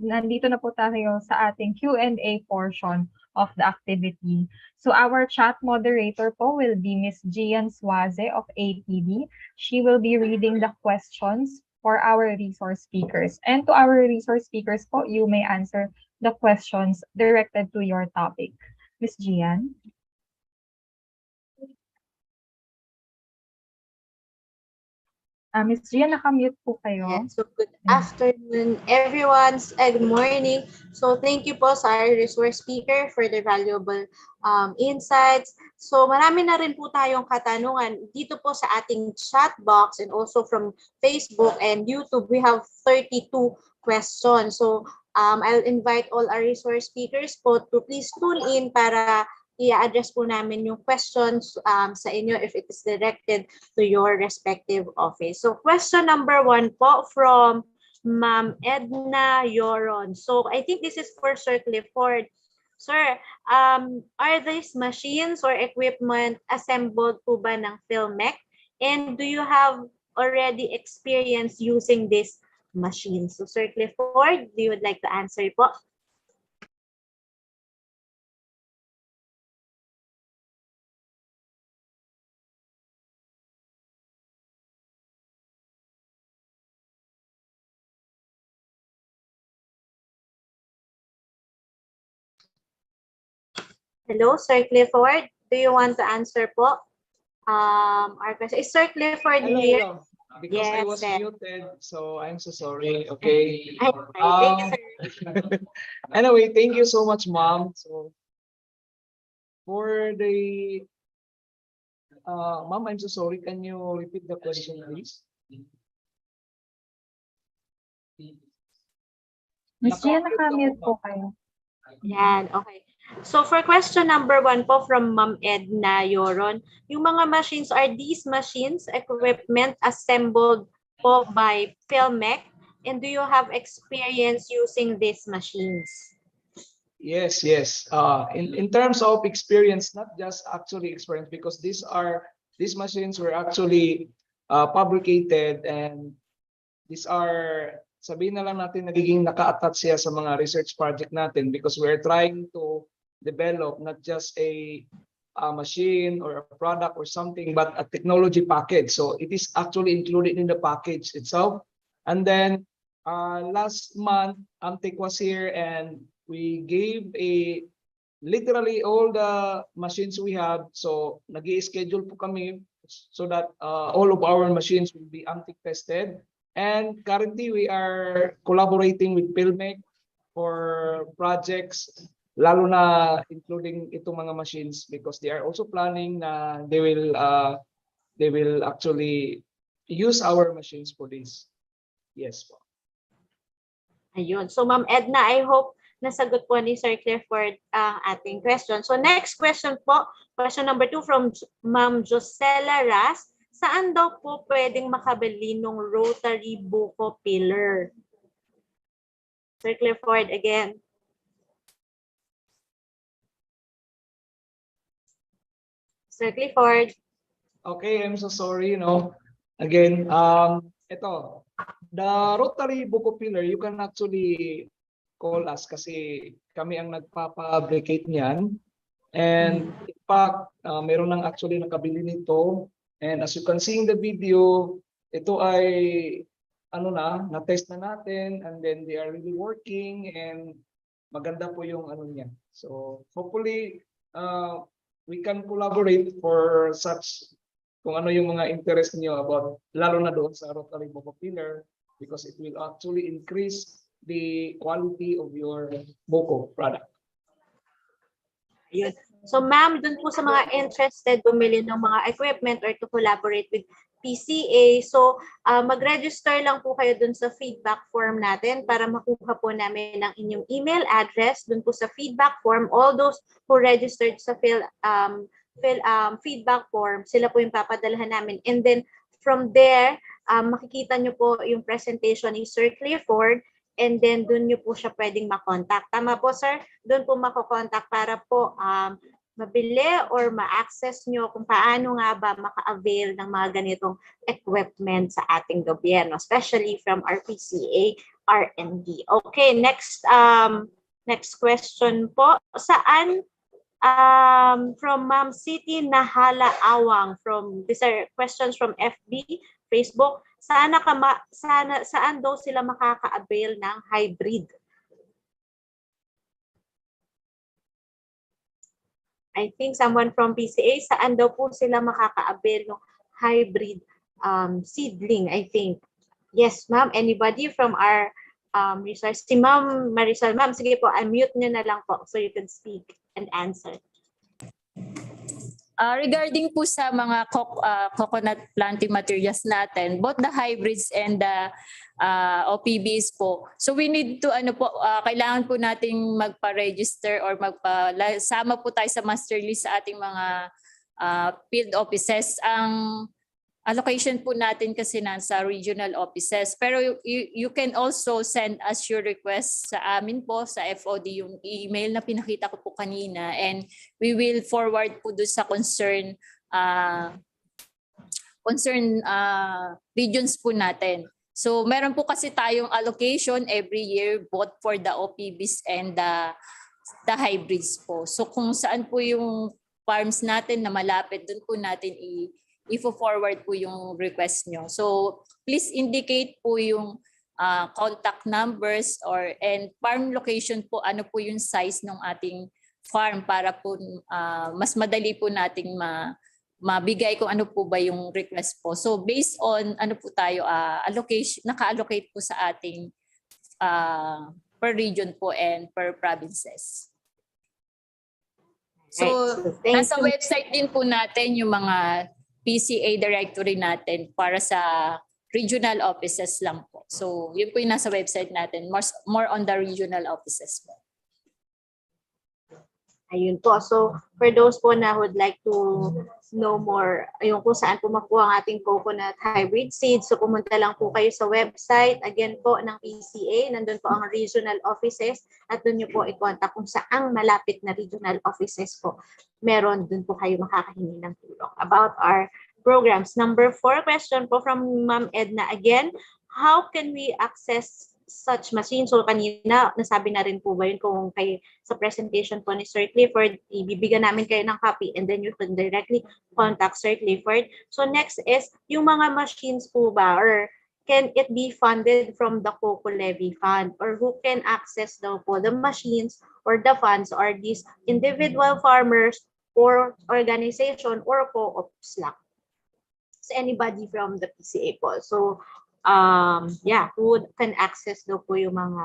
Nandito na po tayo sa ating Q&A portion of the activity. So our chat moderator po will be Ms. Gian Suaze of APB. She will be reading the questions for our resource speakers. And to our resource speakers po, you may answer the questions directed to your topic. Ms. Gian? Ms. Gian, nakamute po kayo. Yes. So good afternoon, everyone. Good morning. So thank you po sa our resource speaker for the valuable insights. So marami na rin po tayong katanungan dito po sa ating chat box and also from Facebook and YouTube. We have 32 questions. So I'll invite all our resource speakers po to please tune in para i-address po namin yung questions sa inyo if it is directed to your respective office. So question number 1 po from Ma'am Edna Yoron. So I think this is for Sir Clifford. Sir, are these machines or equipment assembled po ba ng Philmec? And do you have already experience using this machines? So Sir Clifford, do you would like to answer po? Hello, Sir Clifford. Do you want to answer po? Our question is Sir Clifford here. Hello. Because I Yes, was sir. muted, so I'm so sorry. Okay. Thank you, sir. Anyway, thank you so much, Mom. So for the Mom, I'm so sorry. Can you repeat the question, please? Miss Gia, nakamute po kayo. Yan, okay. So for question number 1 po from Ma'am Edna Yoron, yung mga machines, are these machines equipment assembled po by Philmec? And do you have experience using these machines? Yes, yes. In terms of experience, not just actually experience, because these machines were actually fabricated, and these are, sabihin na lang natin, nagiging naka-attach siya sa mga research project natin, because we're trying to develop not just a machine or a product or something, but a technology package. So it is actually included in the package itself. And then last month, Amtech was here, and we gave literally all the machines we have. So nag-i-schedule po kami so that all of our machines will be Amtech tested. And currently we are collaborating with Philmec for projects, lalo na including itong mga machines, because they are also planning na they will actually use our machines for this. Yes po. Ayun. So Ma'am Edna, I hope nasagot po ni Sir Clifford ang ating question. So next question po, question number 2 from Ma'am Josela Ras. Saan daw po pwedeng makabili ng rotary buko pillar? Sir Clifford again. Sir Clifford. Okay, I'm so sorry, Again, ito, the rotary buko pillar, you can actually call us kasi kami ang nagpapabricate niyan. And in fact, meron nang actually nakabili nito. And as you can see in the video, ito ay na-test na natin, and then they are really working, and maganda po yung niya. So hopefully we can collaborate for such, kung ano yung mga interest niyo about, lalo na doon sa rotary buko pillar, because it will actually increase the quality of your buko product. Ayun. So ma'am, dun po sa mga interested bumili ng mga equipment or to collaborate with PCA, so mag-register lang po kayo dun sa feedback form natin para makuha po namin ang inyong email address dun po sa feedback form. All those who registered sa feedback form, sila po yung papadalhan namin. And then from there, makikita nyo po yung presentation ni Sir Clifford, and then dun nyo po siya pwedeng makontakt. Tama po, sir? Dun po makokontakt para po mabili or ma-access nyo kung paano nga ba maka-avail ng mga ganitong equipment sa ating gobyerno, especially from our PCA R&D. Okay, next question po. Saan from Ma'am City Nahala Awang, these are questions from FB, Facebook. Saan daw sila makaka-avail ng hybrid? I think someone from PCA, saan daw po sila makaka-avail ng hybrid seedling, I think. Yes, ma'am. Anybody from our resource? Si Ma'am Marisol. Ma'am, sige po, unmute nyo na lang po so you can speak and answer. Regarding po sa mga coconut planting materials natin, both the hybrids and the OPBs po. So we need to kailangan po nating magpa-register or sama po tayo sa master list sa ating mga field offices. Ang allocation po natin kasi nasa regional offices. Pero you can also send us your request sa amin po, sa FOD, yung email na pinakita ko po kanina. And we will forward po doon sa regions po natin. So meron po kasi tayong allocation every year both for the OPBs and the hybrids po. So kung saan po yung farms natin na malapit, doon po natin i-forward po yung request nyo. So please indicate po yung contact numbers and farm location po, ano po yung size ng ating farm para po mas madali po nating mabigay kung ano po ba yung request po. So based on ano po tayo allocation, naka-allocate po sa ating per region po and per provinces. So nasa website din po natin yung mga PCA directory natin para sa regional offices lang po. So yun po yung nasa website natin, more on the regional offices po. Ayun po. So for those po na would like to know more, ayun kung saan po makuha ang ating coconut hybrid seeds, so pumunta lang po kayo sa website, again po, ng PCA. Nandun po ang regional offices at doon nyo po i-contact kung saang malapit na regional offices po. Meron, doon po kayo makakahingi ng tulong about our programs. Number 4 question po from Ma'am Edna again, how can we access such machines? So kanina, nasabi na rin po ba yun kung sa presentation po ni Sir Clifford, ibibigyan namin kayo ng copy and then you can directly contact Sir Clifford. So next is, yung mga machines po ba, or can it be funded from the COCO levy fund, or who can access daw po the machines or the funds, or these individual farmers or organization or co-ops lang? It's anybody from the PCA po. So who can access daw po yung mga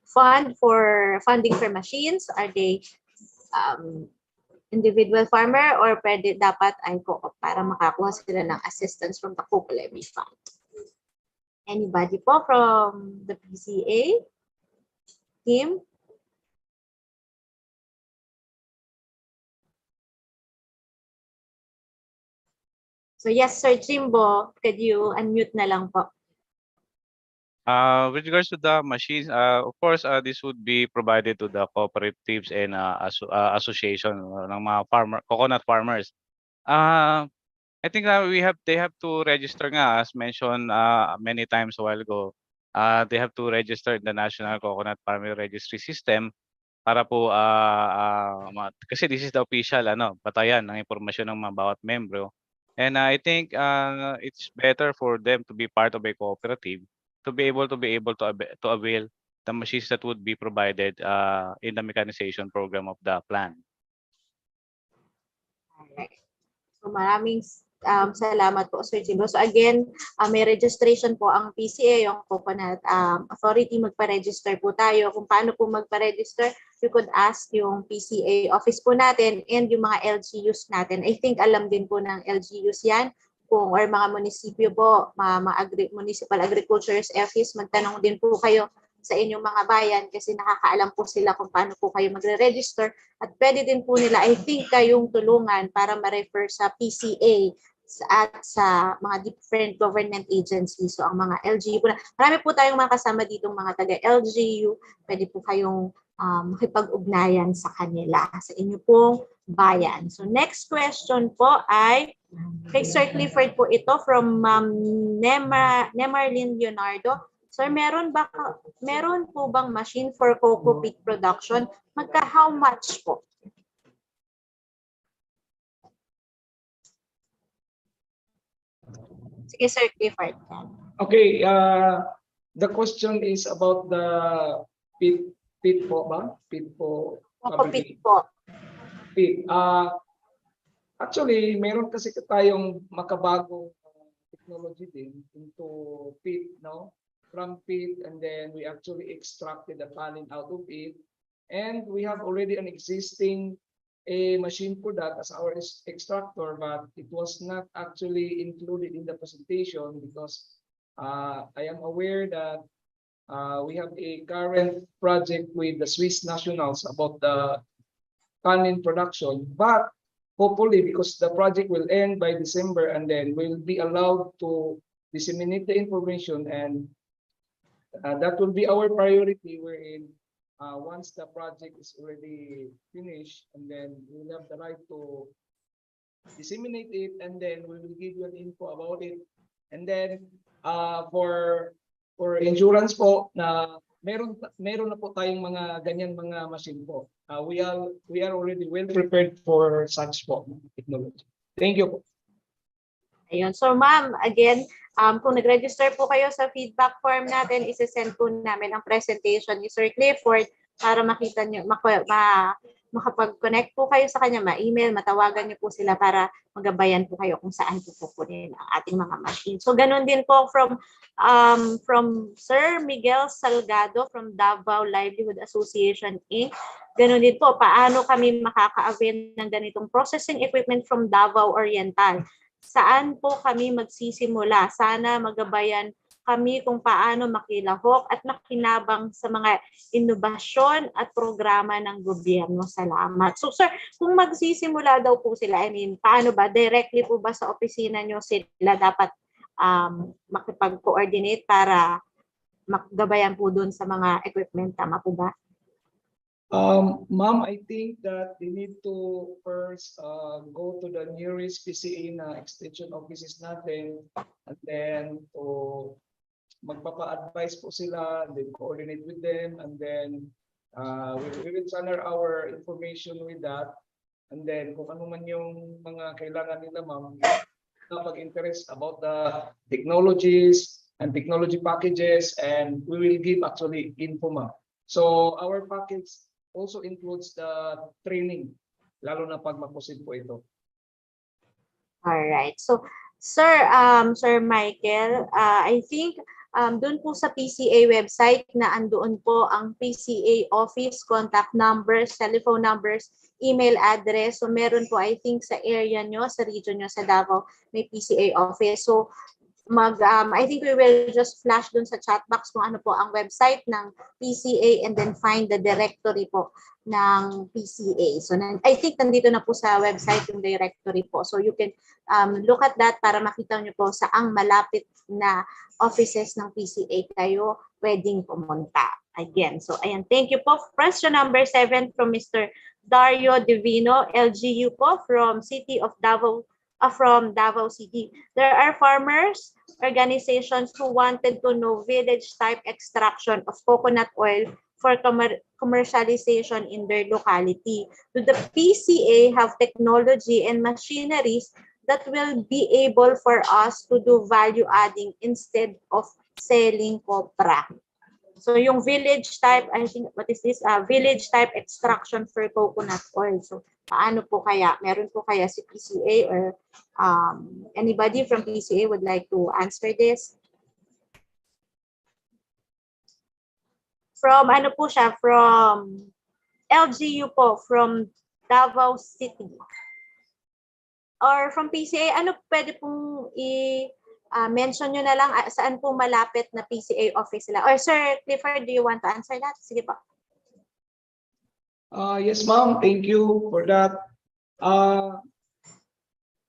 funding for machines? Are they individual farmer or dapat ay co-op para makakuha sila ng assistance from the COCO levy fund? Anybody po from the PCA team? So yes, Sir Jimbo, could you unmute na lang po? With regards to the machines, of course, this would be provided to the cooperatives and association ng mga coconut farmers. I think they have to register nga, as mentioned many times a while ago. They have to register in the National Coconut Farming Registry System para po kasi this is the official batayan ng impormasyon ng mga bawat membro. And I think it's better for them to be part of a cooperative to be able to avail the machines that would be provided in the mechanization program of the plan. Alright. So maraming salamat po, Sir Jimbo. So again, may registration po ang PCA, yung Coconut Authority. Magpa-register po tayo. Kung paano po magpa-register, you could ask yung PCA office po natin and yung mga LGUs natin. I think alam din po ng LGUs yan. Or mga munisipyo po, mga municipal agriculture office, magtanong din po kayo sa inyong mga bayan kasi nakakaalam po sila kung paano po kayo magre-register at pwede din po nila, I think, kayong tulungan para ma-refer sa PCA at sa mga different government agencies. So ang mga LGU po, marami po tayong mga kasama ditong mga taga-LGU, pwede po kayong makipag-ugnayan sa kanila, sa inyo pong bayan. So next question po ay kay Sir Clifford po ito from Nemarlin Leonardo. Sir, meron po bang machine for cocoa peat production? How much po? Sige, Sir Clifford. Okay, the question is about the peat po ba? Peat po. Cocoa peat po. Peat. Actually, meron kasi tayong makabagong technology din into peat, no? From peat, and then we actually extracted the tannin out of it, and we have already an existing a machine for that as our extractor, but it was not actually included in the presentation because I am aware that we have a current project with the Swiss nationals about the canning production, but hopefully because the project will end by December and then we'll be allowed to disseminate the information, and that will be our priority wherein once the project is already finished, and then we'll have the right to disseminate it, and then we will give you an info about it. And then for insurance po, na meron na po tayong mga ganyan mga machine po. We are already well prepared for such po technology. Thank you po. Ayun. So ma'am, again, kung nag-register po kayo sa feedback form natin, isi-send po namin ang presentation ni Sir Clifford para makita nyo, makapag-connect po kayo sa kanya, ma-email, matawagan nyo po sila para magabayan po kayo kung saan po pupunin ang ating mga machine. So ganun din po from Sir Miguel Salgado from Davao Livelihood Association Inc. Ganun din po, paano kami makaka-avail ng ganitong processing equipment from Davao Oriental. Saan po kami magsisimula? Sana magabayan kami kung paano makilahok at makinabang sa mga inobasyon at programa ng gobyerno. Salamat. So sir, kung magsisimula daw po sila, I mean, paano ba? Directly po ba sa opisina nyo sila dapat makipag-coordinate para magabayan po dun sa mga equipment? Tama po ba? Ma'am, I think that they need to first go to the nearest PCA na extension offices natin, and then to magpapa-advise po sila, and then coordinate with them, and then we will channel our information with that, and then kung ano man yung mga kailangan nila, ma'am, pag-interest about the technologies and technology packages, and we will give actually info, ma'am. So our package also includes the training, lalo na pag maproceed po ito. Alright. So, Sir Michael, I think doon po sa PCA website na andoon po ang PCA office, contact numbers, telephone numbers, email address. So, meron po, I think, sa area nyo, sa region nyo, sa Davao, may PCA office. So, I think we will just flash dun sa chat box kung ano po ang website ng PCA, and then find the directory po ng PCA. So I think nandito na po sa website yung directory po. So you can look at that para makita nyo po saang malapit na offices ng PCA kayo pwedeng pumunta. Again, so ayan, thank you po. Question number 7 from Mr. Dario Divino, LGU po, from City of Davao, from Davao City. There are farmers organizations who wanted to know village type extraction of coconut oil for commercialization in their locality. Do the PCA have technology and machineries that will be able for us to do value adding instead of selling copra? So yung village type, I think, what is this? Village type extraction for coconut oil. So paano po kaya? Meron po kaya si PCA or anybody from PCA would like to answer this? From ano po siya? From LGU po, from Davao City. Or from PCA, ano pwede pong mention nyo na lang saan po malapit na PCA office sila. Or Sir Clifford, do you want to answer that? Sige po. Yes, ma'am. Thank you for that.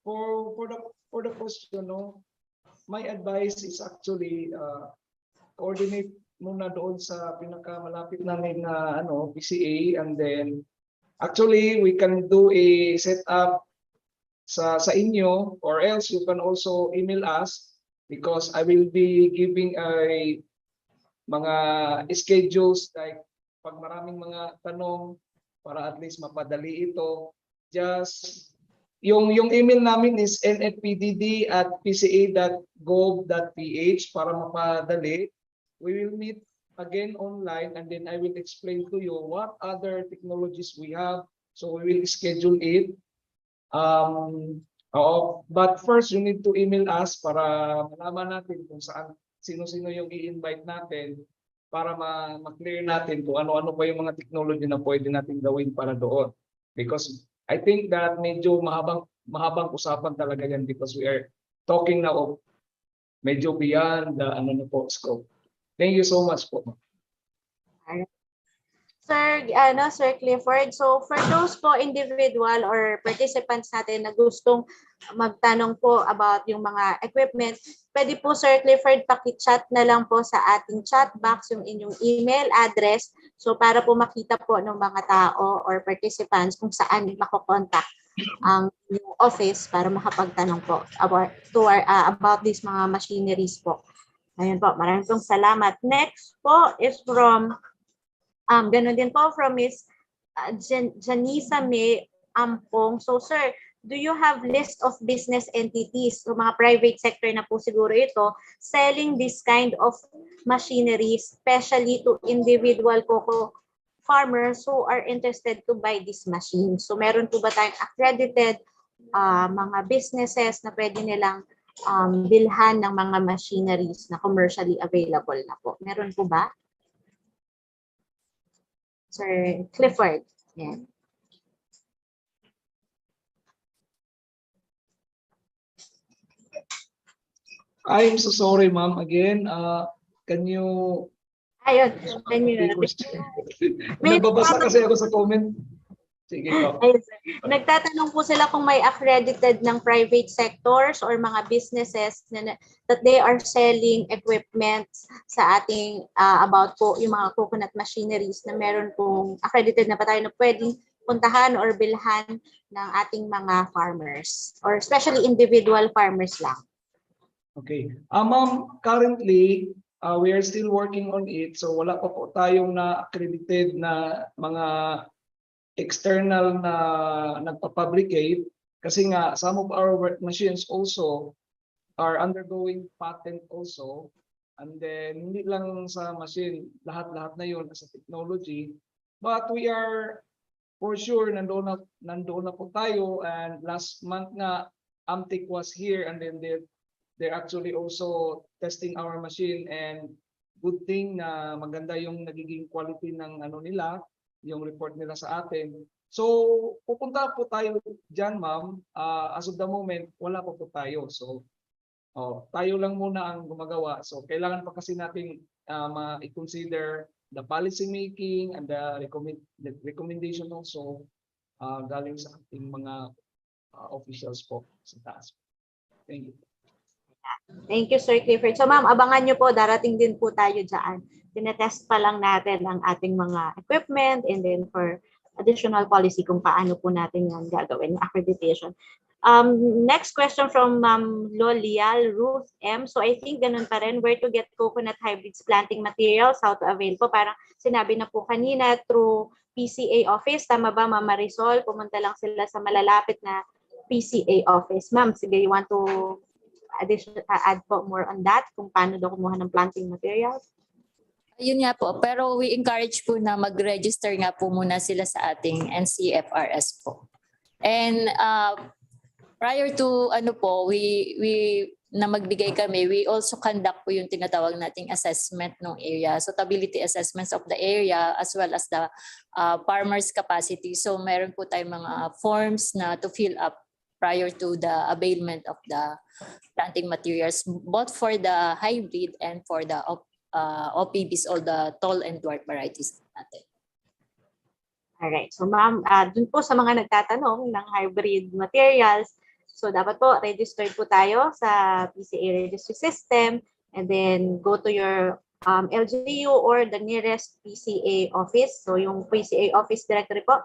For the question, no, my advice is actually coordinate muna doon sa pinakamalapit namin na PCA, and then actually we can do a setup sa inyo, or else you can also email us, because I will be giving mga schedules, like pag maraming mga tanong, para at least mapadali ito. Just yung email namin is nfpdd@pca.gov.ph para mapadali. We will meet again online, and then I will explain to you what other technologies we have. So we will schedule it. But first, you need to email us para malaman natin kung sino-sino yung i-invite natin, para ma-clear natin kung ano-ano pa yung mga technology na pwede natin gawin para doon. Because I think that medyo mahabang usapan talaga yan because we are talking now of medyo beyond the scope. Thank you so much po. Sir Clifford, so for those po individual or participants natin na gustong magtanong po about yung mga equipment, pwede po Sir Clifford paki-chat na lang po sa ating chat box yung inyong email address, so para po makita po ng mga tao or participants kung saan makokontak ang yung office para makapagtanong po about these mga machineries po. Ayun po, maraming pong salamat. Next po is from ganun din po from Miss Janisa May Ampong. So sir, do you have list of business entities, so mga private sector na po siguro ito, selling this kind of machinery, especially to individual cocoa farmers who are interested to buy this machine? So meron po ba tayong accredited mga businesses na pwede nilang bilhan ng mga machineries na commercially available na po? Meron po ba? Sir Clifford. Yeah. I'm so sorry, ma'am. Again, can you... Ayun, can you... Nagbabasa kasi ako sa comment. Sige po. Ayun, sir. Nagtatanong po sila kung may accredited ng private sectors or mga businesses that they are selling equipment sa ating about po yung mga coconut machineries na meron pong accredited na pa tayo na pwedeng puntahan or bilhan ng ating mga farmers or especially individual farmers lang. Okay. Ma'am, currently, we are still working on it. So wala pa po tayong na-accredited na mga external na nagpa-publicate kasi nga some of our work machines also are undergoing patent also, and then hindi lang sa machine, lahat-lahat na yun as a technology, but we are for sure nandoon na po tayo, and last month nga Amtic was here and then they're actually also testing our machine, and good thing na maganda yung nagiging quality ng nila, yung report nila sa atin. So, pupunta po tayo dyan, ma'am. As of the moment, wala po tayo. So, tayo lang muna ang gumagawa. So, kailangan pa kasi natin i-consider the policy making and the recommendation also galing sa ating mga officials po sa taas. Thank you. Thank you, Sir Clifford. So, ma'am, abangan nyo po, darating din po tayo dyan. Tinetest pa lang natin ang ating mga equipment and then for additional policy kung paano po natin yan gagawin, accreditation. Next question from Ma'am Lolial Ruth M. So I think ganun pa rin, where to get coconut hybrids planting materials, how to avail po. Parang sinabi na po kanina through PCA office. Tama ba, Ma'am Marisol? Pumunta lang sila sa malalapit na PCA office. Ma'am, sige, you want to add po more on that kung paano daw kumuha ng planting materials? Yun nga po, pero we encourage po na mag-register nga po muna sila sa ating NCFRS po. And prior to we na magbigay kami, we also conduct po yung tinatawag nating assessment ng area, suitability assessments of the area as well as the farmers capacity. So meron po tayong mga forms na to fill up prior to the availment of the planting materials, both for the hybrid and for the OPBs or the tall and dwarf varieties natin. Alright, so ma'am, dun po sa mga nagtatanong ng hybrid materials, so dapat po registered po tayo sa PCA registry system and then go to your LGU or the nearest PCA office. So yung PCA office directory po,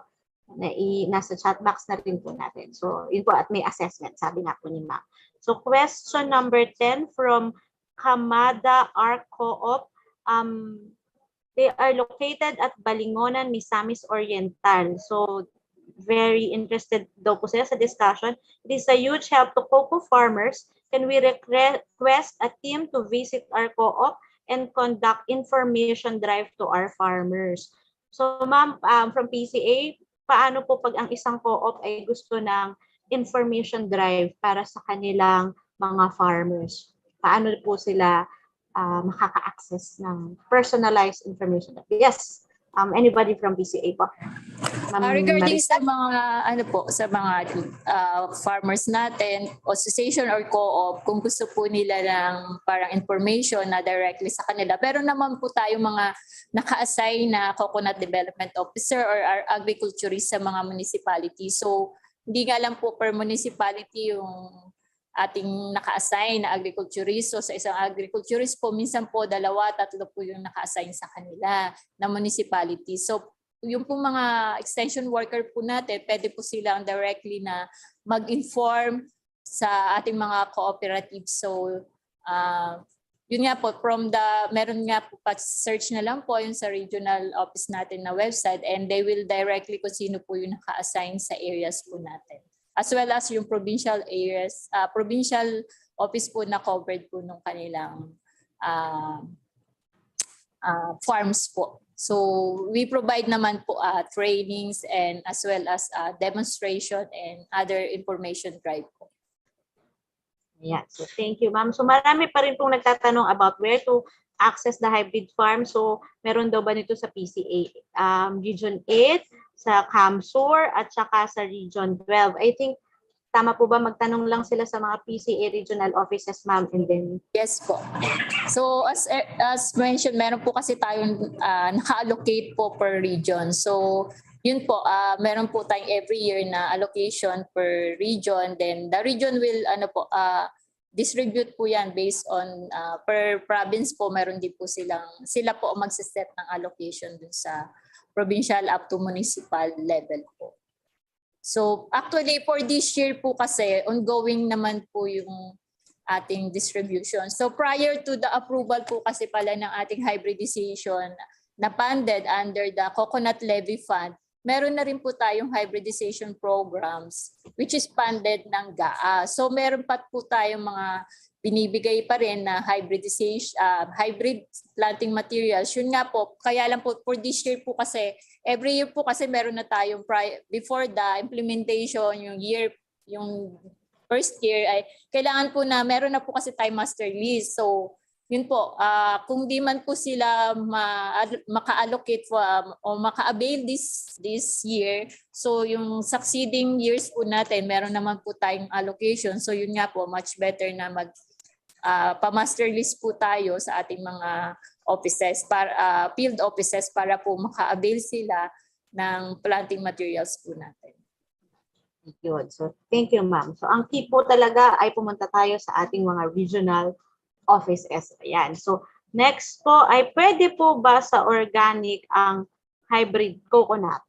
nasa chat box na rin po natin. So yun po, at may assessment, sabi nga po ni ma'am. So question number 10 from Kamada R Co-op. They are located at Balingonan, Misamis Oriental. So very interested daw po sila sa discussion. It is a huge help to cocoa farmers. Can we request a team to visit our co-op and conduct information drive to our farmers? So ma'am, from PCA, paano po pag ang isang co-op ay gusto ng information drive para sa kanilang mga farmers? Paano po sila makaka-access ng personalized information? Yes, anybody from PCA po? Regarding Marisa? sa mga sa mga farmers natin, association or co-op, kung gusto po nila ng parang information na directly sa kanila. Pero naman po tayo mga naka-assign na coconut development officer or our agriculturist sa mga municipality. So hindi nga lang po per municipality yung ating naka-assign na agriculturist. So sa isang agriculturist po, minsan po 2, 3 po yung naka-assign sa kanila na municipality. So yung po mga extension worker po natin, pwede po silang directly na mag-inform sa ating mga cooperatives. So yun nga po, meron nga po, search na lang po yun sa regional office natin na website, and they will directly kung sino po yung naka-assign sa areas po natin. As well as yung provincial areas, provincial office po na covered po ng kanilang farms po. So we provide naman po trainings and as well as demonstration and other information drive po. Yeah, so thank you, ma'am. So marami pa rin pong nagtatanong about where to access the hybrid farm. So meron daw ba nito sa PCA Region 8, sa CAMSUR, at saka sa Region 12? I think tama po ba magtanong lang sila sa mga PCA regional offices, ma'am, and then... Yes po. So as mentioned, meron po kasi tayong naka-allocate po per region. So yun po, meron po tayong every year na allocation per region. Then the region will distribute po yan based on per province po. Meron din po sila po magsiset ng allocation dun sa provincial up to municipal level po. So actually for this year po kasi ongoing naman po yung ating distribution. So prior to the approval po kasi pala ng ating hybridization na funded under the Coconut Levy Fund, meron na rin po tayong hybridization programs which is funded ng GAA. So meron pa po tayong mga binibigay pa rin na hybridization, hybrid planting materials. Yun nga po, kaya lang po for this year po kasi, every year po kasi meron na tayong before the implementation, yung first year ay kailangan po na meron na po kasi tayo master list. So yun po, kung di man po sila maka-allocate o maka-avail this year, so yung succeeding years po natin, meron naman po tayong allocation. So yun nga po, much better na pa-master list po tayo sa ating mga offices, field offices, para po maka-avail sila ng planting materials po natin. Yun. So thank you, ma'am. So ang key po talaga ay pumunta tayo sa ating mga regional offices. Ayan. So next po ay pwede po ba sa organic ang hybrid coconut?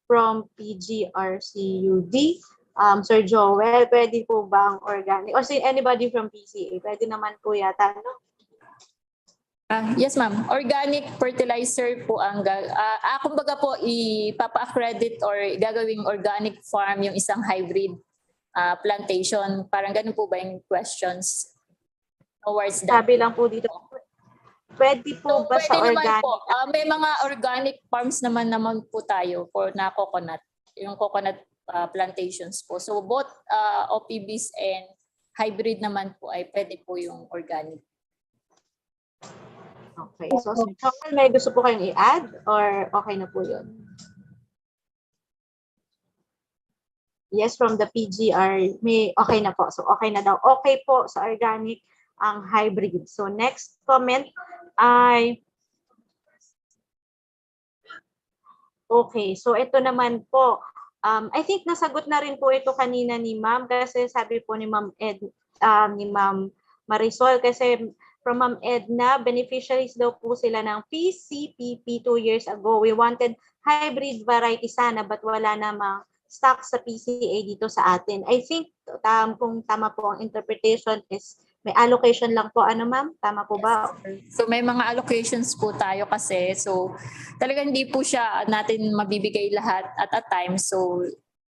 From PGRCUD, Sir Joel, pwede po ba ang organic? Or anybody from PCA? Pwede naman po yata, no? Yes, ma'am. Organic fertilizer po ang kumbaga po ipapa-accredit or gagawing organic farm yung isang hybrid plantation. Parang ganun po ba yung questions towards that? Sabi lang po dito, pwede po ba sa organic? Po. May mga organic farms naman po tayo for na coconut, yung coconut plantations po. So both OPBs and hybrid naman po ay pwede po yung organic. Okay. So may gusto po kayong i-add or okay na po yun? Yes, from the PGR, may okay na po. So okay na daw. Okay po sa organic ang hybrid. So next comment ay okay. So ito naman po. I think nasagot na rin po ito kanina ni ma'am kasi sabi po ni ma'am ni ma'am Marisol kasi from Ma'am Edna, beneficiaries daw po sila ng PCPP 2 years ago. We wanted hybrid variety sana but wala namang stock sa PCA dito sa atin. I think kung tama po ang interpretation is may allocation lang po. Ano ma'am? Tama po ba? So may mga allocations po tayo kasi. So talagang hindi po siya natin mabibigay lahat at a time. So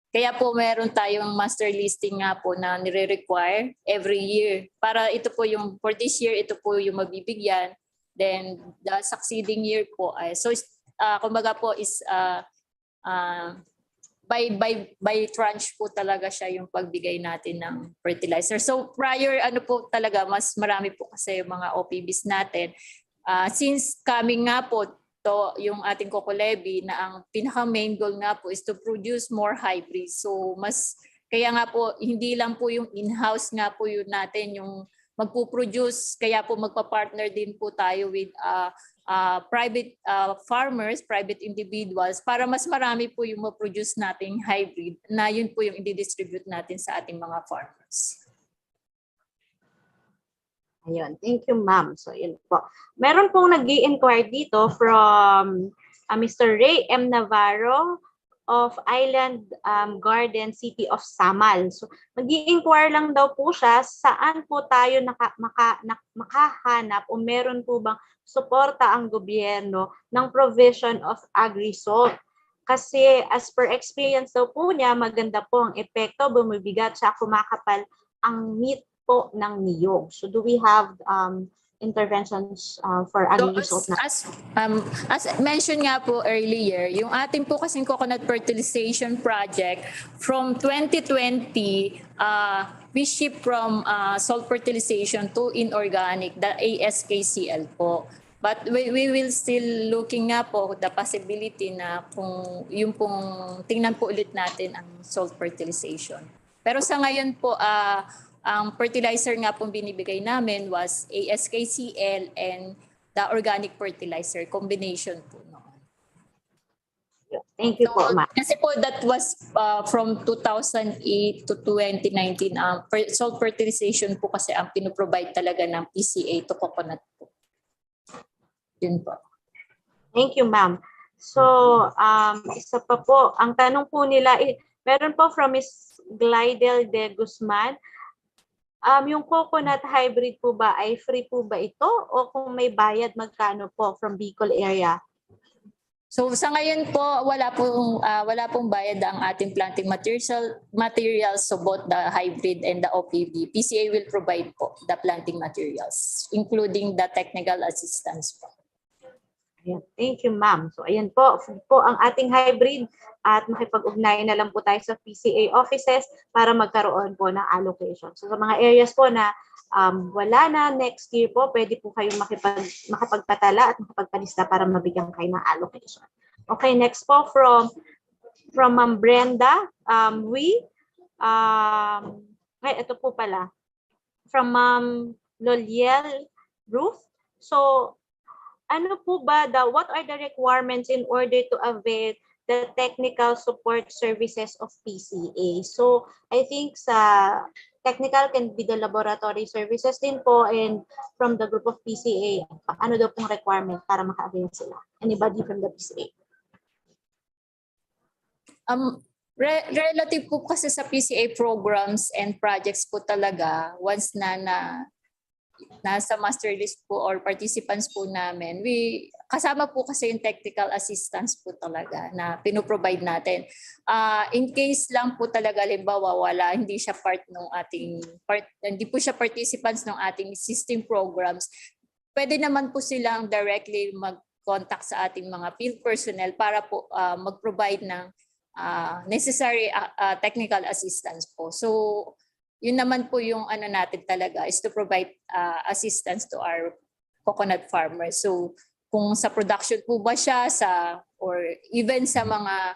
kaya po meron tayong master listing nga po na nire-require every year. Para ito po yung, for this year, ito po yung mabibigyan. Then the succeeding year po ay, so kumbaga po is by tranche po talaga siya yung pagbigay natin ng fertilizer. So prior po talaga, mas marami po kasi yung mga OPBs natin. Since coming nga po to yung ating Coco Levy na ang pinaka main goal nga po is to produce more hybrids. So kaya nga po hindi lang po yung in-house nga po yun natin yung magpo-produce, kaya po magpa-partner din po tayo with private farmers, private individuals para mas marami po yung ma-produce nating hybrid na yun po yung i-distribute natin sa ating mga farmers. Ayun, thank you, ma'am. So, yun po. Meron pong nag-i-inquire dito from Mr. Ray M. Navarro of Island Garden City of Samal. So, nag-i-inquire lang daw po siya saan po tayo makahanap o meron po bang suporta ang gobyerno ng provision of agri-salt. Kasi as per experience daw po niya, maganda po ang epekto, bumibigat siya, kumakapal ang meat po ng niyog. So do we have interventions for agri-salt? As mentioned nga po earlier, yung ating po kasing coconut fertilization project from 2020, we shift from salt fertilization to inorganic, the ASKCL po. But we will still looking nga po the possibility na kung yung pong tingnan po ulit natin ang salt fertilization. Pero sa ngayon po, ang fertilizer nga pong binibigay namin was ASKCL and the organic fertilizer combination po noon. Thank you po, ma'am. Kasi po that was from 2008 to 2019. Salt fertilization po kasi ang pinoprovide talaga ng PCA to coconut po. Yun po. Thank you, ma'am. So, isa pa po, ang tanong po nila, meron po from Ms. Glidel de Guzman, yung coconut hybrid po ba ay free po ba ito o kung may bayad magkano po from Bicol area? So sa ngayon po wala pong bayad ang ating planting materials, so both the hybrid and the OPV. PCA will provide po the planting materials including the technical assistance po. Ayan. Thank you, ma'am. So ayan po ang ating hybrid at makipag-ugnayan na lang po tayo sa PCA offices para magkaroon po ng allocation. So sa mga areas po na wala na next year po, pwede po kayong makapagpatala at makapagpalista para mabigyan kayo ng allocation. Okay, next po from Ma'am Brenda, ito po pala. From Ma'am Loliel Ruth. So ano po ba what are the requirements in order to avail the technical support services of PCA? So I think sa technical can be the laboratory services din po, and from the group of PCA, ano daw pong requirement para maka-avail sila? Anybody from the PCA? Relative po kasi sa PCA programs and projects po talaga, once na nasa master list po or participants po namin, kasama po kasi yung technical assistance po talaga na pinoprovide natin. In case lang po talaga, halimbawa hindi siya hindi po siya participants ng ating existing programs, pwede naman po silang directly mag-contact sa ating mga field personnel para po mag-provide ng necessary technical assistance po. So yun naman po yung natin talaga is to provide assistance to our coconut farmers. So kung sa production po ba siya or even sa mga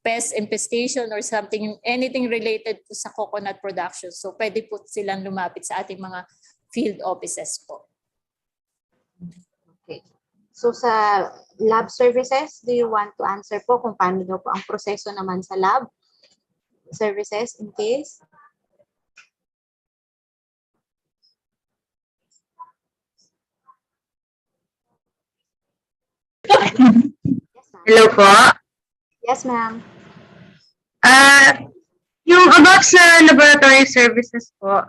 pest infestation or something, anything related po sa coconut production. So pwede po silang lumapit sa ating mga field offices po. Okay. So sa lab services, do you want to answer po kung paano daw po ang proseso naman sa lab services in case? Hello po. Yes, ma'am. Yung about sa laboratory services po,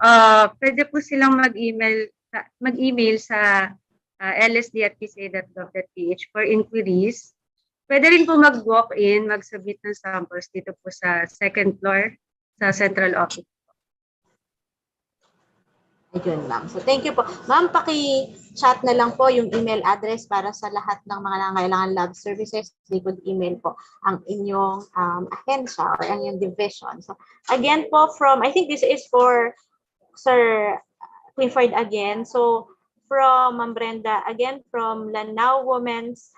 pwede po silang mag-email sa lsd@pca.gov.ph for inquiries. Pwede rin po mag-walk-in, mag-submit ng samples dito po sa second floor sa central office. Ayun lang. So thank you po. Ma'am, paki-chat na lang po yung email address para sa lahat ng mga nangangailangan lab services. They could email po ang inyong ahensya or ang inyong division. So again po I think this is for Sir Clifford again. So from Ma'am Brenda, again from Lanao Women's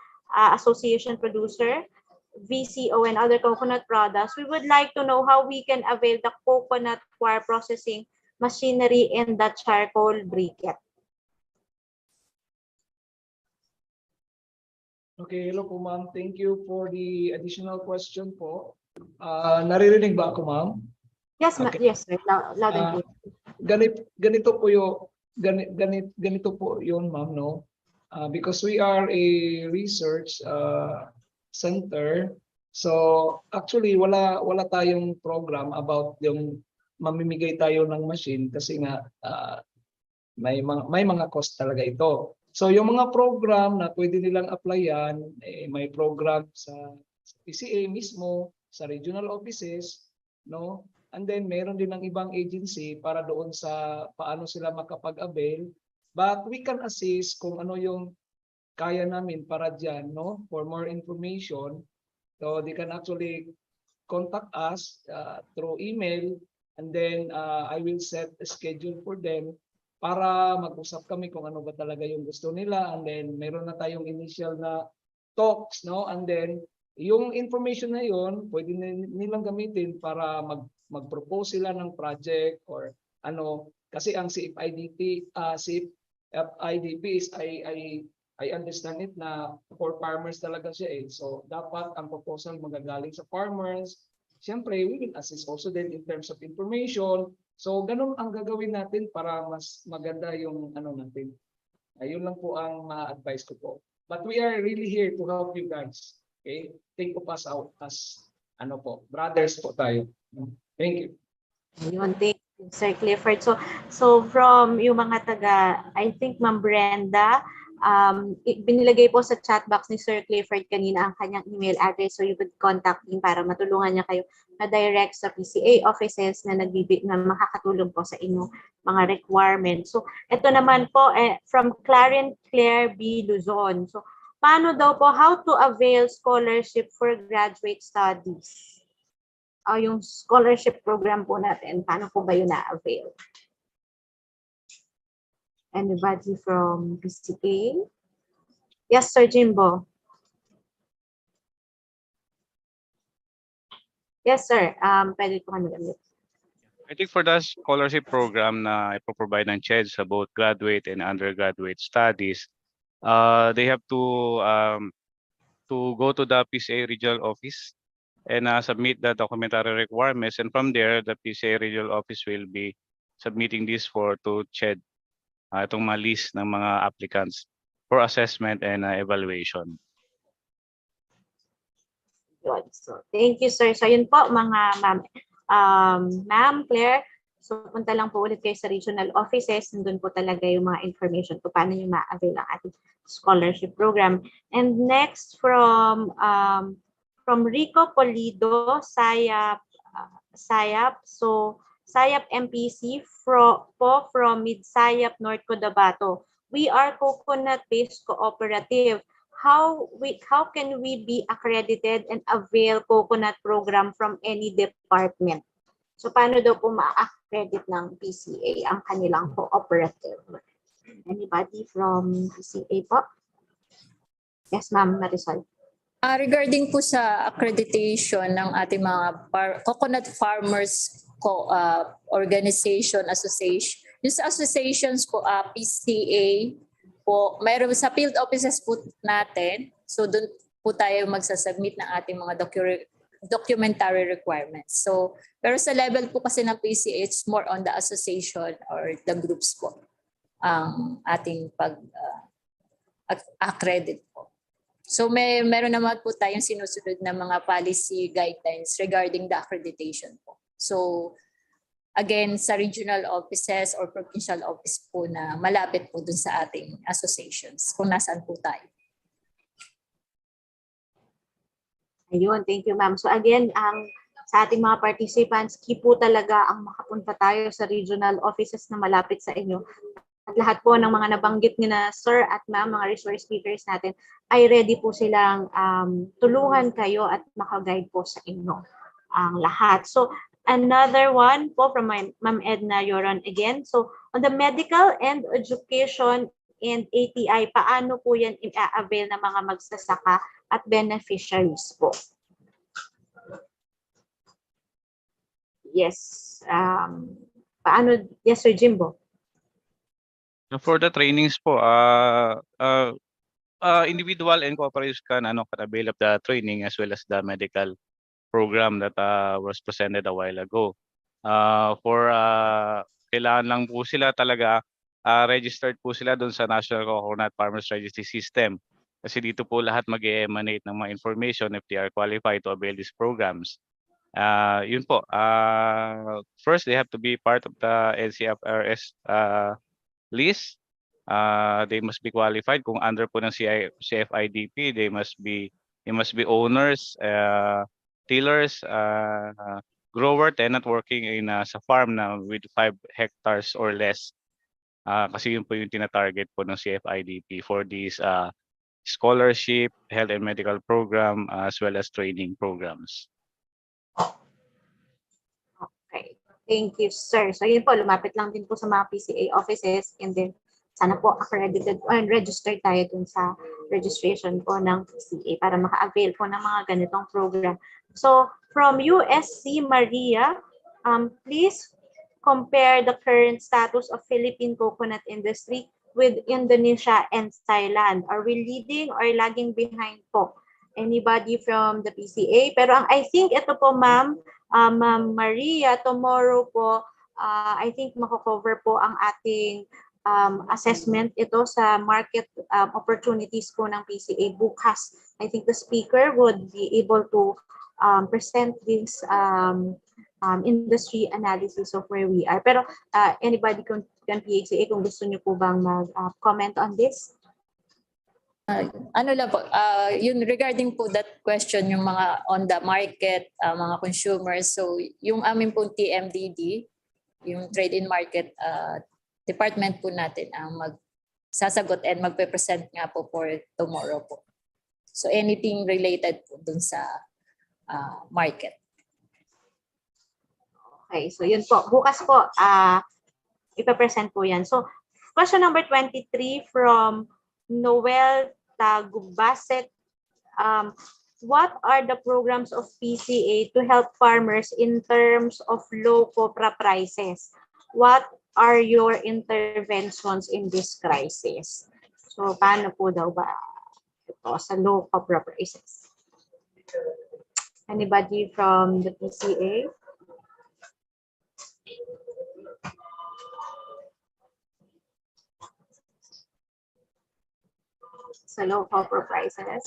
Association Producer, VCO, and other coconut products, we would like to know how we can avail the coconut coir processing machinery and the charcoal briquette. Okay, hello po ma'am. Thank you for the additional question po. Naririnig ba ako ma'am? Yes, Okay. yes, sir. Loud and clear. Ganito po yung ganito po yun ma'am, no? Because we are a research center, so actually wala tayong program about yung mamimigay tayo ng machine kasi nga may mga cost talaga ito. So yung mga program na pwede nilang applyan, may program sa PCA mismo, sa regional offices, no? And then meron din ng ibang agency para doon sa paano sila makapag-avail. But we can assist kung ano yung kaya namin para diyan, no? For more information, so they can actually contact us through email, and then I will set a schedule for them para mag-usap kami kung ano ba talaga yung gusto nila, and then meron na tayong initial na talks, no? And then yung information na yon pwede nilang gamitin para mag-propose sila ng project or ano, kasi ang CFIDP is I understand it na for farmers talaga siya eh. So dapat ang proposal magagaling sa farmers. Siyempre, we will assist also then in terms of information. So ganun ang gagawin natin para mas maganda yung ano natin. Ayun lang po ang ma-advise ko po. But we are really here to help you guys. Okay? Think of us out as ano po, brothers po tayo. Thank you. Ayun, thank you, Sir Clifford. So from yung mga taga, I think Ma'am Brenda, binilagay po sa chat box ni Sir Clifford kanina ang kanyang email address, so you could contact him para matulungan niya kayo na direct sa PCA offices na na makakatulong po sa inyong mga requirements. So ito naman po from Claire B. Luzon. So paano daw po, how to avail scholarship for graduate studies? Yung scholarship program po natin, paano po ba yun na-avail? Anybody from PCA? Yes, Sir Jimbo. Yes, sir. Pwede po kami gamit. I think for the scholarship program na ipoprovide ng CHED sa both graduate and undergraduate studies, they have to go to the PCA regional office and submit the documentary requirements, and from there the PCA regional office will be submitting this to CHED, itong mga list ng mga applicants for assessment and evaluation. Good. So thank you, sir. So yun po mga ma'am Claire, so punta lang po ulit kayo sa regional offices, nandun po talaga yung mga information kung paano yung ma-avail ang ating scholarship program. And next from Rico Polido, Sayap. So Sayap MPC from Mid-Sayap, North Cotabato. We are coconut-based cooperative. How can we be accredited and avail coconut program from any department? So paano daw po ma-accredit ng PCA ang kanilang cooperative? Anybody from PCA po? Yes, Ma'am Marisol. Regarding po sa accreditation ng ating mga coconut farmers organization, association, yung sa associations po, PCA po, mayroon sa field offices po natin, so doon po tayo magsasubmit ng ating mga documentary requirements. So, pero sa level po kasi ng PCA, it's more on the association or the groups po ang ating pag-accredit po. So meron naman po tayong sinusunod na mga policy guidelines regarding the accreditation po. So again, sa regional offices or provincial office po na malapit po dun sa ating associations kung nasaan po tayo. Ayun, thank you ma'am. So again, sa ating mga participants, key po talaga ang makapunta tayo sa regional offices na malapit sa inyo. At lahat po ng mga nabanggit ni na sir at ma'am, mga resource speakers natin, ay ready po silang tulungan kayo at makaguide po sa inyo ang lahat. So another one po from Ma'am Edna Yoron again. So on the medical and education and ATI, paano po yan i-avail ng mga magsasaka at beneficiaries po? Yes. Paano? Yes, Sir Jimbo. For the trainings po, individual and corporates can avail of the training as well as the medical program that was presented a while ago. Kailangan lang po sila talaga registered po sila doon sa National Coconut Farmers Registry System. Kasi dito po lahat mag-emanate ng mga information if they are qualified to avail these programs. Yun po. First, they have to be part of the NCFRS list. They must be qualified. Kung under po ng CFIDP, they must be owners, tillers, grower, tenant working in sa farm na with 5 hectares or less. Kasi yun po yung tina-target po ng CFIDP for these scholarship, health and medical program, as well as training programs. Okay. Thank you, sir. So yun po, lumapit lang din po sa mga PCA offices and then sana po accredited and registered tayo dun sa registration po ng PCA para maka-avail po ng mga ganitong program. So from USC Maria, please compare the current status of Philippine coconut industry with Indonesia and Thailand. Are we leading or lagging behind po? Anybody from the PCA? Pero I think ito po, Ma'am Maria, tomorrow po, I think mako-cover po ang ating assessment ito sa market opportunities po ng PCA bukas. I think the speaker would be able to present this industry analysis of where we are. Pero anybody can PHCA kung gusto niyo po bang mag-comment on this? Ano lang po, yun regarding po that question, yung mga on the market, mga consumers. So yung amin po TMDD, yung Trade in Market department po natin ang magsasagot and magpe-present nga po for tomorrow po. So anything related po dun sa market. Okay, so yun po. Bukas po, ipapresent po yan. So, question number 23 from Noel Tagubaset. What are the programs of PCA to help farmers in terms of low copra prices? What are your interventions in this crisis? So, paano po daw ba ito sa low copra prices? Anybody from the PCA? Sa low copper prices,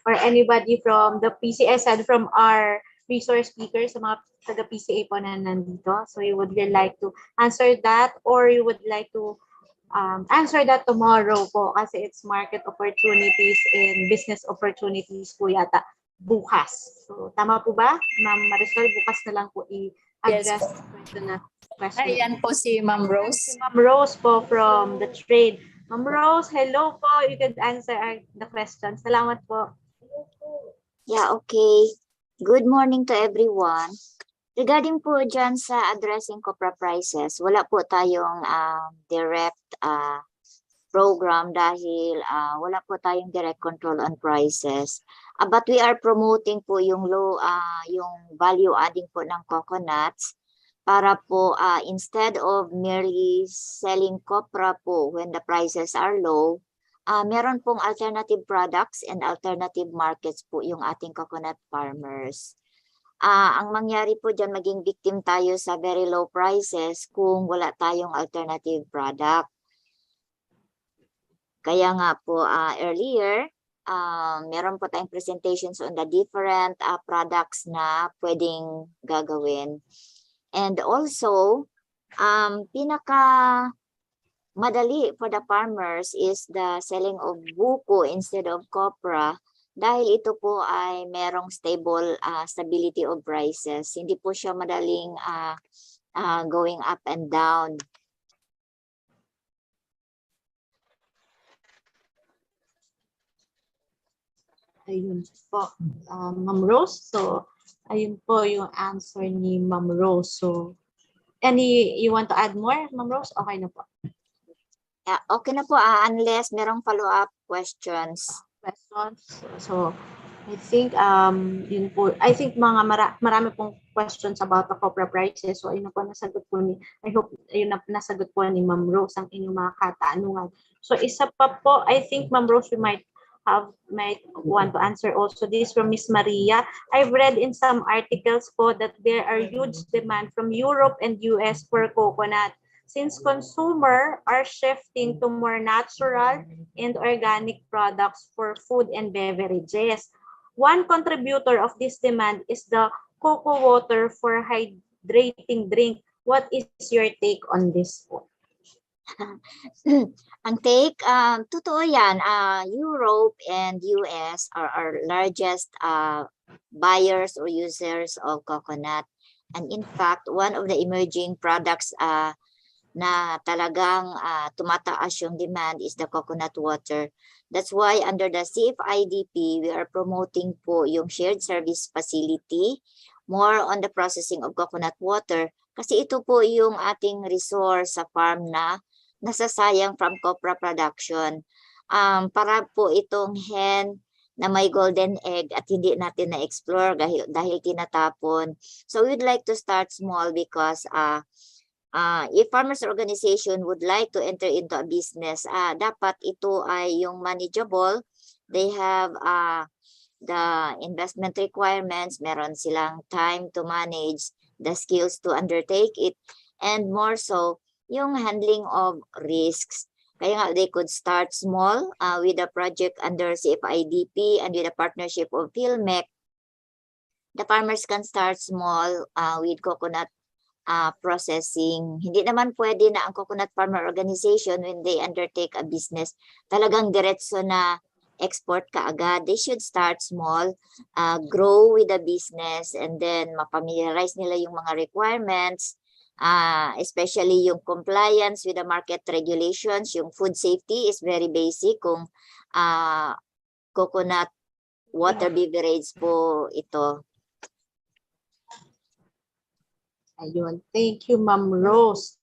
or anybody from the PCA aside from our resource speakers, sa mga taga-PCA po na nandito. So you would really like to answer that, or you would like to answer that tomorrow po kasi it's market opportunities and business opportunities po yata bukas. So tama po ba, Ma'am Marisol? Bukas na lang po i-address the question. Ayan po si Ma'am Rose. Si Ma'am Rose po from the trade. Ma'am Rose, hello po. You can answer the question. Salamat po. Yeah, okay. Good morning to everyone. Regarding po dyan sa addressing copra prices, wala po tayong direct program dahil wala po tayong direct control on prices. But we are promoting po yung yung value adding po ng coconuts para po instead of merely selling copra po when the prices are low, meron pong alternative products and alternative markets po yung ating coconut farmers. Ang mangyari po dyan, maging victim tayo sa very low prices kung wala tayong alternative product. Kaya nga po earlier, meron po tayong presentations on the different products na pwedeng gagawin. And also, pinaka madali for the farmers is the selling of buko instead of copra dahil ito po ay merong stability of prices. Hindi po siya madaling going up and down. Ayun po, Ma'am Rose. So, ayun po yung answer ni Ma'am Rose. So, you want to add more, Ma'am Rose? Okay na po. Okay na po, unless merong follow-up questions. So I think yun po. I think marami pong questions about the copra prices. So ayun na po nasagot po I hope ayun na nasagot po ni Ma'am Rose ang inyong mga katanungan. So isa pa po, I think Ma'am Rose, we might want to answer also this from Miss Maria. I've read in some articles po that there are huge demand from Europe and US for coconut. Since consumers are shifting to more natural and organic products for food and beverages. One contributor of this demand is the cocoa water for hydrating drink. What is your take on this? Ang take, totoo yan. Europe and US are our largest buyers or users of coconut. And in fact, one of the emerging products na talagang tumataas yung demand is the coconut water. That's why under the CFIDP, we are promoting po yung shared service facility, more on the processing of coconut water. Kasi ito po yung ating resource sa farm na nasasayang from copra production. Para po itong hen na may golden egg at hindi natin na-explore dahil tinatapon. So we'd like to start small because if farmers organization would like to enter into a business, dapat ito ay yung manageable. They have the investment requirements, meron silang time to manage, the skills to undertake it, and more so, yung handling of risks. Kaya nga, they could start small with a project under CFIDP and with a partnership of PhilMec. The farmers can start small with coconut processing. Hindi naman pwede na ang coconut farmer organization when they undertake a business, talagang diretso na export kaagad. They should start small, grow with the business, and then mapamiliarize nila yung mga requirements, especially yung compliance with the market regulations. Yung food safety is very basic kung coconut water beverage po ito. Ayun. Thank you, Ma'am Rose.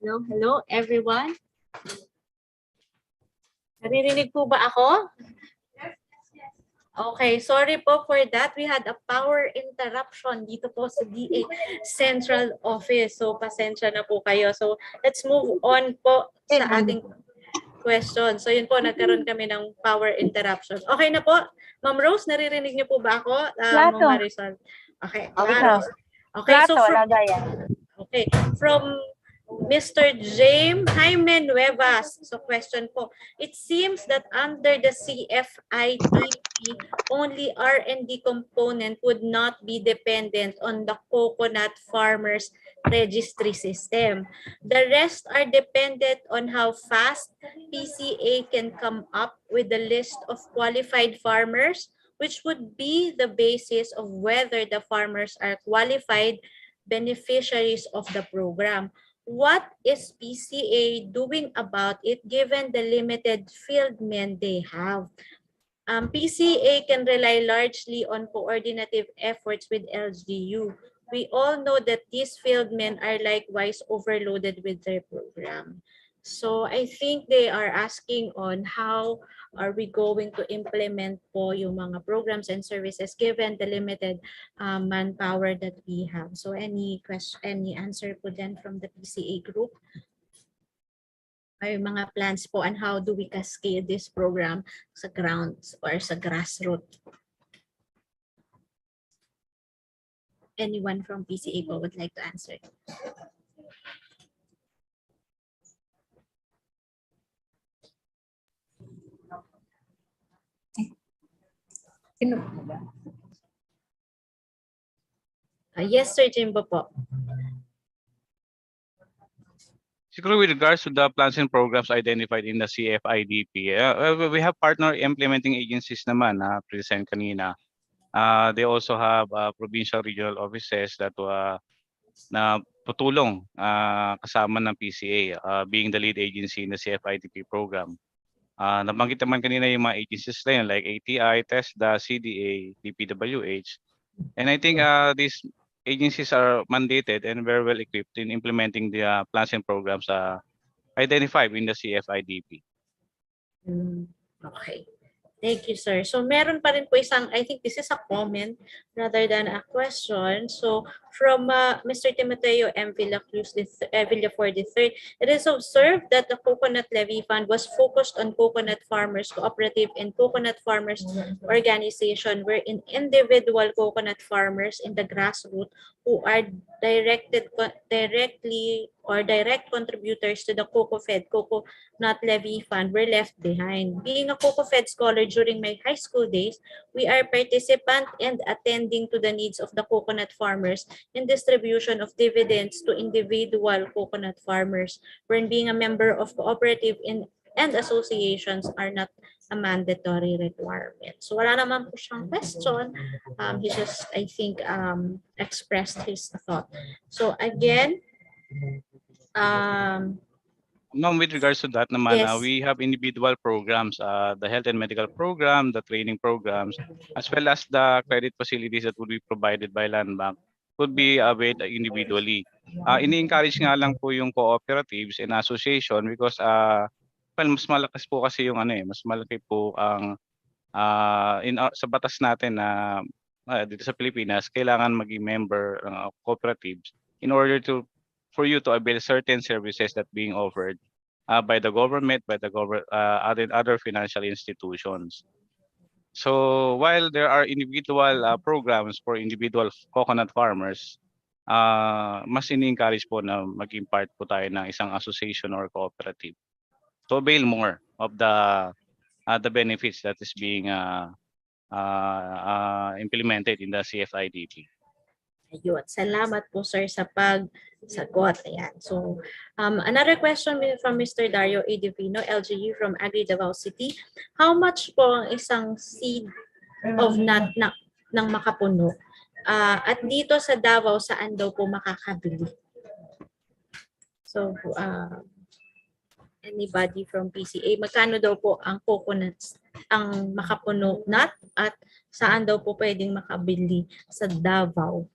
Hello, everyone. Naririnig po ba ako? Okay, sorry po for that. We had a power interruption dito po sa DA Central Office. So, pasensya na po kayo. So, let's move on po sa ating question. So, yun po, nagkaroon kami ng power interruption. Okay na po? Ma'am Rose, naririnig niyo po ba ako? Ma'am Marisol. Okay. Okay, so from Mr. James Jaime Nuevas. So question po. It seems that under the CFITP, only R&D component would not be dependent on the coconut farmers registry system. The rest are dependent on how fast PCA can come up with the list of qualified farmers, which would be the basis of whether the farmers are qualified beneficiaries of the program. What is PCA doing about it given the limited fieldmen they have? PCA can rely largely on coordinative efforts with LGU. We all know that these fieldmen are likewise overloaded with their program. So I think they are asking on how are we going to implement po yung mga programs and services given the limited manpower that we have. So any question, any answer po then from the PCA group? Ay mga plans po and how do we cascade this program sa grounds or sa grassroots? Anyone from PCA po would like to answer? Sino ba? Yes, Sir Jimbo po. Siguro with regards to the plans and programs identified in the CFIDP, we have partner implementing agencies naman na present kanina. They also have provincial regional offices that na tutulong kasama ng PCA being the lead agency in the CFIDP program. Nabanggit naman kanina yung mga agencies na yun like ATI, TESDA, CDA, DPWH. And I think these agencies are mandated and very well equipped in implementing the plans and programs identified in the CFIDP. Okay. Thank you, sir. So, meron pa rin po isang, I think this is a comment rather than a question. So, from Mr. Timoteo M. Villacruz, Villafor III, it is observed that the Coconut Levy Fund was focused on coconut farmers cooperative and coconut farmers organization, wherein individual coconut farmers in the grassroots who are directly or direct contributors to the Coconut Levy Fund were left behind. Being a CocoFed scholar during my high school days, we are participant and attending to the needs of the coconut farmers in distribution of dividends to individual coconut farmers, when being a member of cooperative and associations are not a mandatory requirement. So wala naman po siyang question. He just, I think, expressed his thought. So again, Ma'am, with regards to that naman, yes. we have individual programs, the health and medical program, the training programs, as well as the credit facilities that would be provided by Land Bank could be availed individually. Ini-encourage nga lang po yung cooperatives and association because well, mas malakas po kasi yung mas malaki po ang sa batas natin na dito sa Pilipinas, kailangan maging member ng cooperatives in order for you to avail certain services that being offered by the government, by the other financial institutions. So while there are individual programs for individual coconut farmers, mas ini-encourage po na maging part po tayo ng isang association or cooperative to avail more of the benefits that is being implemented in the CFIDP. Ayun. Salamat po, sir, sa pagsagot. Ayan. So, another question from Mr. Dario A. Divino, LGU from Agri Davao City. How much po ang isang seed of nut ng makapuno? At dito sa Davao, saan daw po makakabili? So, anybody from PCA, magkano daw po ang coconuts, ang makapuno nut, at saan daw po pwedeng makabili sa Davao?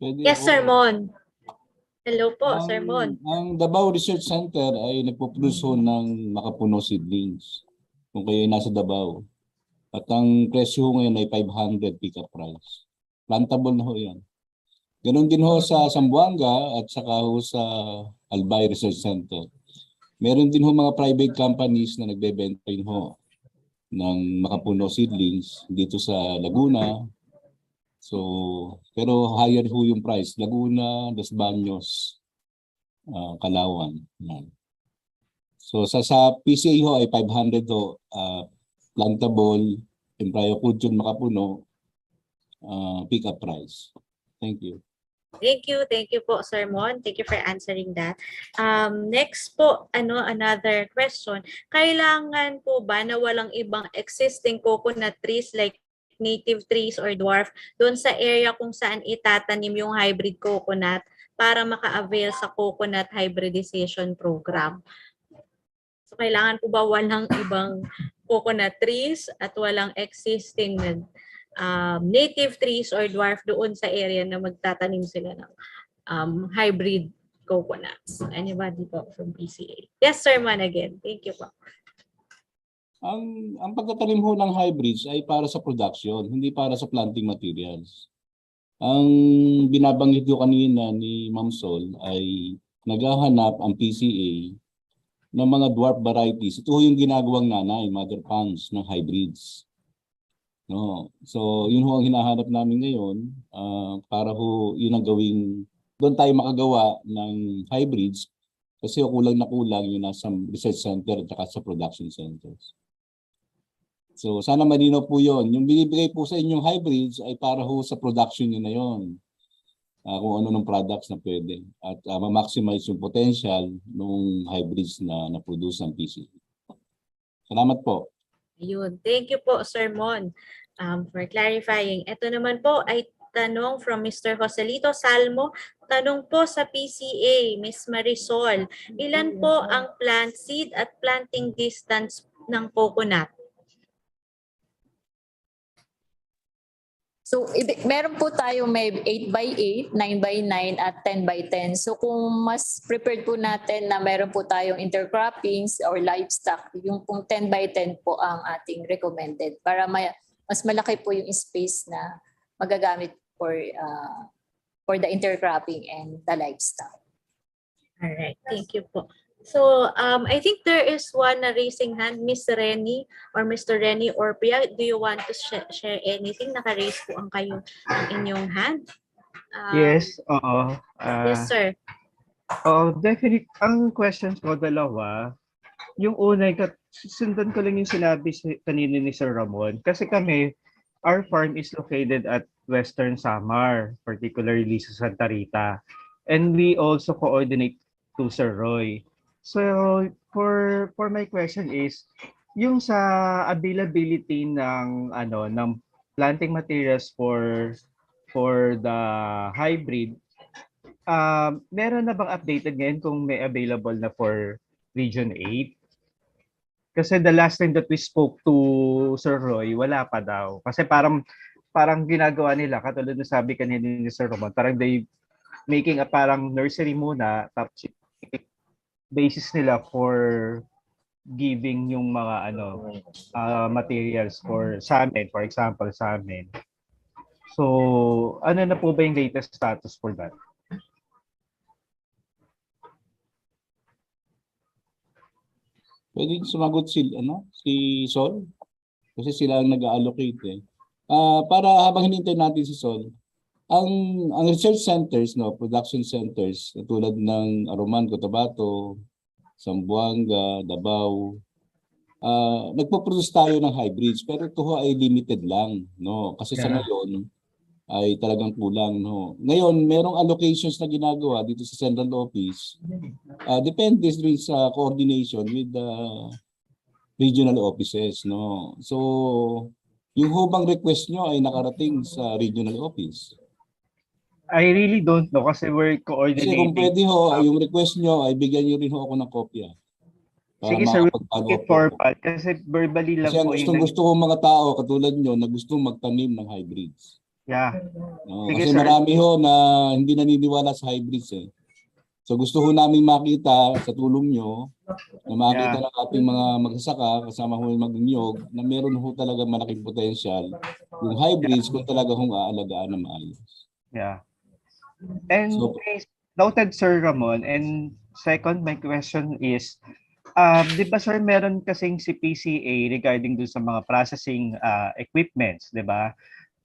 Yes, Sir Mon. Hello po, Sir Mon. Ang Davao Research Center ay nagpo-produce ng makapuno seedlings kung kayo ay nasa Davao. At ang presyo ngayon ay 500 pick-up price. Plantable na ho yan. Ganon din ho sa Zamboanga at saka ho sa Albay Research Center. Meron din ho mga private companies na nagbebenta rin ho ng makapuno seedlings dito sa Laguna. So, pero higher ho yung price. Laguna, Los Baños, Calauan. So, sa PCA ho ay 500 ho, plantable, Emprayo Kudyon makapuno, pick-up price. Thank you. Thank you po, Sir Mon. Thank you for answering that. Next po, another question. Kailangan po ba na walang ibang existing coconut trees like native trees or dwarf doon sa area kung saan itatanim yung hybrid coconut para maka-avail sa coconut hybridization program? So, kailangan po ba walang ibang coconut trees at walang existing native trees or dwarf doon sa area na magtatanim sila ng hybrid coconuts? Anybody po from PCA? Yes, Sir Man again. Thank you po. Ang pagtatanim ho ng hybrids ay para sa production, hindi para sa planting materials. Ang binabanggit ko kanina ni Ma'am Sol ay naghahanap ang PCA ng mga dwarf varieties. Ito yung ginagawang nanay, mother plants ng hybrids. No. So, yun ho ang hinahanap namin ngayon para ho yun ang gawing, doon tayo makagawa ng hybrids kasi kulang na kulang yun nasa research center at saka sa production centers. So sana malinaw po yun. Yung binibigay po sa inyong hybrids ay para ho sa production nyo na yun. Kung ano ng products na pwede. At ma-maximize yung potential ng hybrids na na-produce ng PCA. Salamat po. Ayun. Thank you po, Sir Mon, for clarifying. Ito naman po ay tanong from Mr. Joselito Salmo. Tanong po sa PCA, Ms. Marisol, ilan po ang plant seed at planting distance ng coconut? So, meron po tayo may 8x8, 9x9 at 10x10. So, kung mas prepared po natin na meron po tayong intercroppings or livestock, yung pong 10x10 po ang ating recommended para mas malaki po yung space na magagamit for the intercropping and the livestock. All right, thank you po. So, I think there is one raising hand, Miss Renny or Mr. Renny Orpia. Do you want to share anything? Naka-raise po ang inyong hand. Yes, oo. Yes, sir. Definitely. Ang questions ko dalawa. Yung una, sundan ko lang yung sinabi kanina ni Sir Ramon. Kasi kami, our farm is located at Western Samar, particularly sa Santa Rita. And we also coordinate to Sir Roy. So for my question is yung sa availability ng planting materials for the hybrid, meron na bang updated ngayon kung may available na for Region 8? Kasi the last time that we spoke to Sir Roy, wala pa daw. Kasi parang ginagawa nila, katulad na sabi kanina ni Sir Roman, parang they making a parang nursery muna, tapos basis nila for giving yung mga materials for sa amin, for example sa amin. So, ano na po ba yung latest status for that? Pwedeng sumagot si Sol kasi sila ang nag-allocate eh. Para habang hinintay natin si Sol, ang research centers, production centers tulad ng Aruman, Cotabato, Zamboanga, Davao, nagpo-produce tayo ng hybrids pero ito ay limited lang, kasi sa ngayon ay talagang kulang, Ngayon, merong allocations na ginagawa dito sa central office. Depende rin sa coordination with the regional offices, So, yung hubang request nyo ay nakarating sa regional office. I really don't know kasi we're coordinating. Kasi kung pwede yung request nyo ay bigyan nyo rin ako ng kopya. Sige sir, formal kasi verbally lang kasi po. Kasi gusto ko mga tao katulad nyo na gustong magtanim ng hybrids. Yeah. Sige, Kasi sir. marami na hindi naniniwala sa hybrids eh. So gusto namin makita sa tulong nyo na makita ng ating mga magsasaka kasama yung mag-inyog na meron talaga malaking potential yung hybrids kung talaga aalagaan na maayos. Yeah. And noted Sir Ramon, and second my question is di ba sir meron kasing si PCA regarding dun sa mga processing equipments, di ba?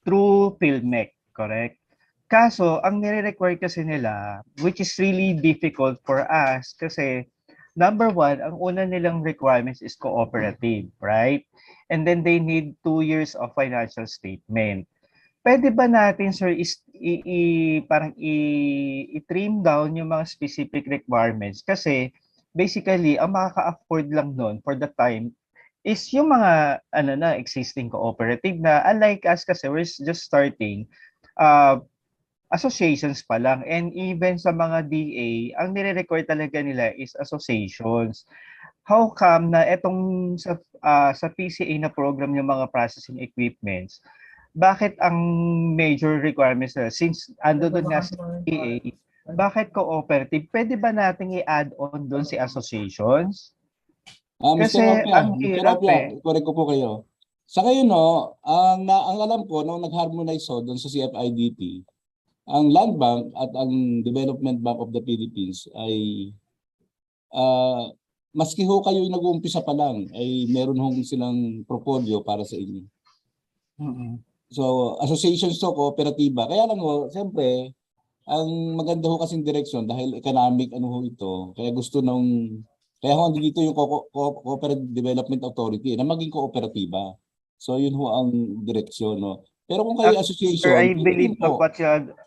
Through PhilMec, correct? Kaso ang nire-require kasi nila, which is really difficult for us kasi number one, ang una nilang requirements is cooperative, right? And then they need 2 years of financial statement. Pwede ba natin sir parang i-trim down yung mga specific requirements kasi basically ang makaka-afford lang noon for the time is yung mga existing cooperative na unlike us kasi we're just starting associations pa lang, and even sa mga DA ang nire-require talaga nila is associations. How come na etong sa PCA na program yung mga processing equipments, bakit ang major requirements na since ando doon nga sa PA, bakit cooperative? Pwede ba nating i-add on doon si associations? Kasi ang hirap correct ko po kayo. Sa kayo ang alam ko nung nag-harmonize doon sa CFIDP, ang Land Bank at ang Development Bank of the Philippines ay maski kayo yung nag-uumpisa pa lang ay meron silang propolyo para sa inyo. So, associations kooperatiba. Kaya lang siyempre, ang maganda kasing direksyon dahil economic ito. Kaya gusto kaya dito yung Cooperative Development Authority na maging kooperatiba. So yun ho ang direksyon, no. Pero kung kayo Sir, association, I pwede believe rin po.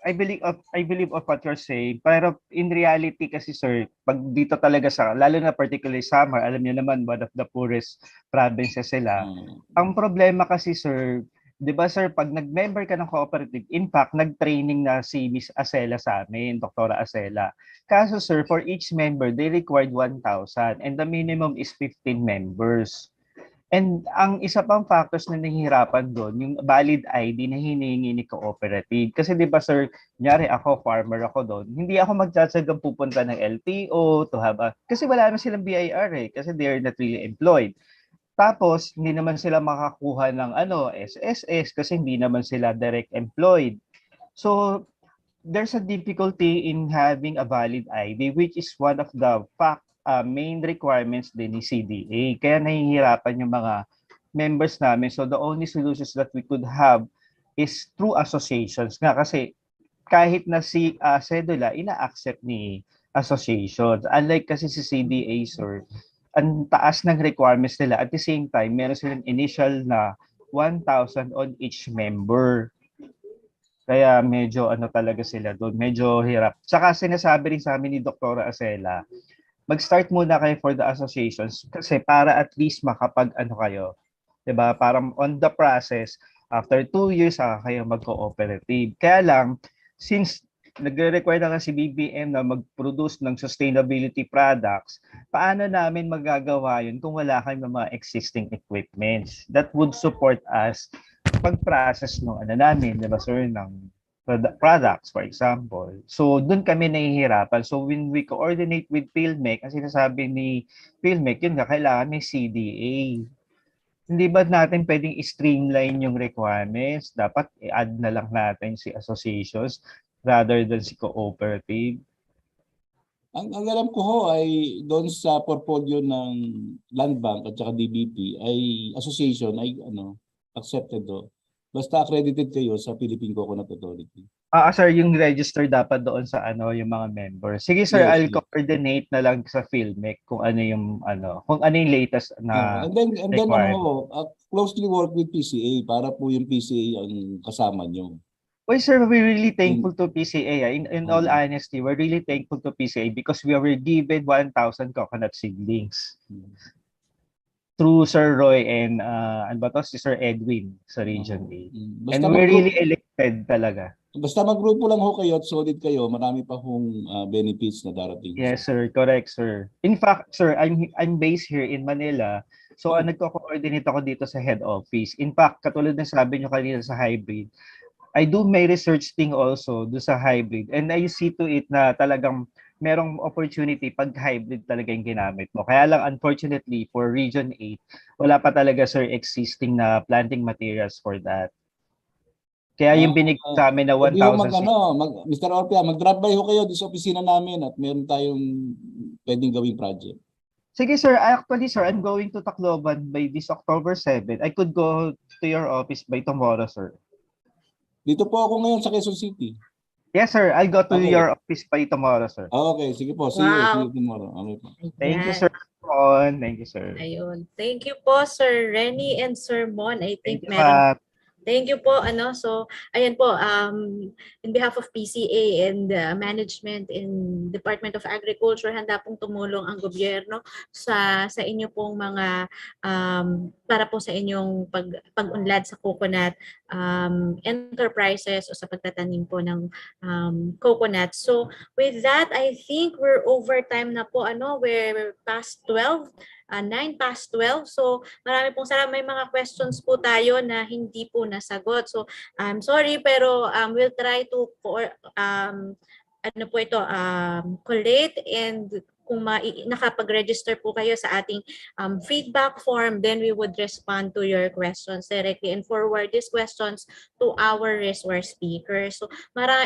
I believe of what you're saying. Pero in reality kasi sir, pag dito talaga sa lalo na particularly summer, alam niyo naman one of the poorest provinces sila. Ang problema kasi sir, 'di ba sir, pag nag-member ka ng cooperative, in fact, nag-training na si Miss Acela sa amin, Dr. Acela. Kaso sir, for each member, they required 1,000 and the minimum is 15 members. And ang isa pang factors na nahihirapan doon, yung valid ID na hinihingi ni cooperative. Kasi 'di ba sir, kunyari ako, farmer ako doon, hindi ako magtsatsagang pupunta ng LTO to have kasi wala naman silang BIR kasi they are not really employed. Tapos hindi naman sila makakuha ng SSS kasi hindi naman sila direct employed. So there's a difficulty in having a valid ID, which is one of the main requirements din ni CDA. Kaya nahihirapan yung mga members namin. So the only solutions that we could have is through associations nga kasi kahit na si Cedula, ina-accept ni associations. Unlike kasi si CDA, sir, ang taas ng requirements nila. At the same time, meron silang initial na 1,000 on each member. Kaya medyo talaga sila doon, medyo hirap. Saka sinasabi rin sa amin ni Dr. Acela, mag-start muna kayo for the associations kasi para at least kayo, 'di ba? Parang on the process, after 2 years kayo mag-cooperative. Kaya lang, since nagre-require na si BBM na mag-produce ng sustainability products, paano namin magagawa yun kung wala kayong mga existing equipments that would support us pag-process ng namin, 'di ba sir, ng products, for example. So, doon kami nahihirapan. So, when we coordinate with PhilMec, ang sinasabi ni PhilMec, yun nga, kailangan may CDA. Hindi ba natin pwedeng i-streamline yung requirements? Dapat i-add na lang natin si associations rather than si cooperative. Ang alam ko ho ay doon sa portfolio ng Land Bank at saka DBP ay association ay accepted do. Basta accredited kayo sa Philippine Coconut Authority. Sir, yung register dapat doon sa yung mga members. Sige sir, Yes, I'll coordinate na lang sa PhilMec kung ano yung latest na and then closely work with PCA para po yung PCA ang kasama nyo. Well, sir, we're really thankful to PCA. In all honesty, we're really thankful to PCA because we were given 1,000 coconut seedlings through Sir Roy and si Sir Edwin sa Region 8. And we're really elected talaga. Basta maggrupo lang ho kayo at solid kayo, marami pa hong benefits na darating. Yes, sir. Correct, sir. In fact, sir, I'm based here in Manila. So, nagko-coordinate ako dito sa head office. In fact, katulad ng sabi nyo kanina sa hybrid, I do my research thing also do sa hybrid. And I see to it na talagang merong opportunity pag hybrid talaga yung ginamit mo. Kaya lang, unfortunately, for Region 8, wala pa talaga, sir, existing na planting materials for that. Kaya yung binigay sa amin na 1,000. Mr. Orpia, mag-drop by ho kayo sa opisina namin at meron tayong pwedeng gawing project. Sige sir, actually sir, I'm going to Tacloban by this October 7. I could go to your office by tomorrow, sir. Dito po ako ngayon sa Quezon City. Yes sir, I'll go to your office by tomorrow, sir. Okay, sige po. See you tomorrow. Okay po. Thank you, sir. Thank you, sir. Ayun. Thank you po, Sir Renny and Sir Mon. I think Thank you, meron. Thank you po. So, ayan po, in behalf of PCA and management in Department of Agriculture, handa pong tumulong ang gobyerno sa inyo pong mga, para po sa inyong pag-unlad sa coconut enterprises o sa pagtatanim po ng coconut. So, with that, I think we're over time na po. We're past 12. 9 past 12. So, marami pong salamat. May mga questions po tayo na hindi po nasagot. So, I'm sorry, pero we'll try to collate, and kung nakapag-register po kayo sa ating feedback form, then we would respond to your questions directly and forward these questions to our resource speakers. So,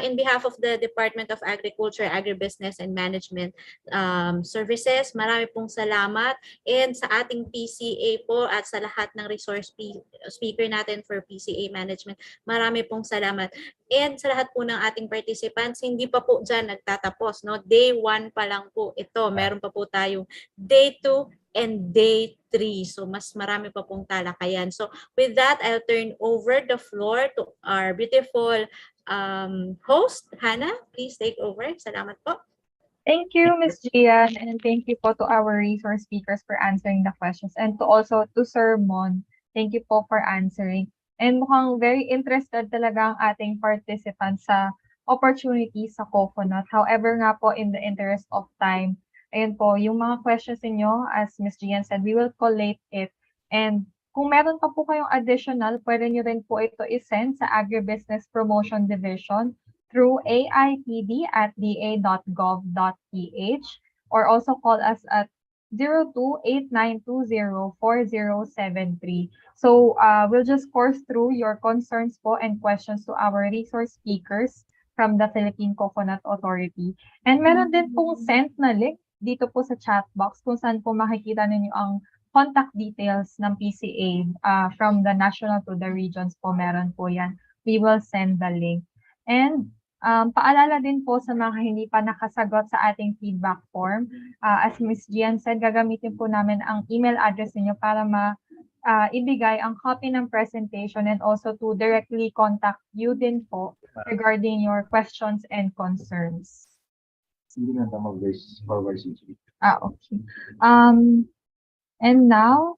in behalf of the Department of Agriculture, Agribusiness, and Management Services, marami pong salamat. And sa ating PCA po at sa lahat ng resource speaker natin for PCA Management, marami pong salamat. And sa lahat po ng ating participants, hindi pa po dyan nagtatapos. Day 1 pa lang po ito. Meron pa po tayong Day 2 and day 3. So mas marami pa pong talakayan. So with that, I'll turn over the floor to our beautiful host, Hannah. Please take over. Salamat po. Thank you, Ms. Gian, and thank you po to our resource speakers for answering the questions, and to Sir Mon, thank you po for answering. And mukhang very interested talaga ang ating participants sa opportunities sa coconut. However nga po, in the interest of time, ayun po, yung mga questions niyo, as Ms. Gian said, we will collate it. And kung meron pa po kayong additional, pwede nyo rin po ito isend sa Agribusiness Promotion Division through aipd@da.gov.ph, or also call us at 0289204073. So we'll just course through your concerns po and questions to our resource speakers from the Philippine Coconut Authority. And meron din pong sent na link dito po sa chat box kung saan po makikita ninyo ang contact details ng PCA from the national to the regions po, meron po yan. We will send the link. And paalala din po sa mga hindi pa nakasagot sa ating feedback form, as Ms. Gian said, gagamitin po namin ang email address niyo para ibigay ang copy ng presentation and also to directly contact you din po regarding your questions and concerns. Okay. And now,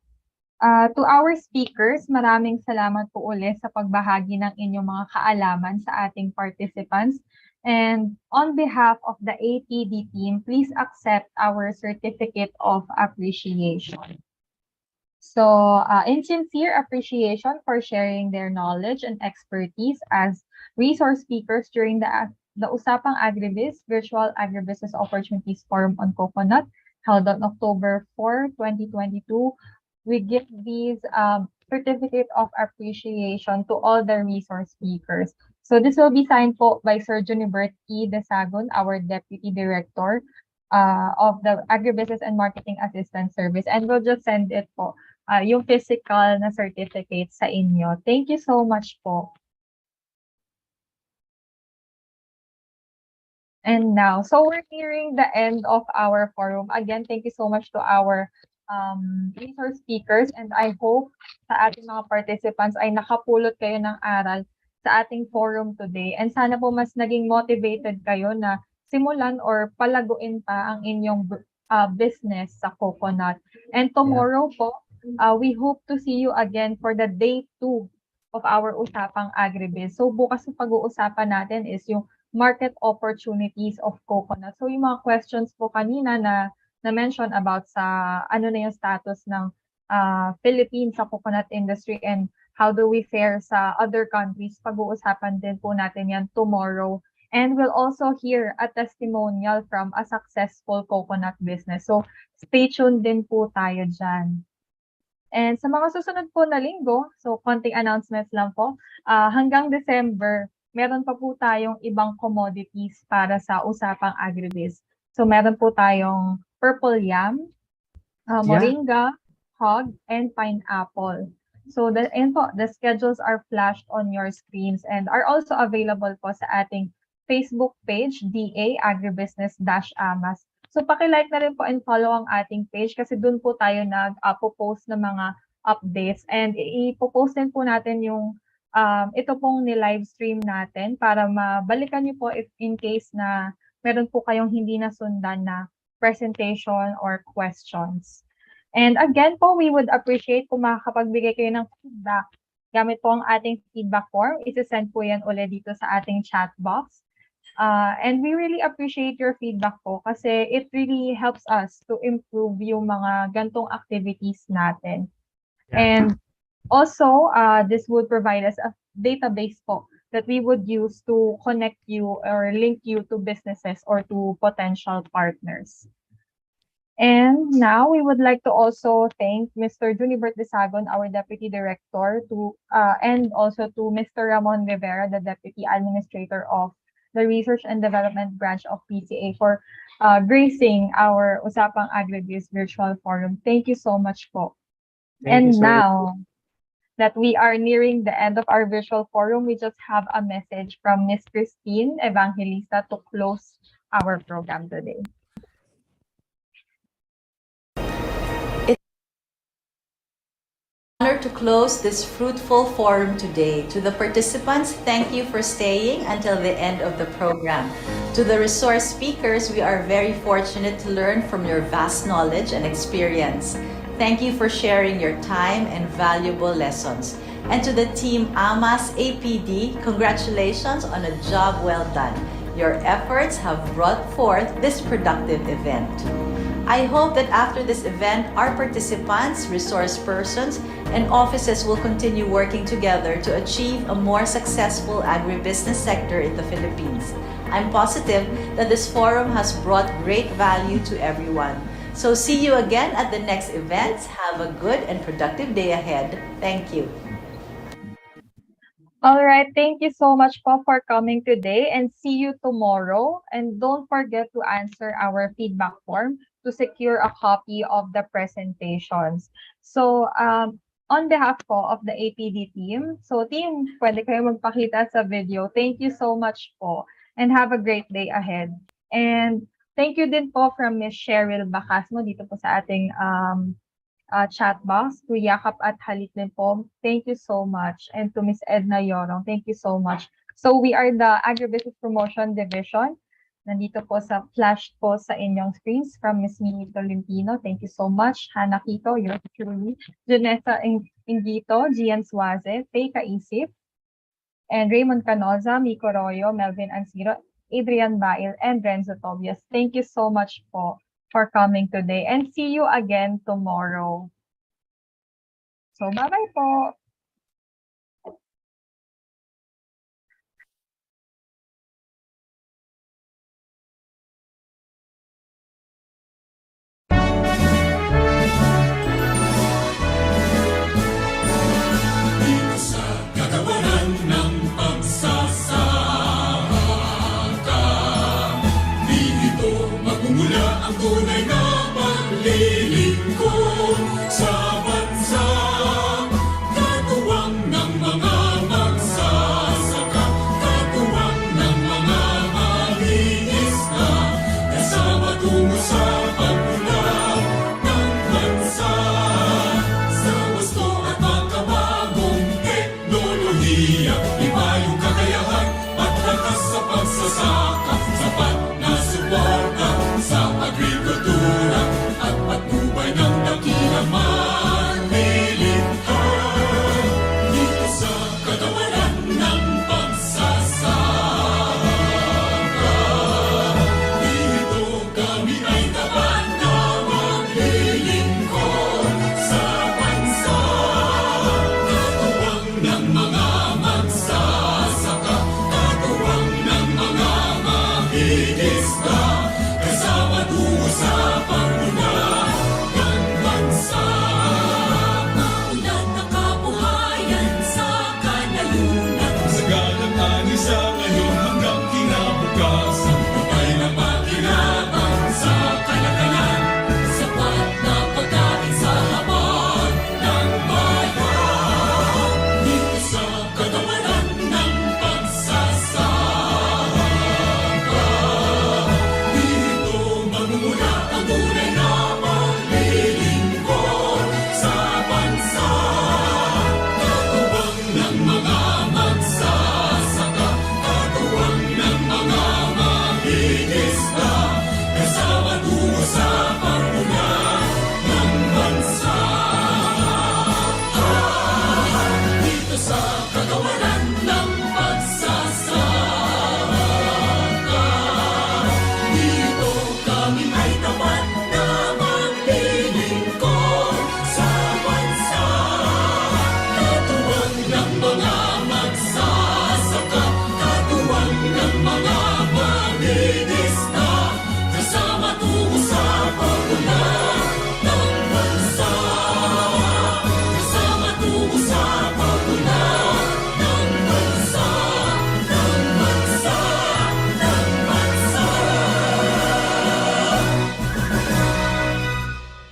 to our speakers, maraming salamat po ulit sa pagbahagi ng inyong mga kaalaman sa ating participants. And on behalf of the APD team, please accept our certificate of appreciation. So, in sincere appreciation for sharing their knowledge and expertise as resource speakers during the Usapang Agribiz Virtual Agribusiness Opportunities Forum on Coconut, held on October 4, 2022, we give these certificate of appreciation to all the resource speakers. So this will be signed po by Sir Junibert E. Desagon, our Deputy Director of the Agribusiness and Marketing Assistance Service. And we'll just send it po, yung physical na certificate sa inyo. Thank you so much po. And now, so we're nearing the end of our forum. Again, thank you so much to our resource speakers, and I hope sa ating mga participants ay nakapulot kayo ng aral sa ating forum today. And sana po mas naging motivated kayo na simulan or palaguin pa ang inyong business sa coconut. And tomorrow po, we hope to see you again for the day 2 of our Usapang Agribiz. So bukas ang pag-uusapan natin is yung market opportunities of coconut. So yung mga questions po kanina na mention about sa ano na yung status ng Philippines sa coconut industry and how do we fare sa other countries, pag-uusapan din po natin yan tomorrow. And we'll also hear a testimonial from a successful coconut business. So stay tuned din po tayo dyan. And sa mga susunod po na linggo, so konting announcements lang po, hanggang December, meron pa po tayong ibang commodities para sa Usapang Agribiz. So meron po tayong purple yam, moringa, hog, and pineapple. So the schedules are flashed on your screens and are also available po sa ating Facebook page, DA Agribusiness-AMAS. So paki-like na rin po and follow ang ating page kasi dun po tayo nag-post ng mga updates, and ipopost din po natin yung ito pong ni-live stream natin para mabalikan niyo po if in case na meron po kayong hindi nasundan na presentation or questions. And again po, we would appreciate kung makakapagbigay kayo ng feedback gamit po ang ating feedback form. Isasend po yan ulit dito sa ating chat box. And we really appreciate your feedback po kasi it really helps us to improve yung mga gantong activities natin. And also, this would provide us a database po that we would use to connect you or link you to businesses or to potential partners. And now we would like to also thank Mr. Junibert Desagon, our Deputy Director, and also to Mr. Ramon Rivera, the Deputy Administrator of the Research and Development Branch of PCA for gracing our Usapang Agribiz Virtual Forum. Thank you so much po. And now that we are nearing the end of our virtual forum, we just have a message from Ms. Christine Evangelista to close our program today. close this fruitful forum today. To the participants, thank you for staying until the end of the program. To the resource speakers, we are very fortunate to learn from your vast knowledge and experience. Thank you for sharing your time and valuable lessons. And to the team AMAS APD, congratulations on a job well done. Your efforts have brought forth this productive event. I hope that after this event, our participants, resource persons, and offices will continue working together to achieve a more successful agribusiness sector in the Philippines. I'm positive that this forum has brought great value to everyone. So see you again at the next events. Have a good and productive day ahead. Thank you. All right, thank you so much po for coming today and see you tomorrow. And don't forget to answer our feedback form to secure a copy of the presentations. So on behalf po of the APD team, so team, pwede kayo magpakita sa video. Thank you so much po and have a great day ahead. And thank you din po from Ms. Cheryl Bacasmo dito po sa ating chat box. To Yakap at Halik din po, thank you so much. And to Ms. Edna Yorong, thank you so much. So we are the Agribusiness Promotion Division. Nandito po sa flash po sa inyong screens from Ms. Mini Tolentino. Thank you so much. Hana Quito, yours truly. Junessa Ingito, Gian Suaze, Faye Kaisip, and Raymond Canoza, Miko Royo, Melvin Ansiro, Adrian Bail, and Renzo Tobias. Thank you so much po for coming today. And see you again tomorrow. So bye-bye po. Kagawaran ng pagsasaka, di ito magmumula ang tunay na paglilingkod sa bansa. Katuwang ng mga magsasaka, katuwang ng mga mangingisda, kasama tungo sa pagmulat ng bansa. Sa gusto at makabagong teknolohiya, iba yung kakayahan at lakas sa pagsasaka, sapat na suporta sa agrikultura at patnubay ng dakilang manlilihan. Dito sa kagawaran ng pagsasaka, dito kami ay tapat na maglilingkod sa bansa. Katuwang ng mga magsasaka, katuwang ng mga mangingisda, kasama tungo sa pagmulat ng bansa. Maunat na kabuhayan sa kanayunan, sa galang ani sa ngayon hanggang kinabukasan. Patay na pakinabang sa kalakalan, sapat na pagkain sa laman ng bayan. Dito sa kagawaran ng pagsasaka, dito magmumula ang tunay na paglilingkod sa bansa. Katuwang ng mga magsasaka, katuwang ng mga mangingisda, kasama tungo sa pagmulat ng bansa. Dito sa kagawaran ng pagsasaka, dito kami ay tapat na maglilingkod sa bansa. Katuwang ng mga magsasaka, katuwang ng mga mangingisda,